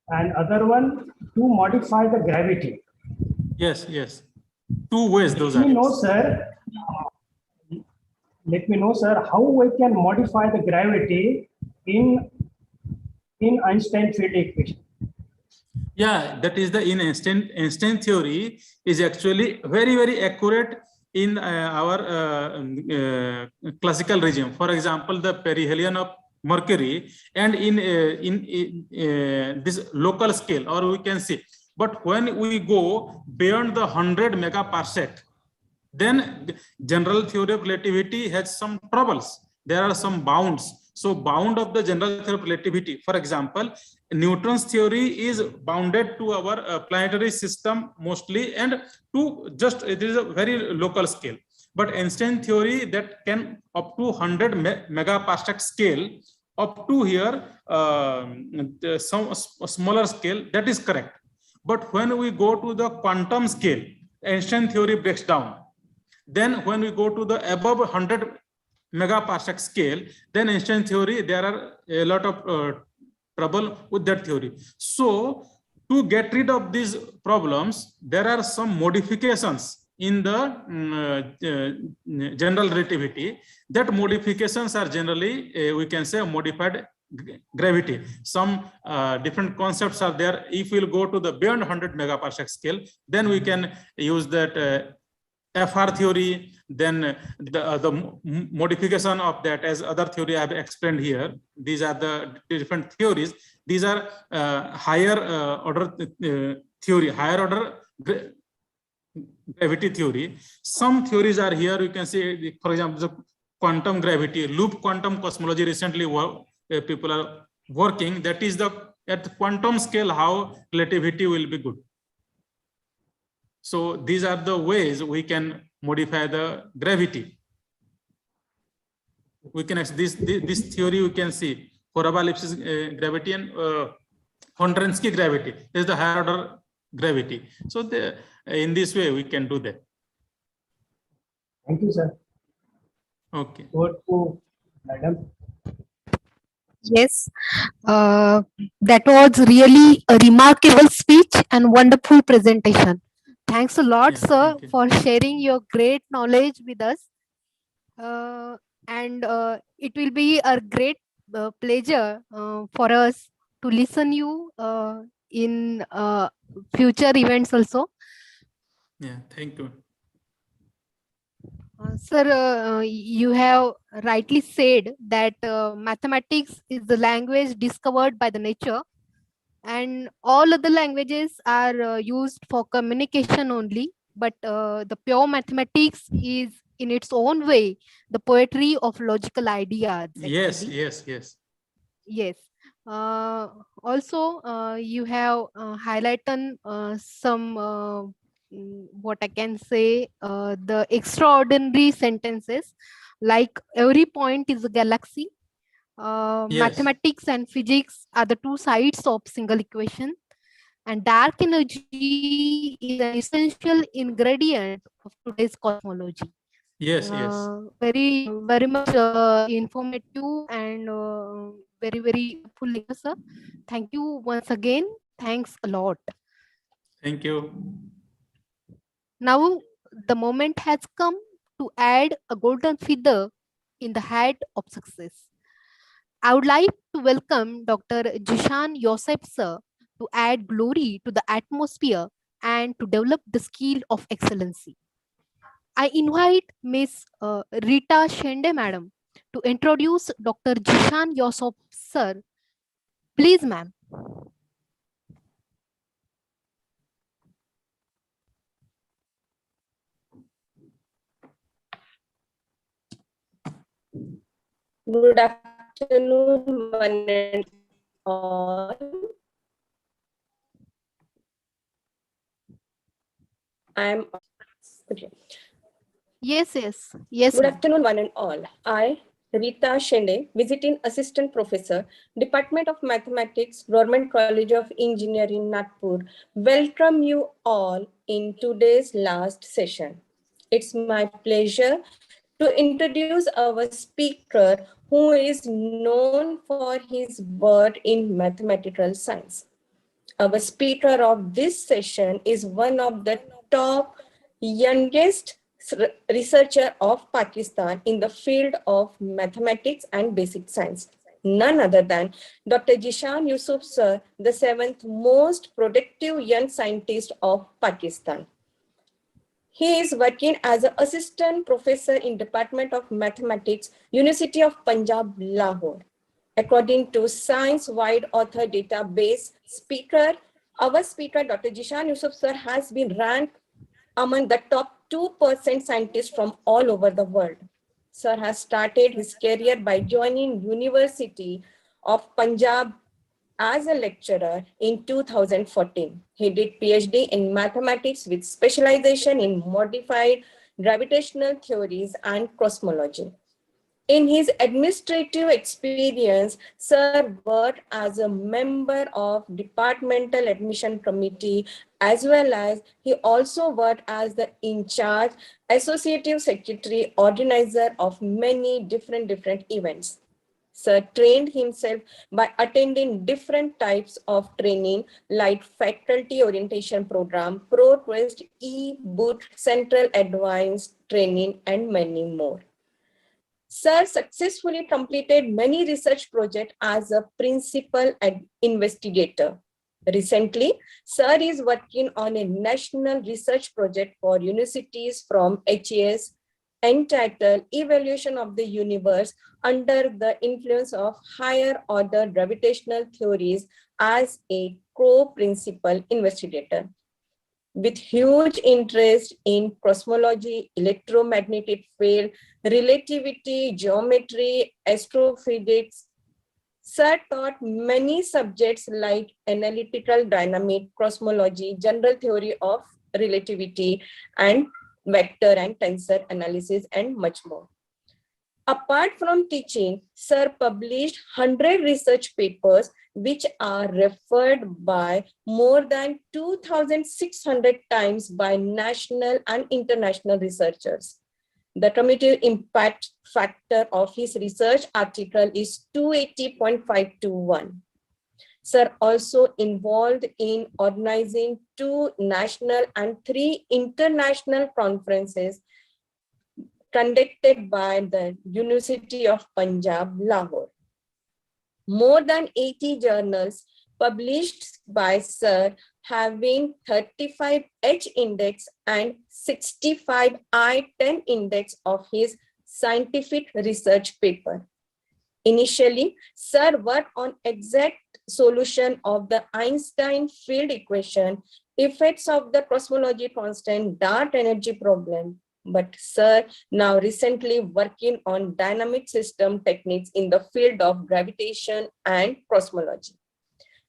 and other one to modify the gravity. Yes. Two ways those are. Let me know, sir, how we can modify the gravity in Einstein field equation. Yeah, that is the Einstein theory is actually very, very accurate in our classical regime. For example, the perihelion of Mercury, and in this local scale, or we can see. But when we go beyond the 100 megaparsec, then general theory of relativity has some troubles. There are some bounds. So bound of the general theory of relativity, for example, Newton's theory is bounded to our planetary system mostly, and to just, it is a very local scale. But Einstein theory that can up to 100 megaparsec scale, up to here some smaller scale, that is correct. But when we go to the quantum scale, Einstein theory breaks down. Then when we go to the above 100 megaparsec scale, then Einstein theory, there are a lot of trouble with that theory. So to get rid of these problems, there are some modifications in the general relativity. That modifications are generally, we can say, modified gravity. Some different concepts are there. If we'll go to the beyond 100 megaparsec scale, then we can use that FR theory, then the modification of that as other theory I have explained here. These are the different theories. These are higher order theory, higher order gravity theory. Some theories are here. You can see, for example, the quantum gravity, loop quantum cosmology. Recently, people are working. That is the at quantum scale how relativity will be good. So these are the ways we can modify the gravity. We can this theory we can see Foroba-Lipschitz gravity and Kondransky gravity is the higher order gravity. So in this way we can do that. Thank you, sir. Okay. Over to Madam. Yes, that was really a remarkable speech and wonderful presentation. Thanks a lot, sir, for sharing your great knowledge with us. And it will be a great pleasure for us to listen you in future events also. Yeah, thank you. Sir, you have rightly said that mathematics is the language discovered by the nature, and all other languages are used for communication only. But the pure mathematics is, in its own way, the poetry of logical ideas. Yes, actually. yes. Yes. Also, you have highlighted some what I can say, the extraordinary sentences, like every point is a galaxy. Yes. Mathematics and physics are the two sides of single equation, and dark energy is an essential ingredient of today's cosmology. Yes. Very much informative and very full, sir. Thank you once again. Thanks a lot. Thank you. Now the moment has come to add a golden feather in the hat of success. I would like to welcome Dr. Jishan Yosef, sir, to add glory to the atmosphere and to develop the skill of excellency. I invite Ms. Rita Shende, madam, to introduce Dr. Jishan Yosef, sir. Please, ma'am. Good afternoon, one and all. Okay. Yes. Good afternoon, one and all. I, Rita Shende, visiting assistant professor, Department of Mathematics, Government College of Engineering, Nagpur, welcome you all in today's last session. It's my pleasure to introduce our speaker, who is known for his work in mathematical science. Our speaker of this session is one of the top youngest researcher of Pakistan in the field of mathematics and basic science. None other than Dr. Jishan Yusuf, sir, the 7th most productive young scientist of Pakistan. He is working as an assistant professor in Department of Mathematics, University of Punjab, Lahore. According to science-wide author database our speaker, Dr. Jishan Yusuf, sir, has been ranked among the top 2% scientists from all over the world. Sir has started his career by joining University of Punjab as a lecturer in 2014. He did PhD in mathematics with specialization in modified gravitational theories, and cosmology. In his administrative experience, Sir worked as a member of departmental admission committee, as well as he also worked as the in-charge associative secretary organizer of many different events. Sir trained himself by attending different types of training like faculty orientation program, ProQuest, e-boot, central advanced training, and many more. Sir successfully completed many research projects as a principal investigator. Recently, Sir is working on a national research project for universities from HES entitled Evaluation of the Universe under the influence of higher order gravitational theories as a co-principal investigator. With huge interest in cosmology, electromagnetic field, relativity, geometry, astrophysics, Sir taught many subjects like analytical dynamics, cosmology, general theory of relativity, and vector and tensor analysis, and much more. Apart from teaching, Sir published 100 research papers which are referred by more than 2,600 times by national and international researchers. The cumulative impact factor of his research article is 280.521. Sir also involved in organizing 2 national and 3 international conferences conducted by the University of Punjab, Lahore. More than 80 journals published by Sir, having 35 H index and 65 I-10 index of his scientific research paper. Initially, Sir worked on exact solution of the Einstein field equation, effects of the cosmology constant, dark energy problem. But Sir now recently working on dynamic system techniques in the field of gravitation and cosmology.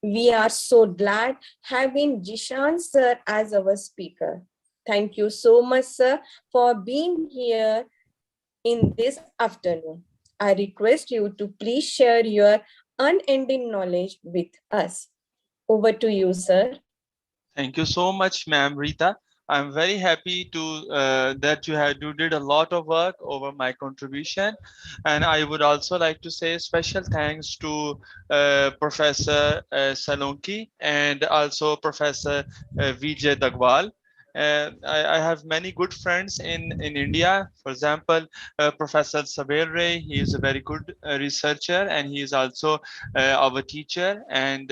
We are so glad having Jishan Sir as our speaker. Thank you so much, Sir, for being here in this afternoon. I request you to please share your unending knowledge with us. Over to you, Sir. Thank you so much, ma'am Rita. I'm very happy to that you did a lot of work over my contribution, and I would also like to say special thanks to Professor Salonki and also Professor Vijay Dagwal. I have many good friends in India. For example, Professor Sabir Ray, he is a very good researcher, and he is also our teacher, and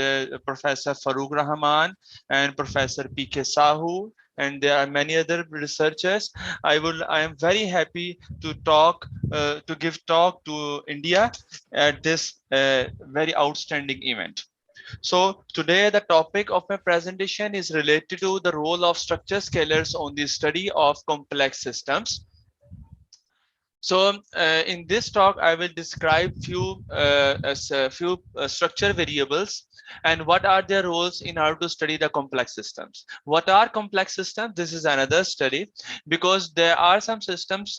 Professor Farooq Rahman and Professor P.K. Sahu, and there are many other researchers. I am very happy to give talk to India at this very outstanding event. So today the topic of my presentation is related to the role of structure scalars on the study of complex systems. So in this talk, I will describe few structure variables and what are their roles in order to study the complex systems. What are complex systems? This is another study, because there are some systems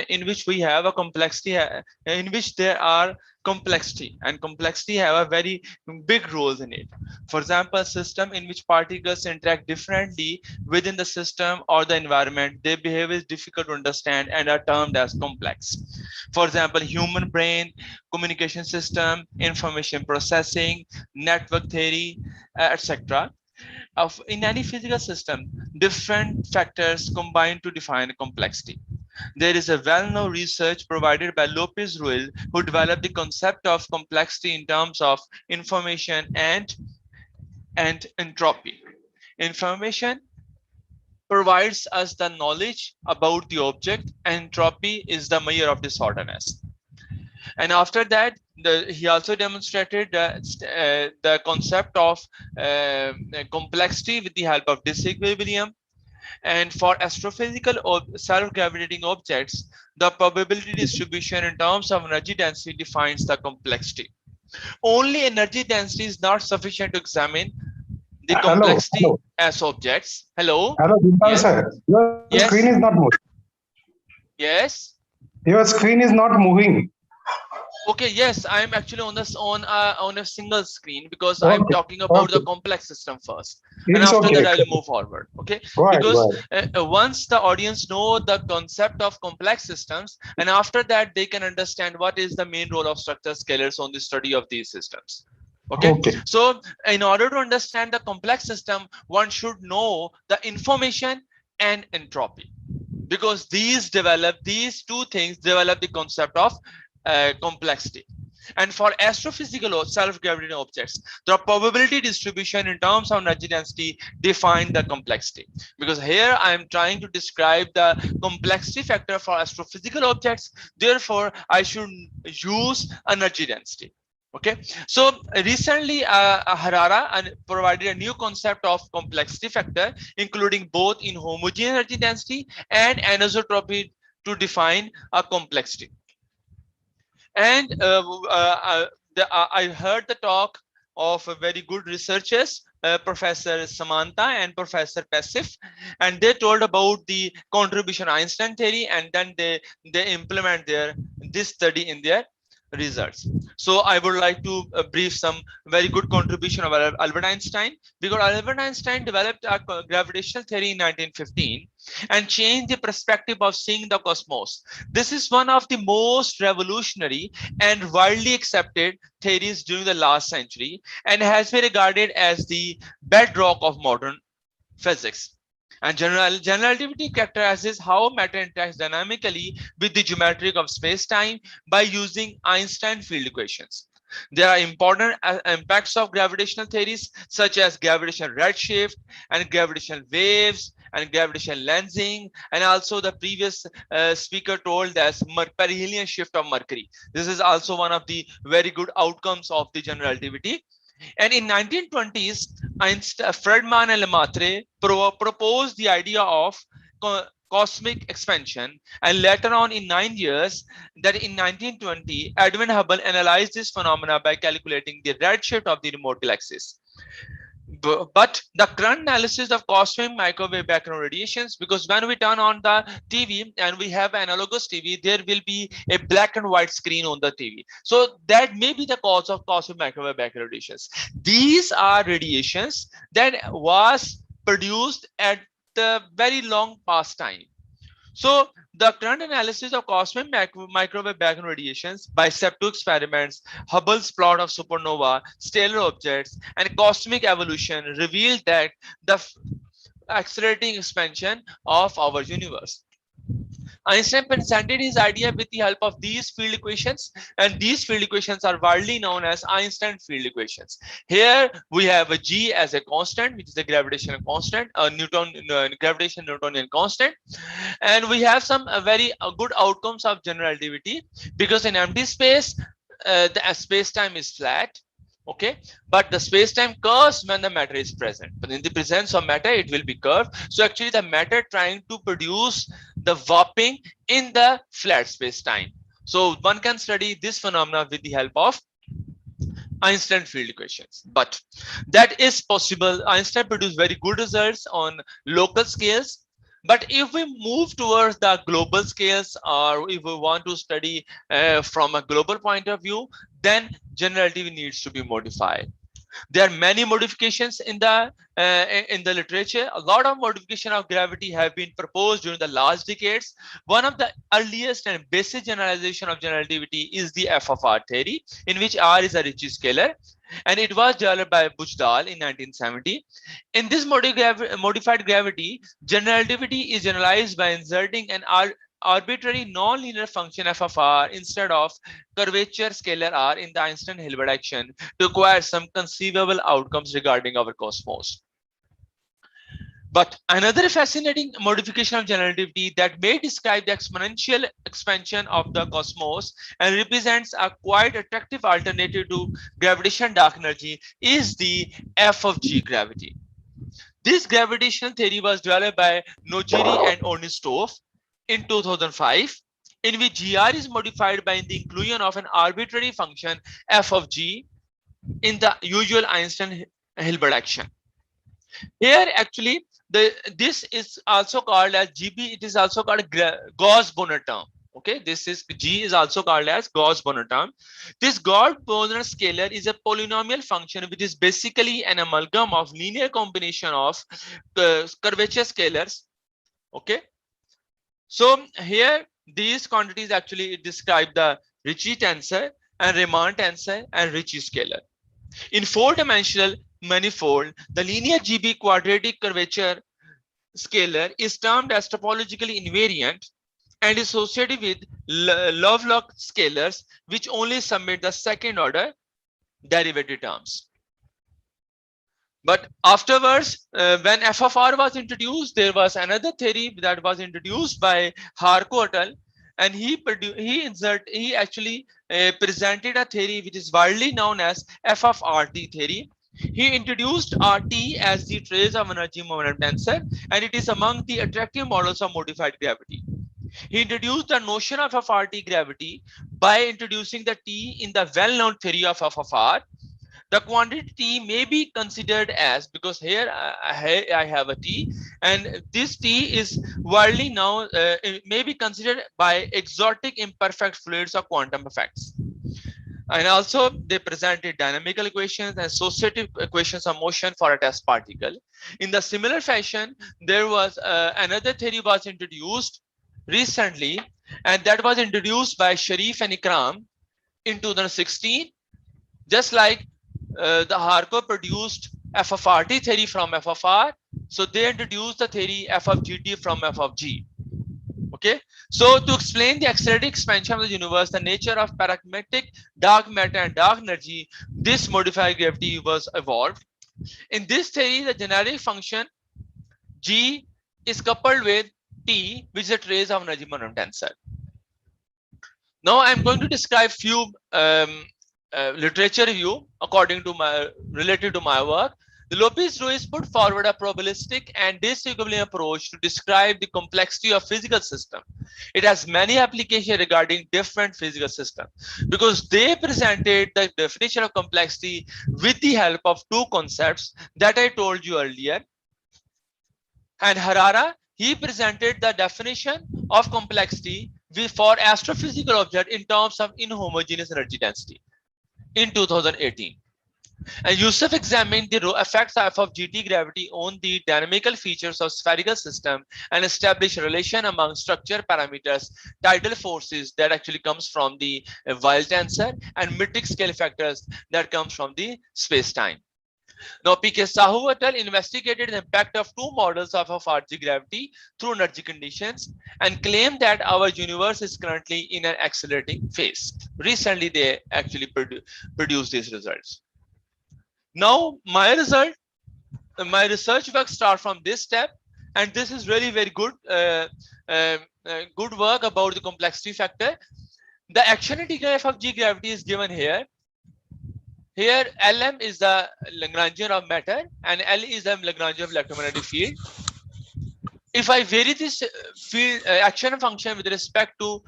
in which we have a complexity, in which there are complexity, and complexity have a very big role in it. For example, a system in which particles interact differently within the system or the environment, their behavior is difficult to understand and are termed as complex. For example, human brain, communication system, information processing, network theory, etc. In any physical system, different factors combine to define complexity. There is a well-known research provided by Lopez Ruiz, who developed the concept of complexity in terms of information and entropy. Information provides us the knowledge about the object, and entropy is the measure of disorderness. And after that, he also demonstrated the concept of complexity with the help of disequilibrium. And for astrophysical or self-gravitating objects, the probability distribution in terms of energy density defines the complexity. Only energy density is not sufficient to examine the complexity as objects. Hello. Hello, Yes. sir. Your screen is not moving. Yes. Your screen is not moving. Okay, yes, I'm actually on this on a single screen because I'm talking about the complex system first, and It's after okay. that I'll move forward. Okay, Go ahead, because go ahead. once the audience know the concept of complex systems, and after that they can understand what is the main role of structure scalars on the study of these systems. Okay, so in order to understand the complex system, one should know the information and entropy, because these two things develop the concept of complexity. And for astrophysical or self-gravitating objects, the probability distribution in terms of energy density define the complexity. Because here I am trying to describe the complexity factor for astrophysical objects. Therefore, I should use energy density. Okay, so recently Harara provided a new concept of complexity factor, including both inhomogeneous energy density and anisotropy to define a complexity. And I heard the talk of very good researchers, Professor Samantha and Professor Passif, and they told about the contribution Einstein theory, and then they implement this study in their results. So I would like to brief some very good contribution of Albert Einstein, because Albert Einstein developed a gravitational theory in 1915 and changed the perspective of seeing the cosmos. This is one of the most revolutionary and widely accepted theories during the last century, and has been regarded as the bedrock of modern physics. And general relativity characterizes how matter interacts dynamically with the geometry of space-time by using Einstein field equations. There are important impacts of gravitational theories such as gravitational redshift and gravitational waves and gravitational lensing, and also the previous speaker told as perihelion shift of Mercury. This is also one of the very good outcomes of the general relativity. And in 1920s, Friedman and Lemaitre proposed the idea of cosmic expansion, and later on in 9 years, that in 1920, Edwin Hubble analyzed this phenomena by calculating the redshift of the remote galaxies. But the current analysis of cosmic microwave background radiations, because when we turn on the TV and we have analogous TV, there will be a black and white screen on the TV. So that may be the cause of cosmic microwave background radiations. These are radiations that was produced at the very long past time. So the current analysis of cosmic microwave background radiations by SEP2 experiments, Hubble's plot of supernova, stellar objects, and cosmic evolution revealed that the accelerating expansion of our universe. Einstein presented his idea with the help of these field equations, and these field equations are widely known as Einstein field equations. Here we have a G as a constant, which is the gravitational constant, a gravitational Newtonian constant, and we have some very good outcomes of general relativity, because in empty space, the space-time is flat. Okay, but the space-time curves when the matter is present, but in the presence of matter it will be curved. So actually the matter trying to produce the warping in the flat space-time. So one can study this phenomena with the help of Einstein field equations, but that is possible. Einstein produced very good results on local scales. But if we move towards the global scales, or if we want to study from a global point of view, then general relativity needs to be modified. There are many modifications in the literature. A lot of modification of gravity have been proposed during the last decades. One of the earliest and basic generalization of general relativity is the F of R theory, in which R is a Ricci scalar, and it was developed by Buchdahl in 1970. In this modified gravity, general relativity is generalized by inserting an arbitrary non-linear function f of r instead of curvature scalar r in the Einstein-Hilbert action to acquire some conceivable outcomes regarding our cosmos. But another fascinating modification of general relativity that may describe the exponential expansion of the cosmos and represents a quite attractive alternative to gravitational dark energy is the F of G gravity. This gravitational theory was developed by Nojiri and Ornistov in 2005, in which GR is modified by the inclusion of an arbitrary function f of g in the usual Einstein-Hilbert action. Here actually this is also called as GB. It is also called Gauss-Bonnet term. Okay, this is G is also called as Gauss-Bonnet term. This Gauss-Bonnet scalar is a polynomial function which is basically an amalgam of linear combination of curvature scalars. Okay, so here these quantities actually describe the Ricci tensor and Riemann tensor and Ricci scalar. In four-dimensional manifold, the linear GB quadratic curvature scalar is termed as topologically invariant and associated with Lovelock scalars, which only submit the second order derivative terms. But afterwards, when f of r was introduced, there was another theory that was introduced by Harko, and he actually presented a theory which is widely known as f of rt theory. He introduced RT as the trace of energy moment tensor, and it is among the attractive models of modified gravity. He introduced the notion of f of RT gravity by introducing the T in the well-known theory of f of R. The quantity T may be considered as, because here I have a T, and this T is widely now may be considered by exotic imperfect fluids or quantum effects. And also they presented dynamical equations and associative equations of motion for a test particle. In the similar fashion, there was another theory was introduced recently, and that was introduced by Sharif and Ikram in 2016. Just like the Harko produced f of RT theory from f of R, so they introduced the theory f of GT from f of G. Okay, so to explain the accelerated expansion of the universe, the nature of paragmatic dark matter and dark energy, this modified gravity was evolved. In this theory, the generic function G is coupled with T, which is a trace of energy moment tensor. Now I'm going to describe few literature review according to related to my work. The Lopez-Ruiz put forward a probabilistic and disequilibrium approach to describe the complexity of physical system. It has many applications regarding different physical systems because they presented the definition of complexity with the help of two concepts that I told you earlier. And Harara, he presented the definition of complexity for astrophysical object in terms of inhomogeneous energy density in 2018. And Yusuf examined the effects of GT gravity on the dynamical features of spherical system and established a relation among structure parameters, tidal forces that actually comes from the Weyl tensor and metric scale factors that comes from the space-time. Now, P.K. Sahu et al. Investigated the impact of two models of RG gravity through energy conditions and claimed that our universe is currently in an accelerating phase. Recently, they actually produced these results. Now, my research work starts from this step, and this is really very good, good work about the complexity factor. The actionality graph of G gravity is given here. Here, Lm is the Lagrangian of matter, and L is the Lagrangian of electromagnetic field. If I vary this field action function with respect to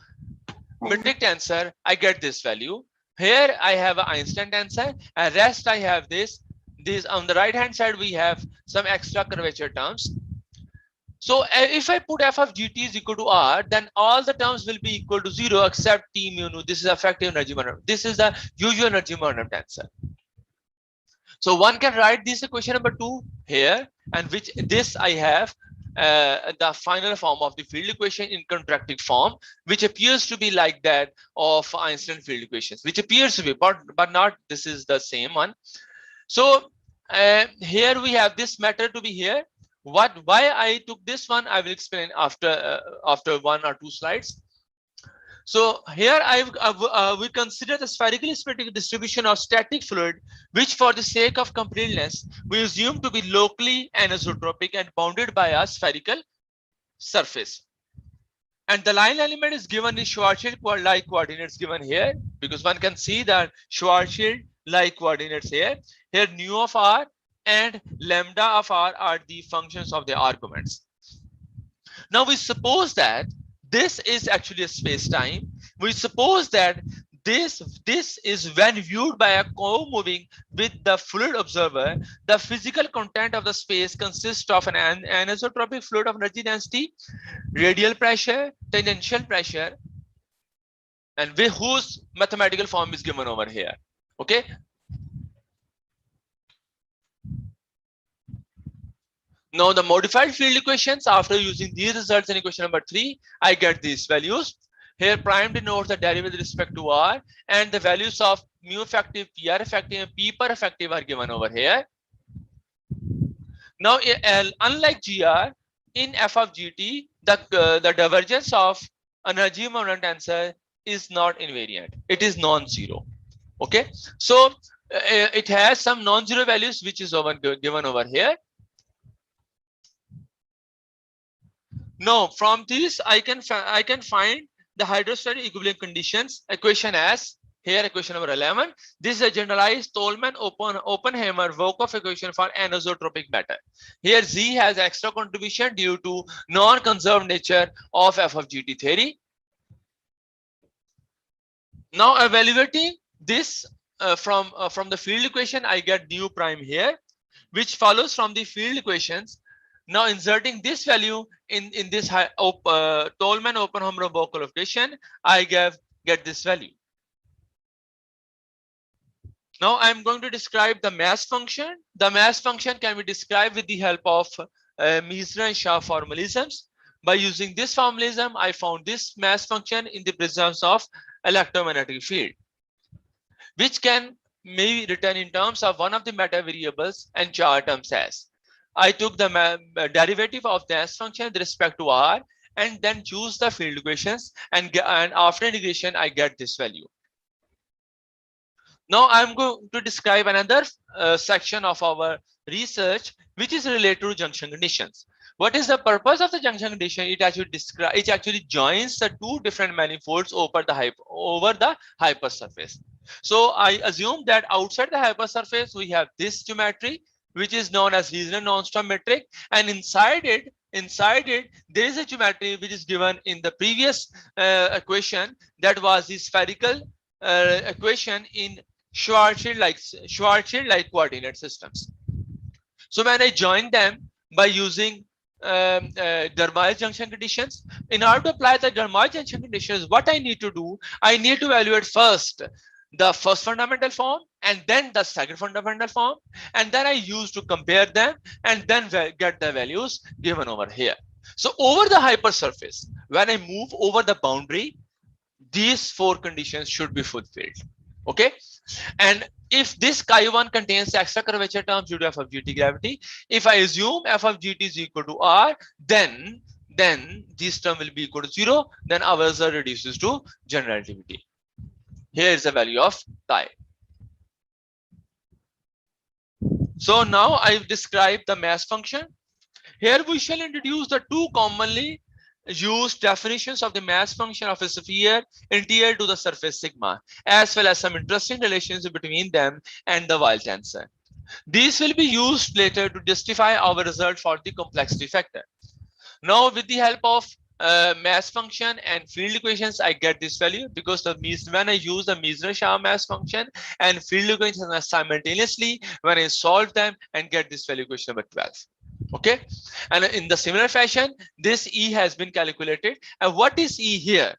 metric tensor, I get this value. Here I have an Einstein tensor, and rest I have this. This on the right hand side we have some extra curvature terms. So if I put f of GT is equal to R, then all the terms will be equal to 0 except T mu nu. This is effective energy moment. This is the usual energy moment tensor. So one can write this equation number 2 here, and which this I have the final form of the field equation in contracted form, which appears to be like that of Einstein field equations, which appears to be, but not. This is the same one. So here we have this matter to be here. Why I took this one, I will explain after 1 or 2 slides. So here we consider the spherically symmetric distribution of static fluid, which for the sake of completeness, we assume to be locally anisotropic and bounded by a spherical surface. And the line element is given in Schwarzschild-like coordinates given here, because one can see that Schwarzschild-like coordinates here. Here nu of R and lambda of R are the functions of the arguments. Now we suppose that this is actually a space-time. We suppose that this is when viewed by a co-moving with the fluid observer. The physical content of the space consists of an anisotropic fluid of energy density, radial pressure, tangential pressure, and whose mathematical form is given over here. Okay. Now the modified field equations, after using these results in equation number 3, I get these values. Here prime denotes the derivative with respect to r, and the values of mu effective, PR effective, and P per effective are given over here. Now, unlike GR, in f of GT, the divergence of energy moment tensor is not invariant. It is non-zero. Okay, so it has some non-zero values which is given over here. Now, from this, I can find the hydrostatic equilibrium conditions equation as here, equation number 11. This is a generalized Tolman-Oppenheimer-Volkoff equation for anisotropic matter. Here, Z has extra contribution due to non-conserved nature of f of GT theory. Now, evaluating this from the field equation, I get nu prime here, which follows from the field equations. Now, inserting this value in this Tolman-Oppenheimer-Volkoff equation, I get this value. Now, I'm going to describe the mass function. The mass function can be described with the help of Misner and Shah formalisms. By using this formalism, I found this mass function in the presence of electromagnetic field, which can may be written in terms of one of the matter variables and Char terms as. I took the derivative of the mass function with respect to r and then choose the field equations, and after integration I get this value. Now I'm going to describe another section of our research which is related to junction conditions. What is the purpose of the junction condition? It actually joins the two different manifolds over the hypersurface. So I assume that outside the hypersurface we have this geometry, which is known as regional non-storm metric, and inside it there is a geometry which is given in the previous equation, that was the spherical equation in Schwarzschild-like coordinate systems. So when I join them by using Darwaja junction conditions, in order to apply the Darwaja junction conditions, what I need to do, I need to evaluate first the first fundamental form and then the second fundamental form, and then I use to compare them and then get the values given over here. So over the hypersurface, when I move over the boundary, these four conditions should be fulfilled. Okay, and if this chi1 contains extra curvature terms due to f of GT gravity, if I assume f of GT is equal to r, then this term will be equal to 0, then our result reduces to general relativity. Here is the value of chi. So now I've described the mass function. Here we shall introduce the two commonly used definitions of the mass function of a sphere interior to the surface sigma, as well as some interesting relations between them and the Weil tensor. These will be used later to justify our result for the complexity factor. Now, with the help of mass function and field equations, I get this value because when I use the Misner-Shah mass function and field equations simultaneously, when I solve them and get this value, equation number 12. Okay, and in the similar fashion, this E has been calculated. And what is E here?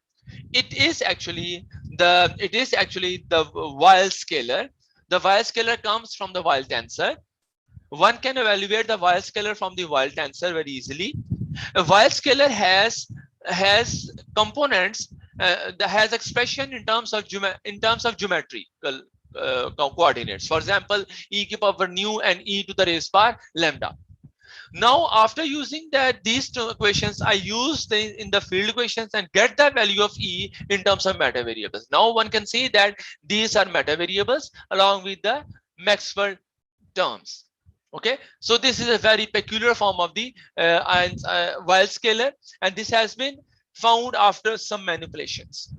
It is actually the Weil scalar. The Weil scalar comes from the Weil tensor. One can evaluate the Weil scalar from the Weil tensor very easily. A Weil scalar has components that has expression in terms of geometry coordinates. For example, e to the power nu and e to the raised power lambda. Now, after using these two equations, I use in the field equations and get the value of E in terms of matter variables. Now one can see that these are matter variables along with the Maxwell terms. Okay, so this is a very peculiar form of the Weil scalar, and this has been found after some manipulations.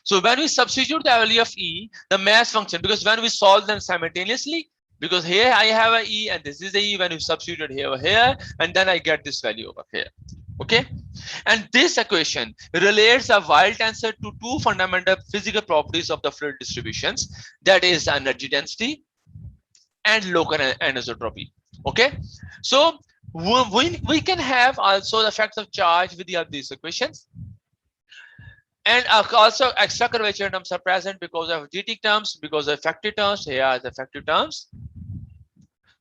So when we substitute the value of E, the mass function, because when we solve them simultaneously, because here I have a E and this is the E, when you substitute here, and then I get this value over here. Okay, and this equation relates a wild tensor to two fundamental physical properties of the fluid distributions, that is energy density and local anisotropy. Okay, so we can have also the effects of charge with the help of these equations, and also extra curvature terms are present because of GT terms, because of effective terms. Here are the effective terms.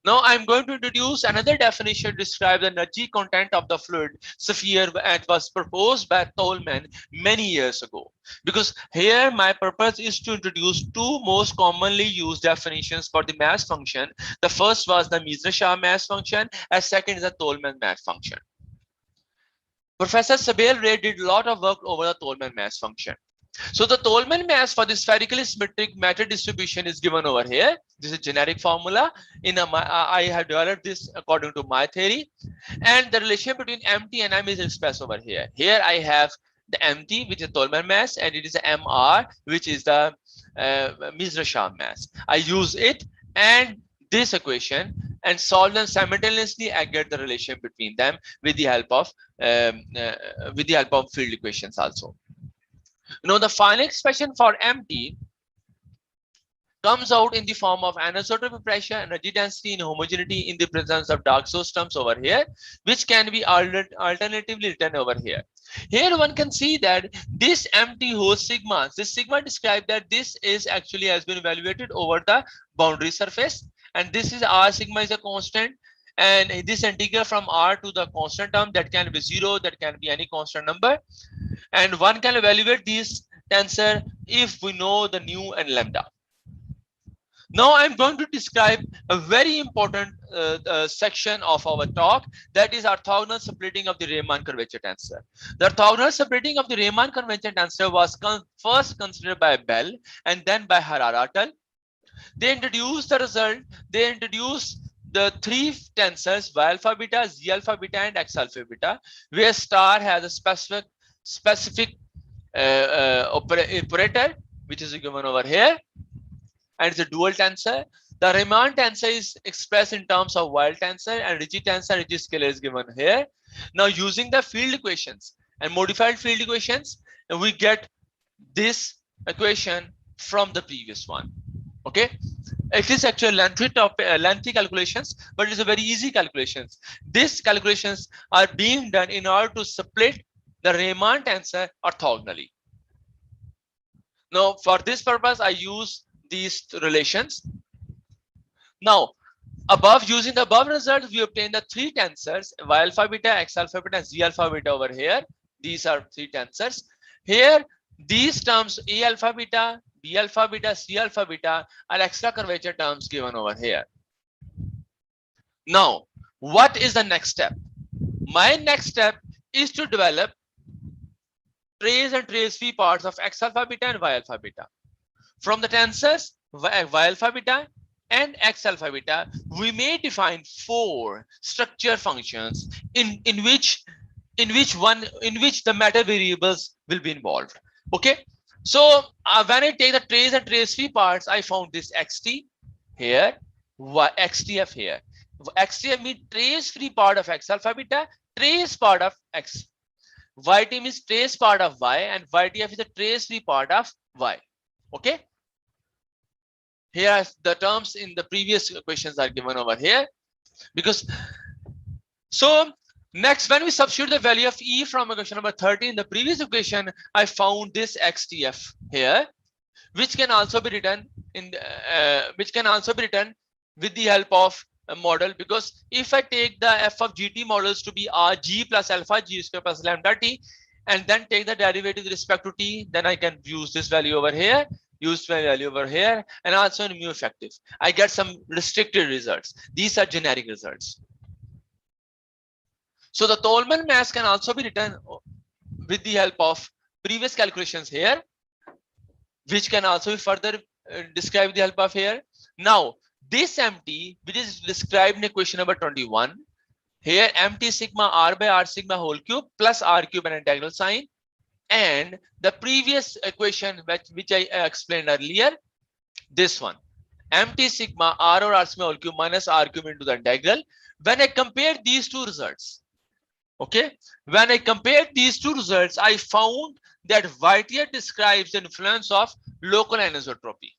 Now I'm going to introduce another definition to describe the energy content of the fluid sphere, and was proposed by Tolman many years ago. Because here my purpose is to introduce two most commonly used definitions for the mass function. The first was the Misra-Shah mass function, and second is the Tolman mass function. Professor Sabel Ray did a lot of work over the Tolman mass function. So the Tolman mass for the spherically symmetric matter distribution is given over here. This is a generic formula. I have developed this according to my theory, and the relation between MT and M is expressed over here. Here I have the MT, which is Tolman mass, and it is the MR, which is the Misra-Shah mass. I use it and this equation and solve them simultaneously. I get the relation between them with the help of field equations also. Now the final expression for MT comes out in the form of anisotropy pressure, energy density, and homogeneity in the presence of dark source terms over here, which can be alternatively written over here. Here one can see that this MT holds sigma. This sigma describes that this is actually has been evaluated over the boundary surface, and this is R sigma is a constant, and this integral from R to the constant term, that can be 0, that can be any constant number, and one can evaluate these tensor if we know the nu and lambda. Now I'm going to describe a very important section of our talk, that is orthogonal splitting of the Riemann curvature tensor. The orthogonal splitting of the Riemann curvature tensor was first considered by Bell and then by Hararatal. They introduced the result. They introduced the three tensors Y alpha beta, Z alpha beta, and X alpha beta, where star has a specific operator, which is given over here, and it's a dual tensor. The Riemann tensor is expressed in terms of wild tensor, and Ricci tensor, Ricci scalar, is given here. Now using the field equations and modified field equations, we get this equation from the previous one. Okay, it is actually lengthy calculations, but it's a very easy calculations. These calculations are being done in order to split the Riemann tensor orthogonally. Now for this purpose I use these relations. Now using the above results, we obtain the three tensors Y alpha beta, X alpha beta, and Z alpha beta over here. These are three tensors. Here these terms A alpha beta, B alpha beta, C alpha beta are extra curvature terms given over here. Now what is the next step? My next step is to develop trace and trace free parts of X alpha beta and Y alpha beta. From the tensors Y alpha beta and X alpha beta, we may define four structure functions in which the matter variables will be involved. Okay, so when I take the trace and trace free parts, I found this XT here, XTF here. XTF means trace free part of X alpha beta, trace part of X. YT means trace part of Y, and YTF is a trace free part of Y. Okay, here the terms in the previous equations are given over here. Because so next, when we substitute the value of E from equation number 30 in the previous equation, I found this XTF here, which can also be written with the help of a model. Because if I take the f of GT models to be G plus alpha G square plus lambda T, and then take the derivative with respect to T, then I can use this value over here, use my value over here, and also in mu effective. I get some restricted results. These are generic results. So the Tolman mass can also be written with the help of previous calculations here, which can also be further described with the help of here. Now this MT, which is described in equation number 21, here MT sigma R by R sigma whole cube plus R cube and integral sign, and the previous equation which I explained earlier, this one, MT sigma R or R sigma whole cube minus R cube into the integral. When I compare these two results, Okay, when I compared these two results, I found that YTF describes the influence of local anisotropy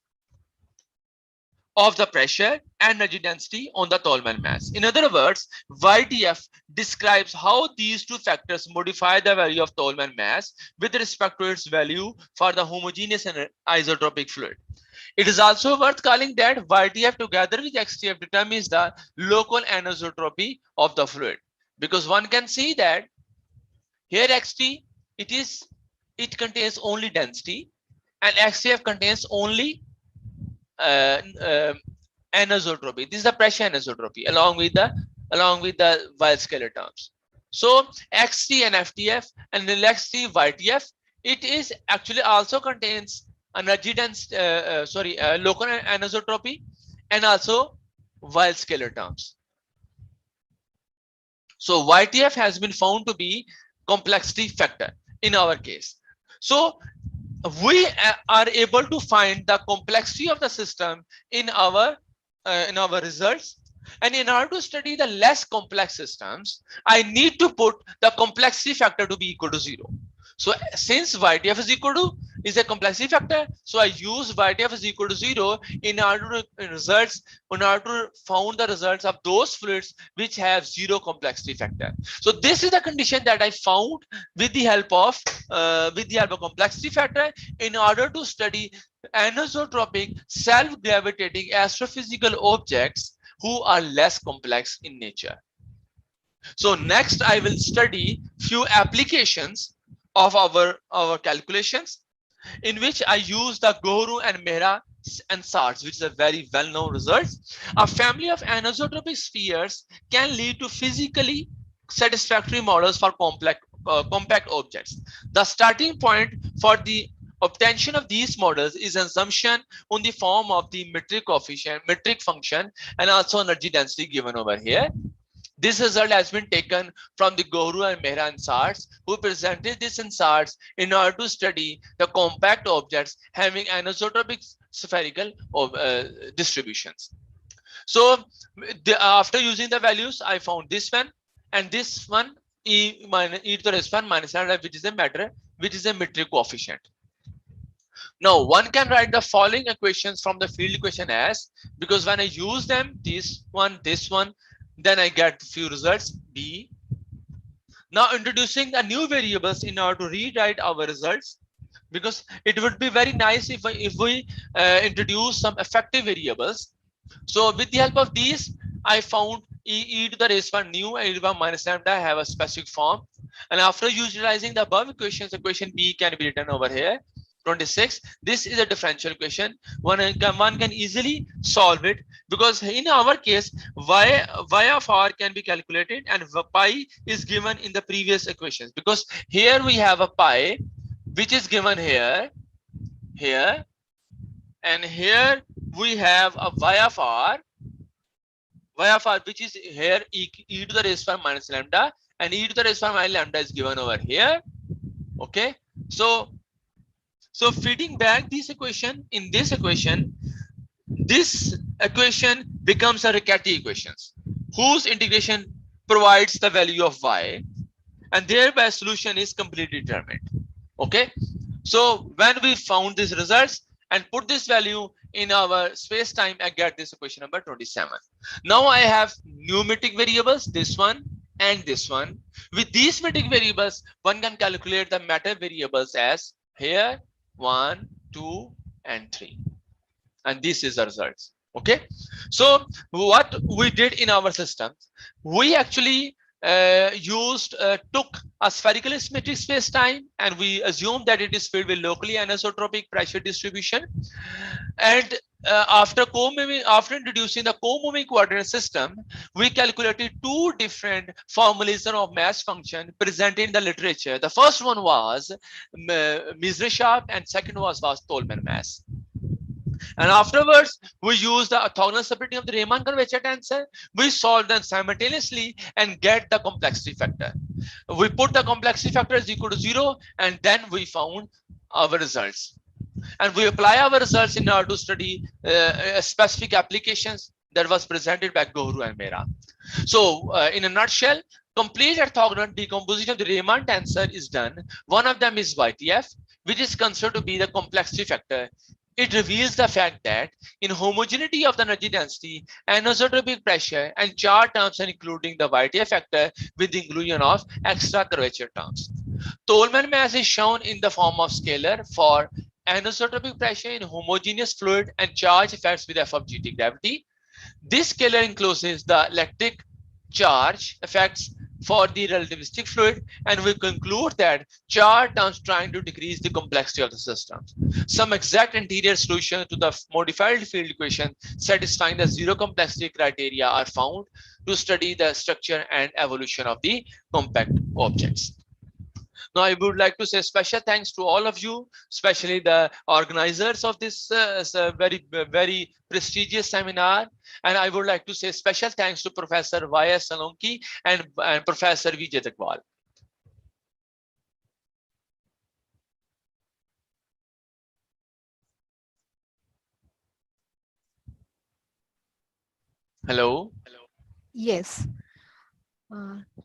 of the pressure and energy density on the Tolman mass. In other words, YTF describes how these two factors modify the value of Tolman mass with respect to its value for the homogeneous and isotropic fluid. It is also worth calling that YTF together with XTF determines the local anisotropy of the fluid, because one can see that here XT it contains only density and XTF contains only anisotropy. This is the pressure anisotropy along with the Weil scalar terms. So XT and FTF and the XT YTF, it is actually also contains energy dense local anisotropy and also Weil scalar terms. So YTF has been found to be complexity factor in our case. So we are able to find the complexity of the system in our results. And in order to study the less complex systems, I need to put the complexity factor to be equal to 0. So since YTF is a complexity factor, so I use YTF is equal to 0 in order to found the results of those fluids which have 0 complexity factor. So this is the condition that I found with the help of complexity factor in order to study anisotropic self-gravitating astrophysical objects who are less complex in nature. So next I will study few applications of our calculations in which I use the Gohru and Mehra and SARS, which is a very well-known result. A family of anisotropic spheres can lead to physically satisfactory models for compact objects. The starting point for the obtention of these models is an assumption on the form of the metric coefficient, metric function, and also energy density given over here. This result has been taken from the Gohru and Mehra and SARS, who presented this in SARS in order to study the compact objects having anisotropic spherical distributions. So after using the values, I found this one and this one, e to the raised 1 minus lambda, which is a matter, which is a metric coefficient. Now one can write the following equations from the field equation as, because when I use them, this one, then I get few results B. Now introducing the new variables in order to rewrite our results, because it would be very nice if we introduce some effective variables. So with the help of these, I found e to the raised 1 nu and e to the 1 minus lambda have a specific form. And after utilizing the above equations, equation B can be written over here. 26. This is a differential equation. One can easily solve it, because in our case y of r can be calculated and pi is given in the previous equations, because here we have a pi which is given here, and here we have a y of r which is here e to the raised 1 minus lambda, and e to the raised 1 minus lambda is given over here. Okay, so feeding back this equation in this equation, this equation becomes a Riccati equations whose integration provides the value of y, and thereby solution is completely determined. Okay, so when we found these results and put this value in our space time, I get this equation number 27. Now I have new metric variables, this one and this one. With these metric variables, one can calculate the matter variables as here 1, 2, and 3, and this is the results. Okay, so what we did in our system, we actually took a spherical symmetric space time, and we assumed that it is filled with locally anisotropic pressure distribution. And after introducing the co-moving coordinate system, we calculated two different formalism of mass function presented in the literature. The first one was Mizrahi, and second was Tolman mass. And afterwards, we use the orthogonal separating of the Riemann curvature tensor. We solve them simultaneously and get the complexity factor. We put the complexity factor is equal to 0, and then we found our results. And we apply our results in order to study specific applications that was presented by Gohru and Mehra. So in a nutshell, Complete orthogonal decomposition of the Riemann tensor is done. One of them is YTF, which is considered to be the complexity factor. It reveals the fact that in homogeneity of the energy density, anisotropic pressure and charge terms are including the YTF factor with the inclusion of extra curvature terms. Tolman mass is shown in the form of scalar for anisotropic pressure in homogeneous fluid and charge effects with f of gt gravity. This scalar encloses the electric charge effects for the relativistic fluid, and we conclude that charge terms trying to decrease the complexity of the system. Some exact interior solution to the modified field equation satisfying the zero complexity criteria are found to study the structure and evolution of the compact objects. Now, I would like to say special thanks to all of you, especially the organizers of this very prestigious seminar. And I would like to say special thanks to Professor Y.S. Salonki and Professor Vijay Dakwal. Hello. Yes.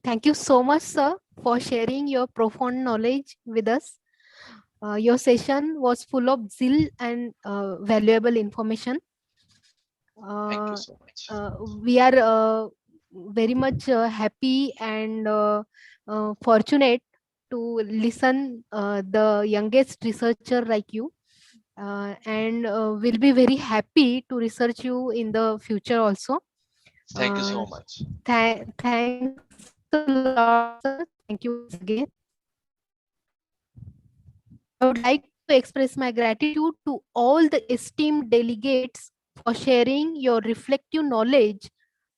Thank you so much, sir, for sharing your profound knowledge with us. Your session was full of zeal and valuable information. Thank you so much. We are very much happy and fortunate to listen the youngest researcher like you, and we'll be very happy to research you in the future also. Thank you so much. Thanks a lot, sir. Thank you once again. I would like to express my gratitude to all the esteemed delegates for sharing your reflective knowledge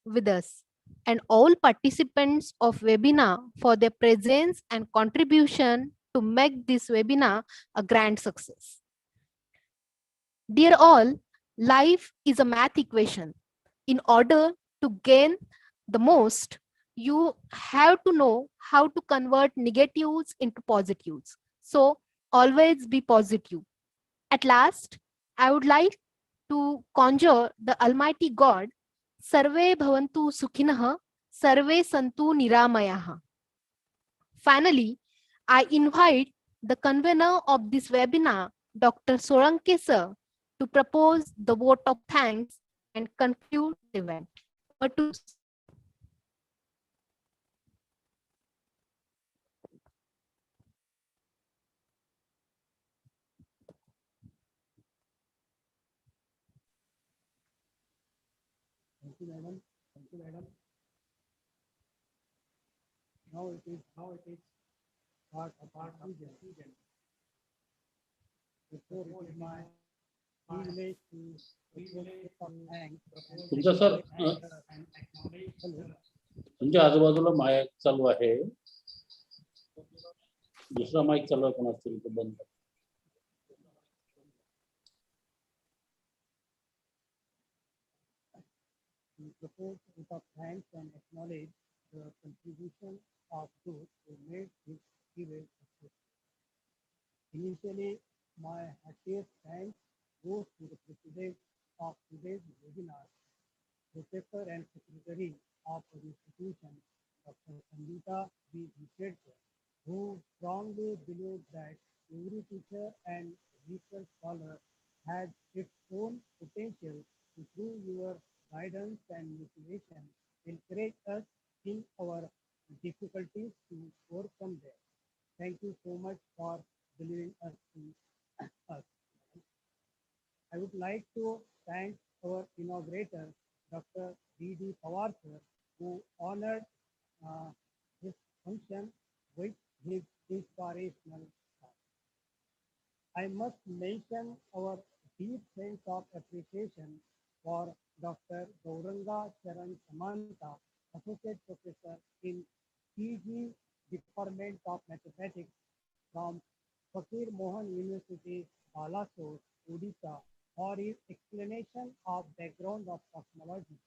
with us, and all participants of webinar for their presence and contribution to make this webinar a grand success. Dear all, life is a math equation. In order to gain the most, you have to know how to convert negatives into positives. So always be positive. At last, I would like to conjure the Almighty God, Sarve Bhavantu Sukhinah, Sarve Santu Niramayaha. Finally, I invite the convener of this webinar, Dr. Solanke sir, to propose the vote of thanks and conclude the event. Over to you, sir. Thank you, madam. Thank you, madam. Now it is part of our decision. Before it is my privilege to तुमचा sir तुमच्या आजूबाजूला mike चालू आहे, दुसरा mike चालू आहे कोण असतील तो बंद. propose vote of thanks and acknowledge the contribution of those who made this event successful. Initially, my heartiest thanks goes to the president of today's webinar, Professor and Secretary of the institution, Dr. Sangita B. Gupta, who strongly believes that every teacher and research scholar has its own potential to, through your guidance and motivation, encourage us in our difficulties to overcome them. Thank you so much for believing us to us. I would like to thank our inaugurator, Dr. D.D. Pawar sir, who honored this function with his inspirational talk. I must mention our deep sense of appreciation for Dr. Gauranga Charan Samanta, Associate Professor in PG Department of Mathematics from Fakir Mohan University, Balasore, Odisha, for his explanation of background of cosmology.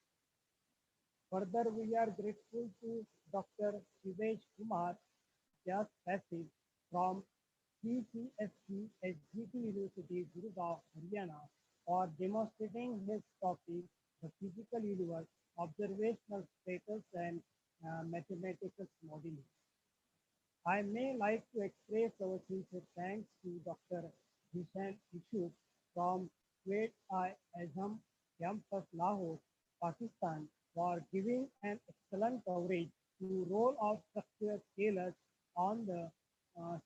Further, we are grateful to Dr. Shivesh Kumar Vyas Passive from CCSC SGT University, Gurgaon, Haryana, for demonstrating his topic, the physical universe, observational status and mathematical modeling. I may like to express our sincere thanks to Dr. Hussain Ishuk from Quaid-i-Azam campus, Lahore, Pakistan, for giving an excellent coverage to role of structural scalars on the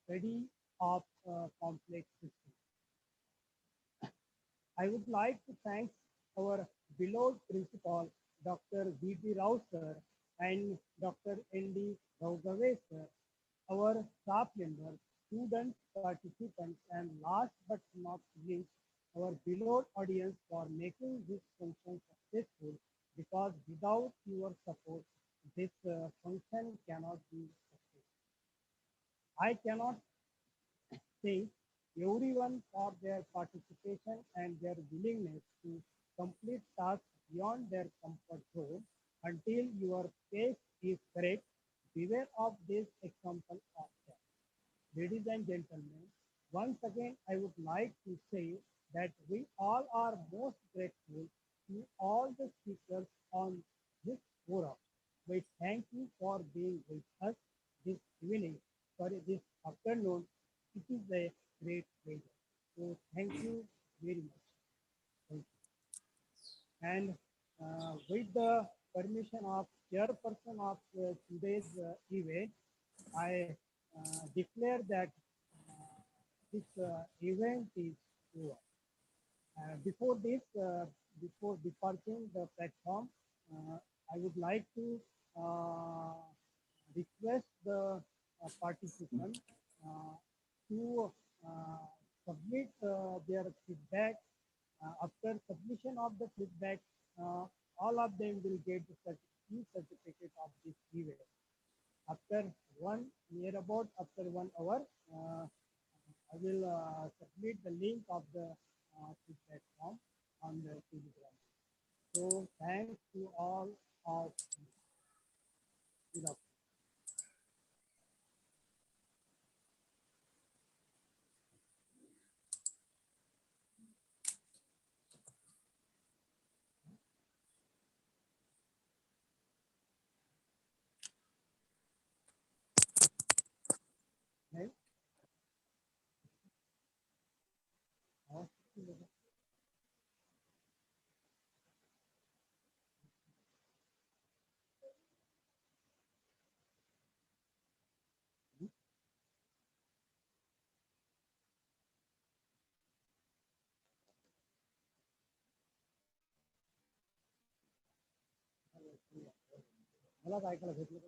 study of complex systems. I would like to thank our beloved principal, Dr. V.D. Rao sir, and Dr. N.D. Raugave sir, our staff members, students, participants, and last but not least, our beloved audience for making this function successful, because without your support, this function cannot be successful. I cannot thank everyone for their participation and their willingness to complete tasks beyond their comfort zone until your pace is correct. Beware of this example of that. Ladies and gentlemen, once again, I would like to say that we all are most grateful to all the speakers on this forum. We thank you for being with us this evening, this afternoon. It is a great pleasure. So thank you very much. Thank you. And with the permission of chairperson of today's event, I declare that this event is over. Before departing the platform, I would like to request the participants to submit their feedback. After submission of the feedback, all of them will get the certificate of this event. After after 1 hour, I will submit the link of the feedback form on the Telegram. So thanks to all of you. Good afternoon. Okay. मला काय ऐकायला भेटलं का?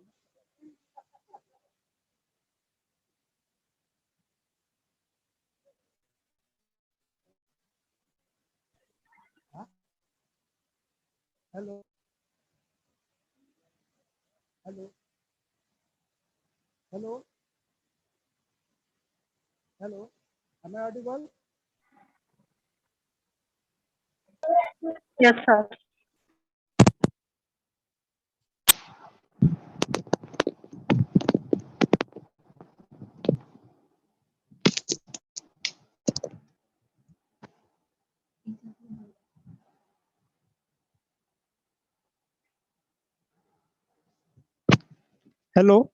Hello. Hello. Hello. Hello. Am I audible? Yes, sir. Hello.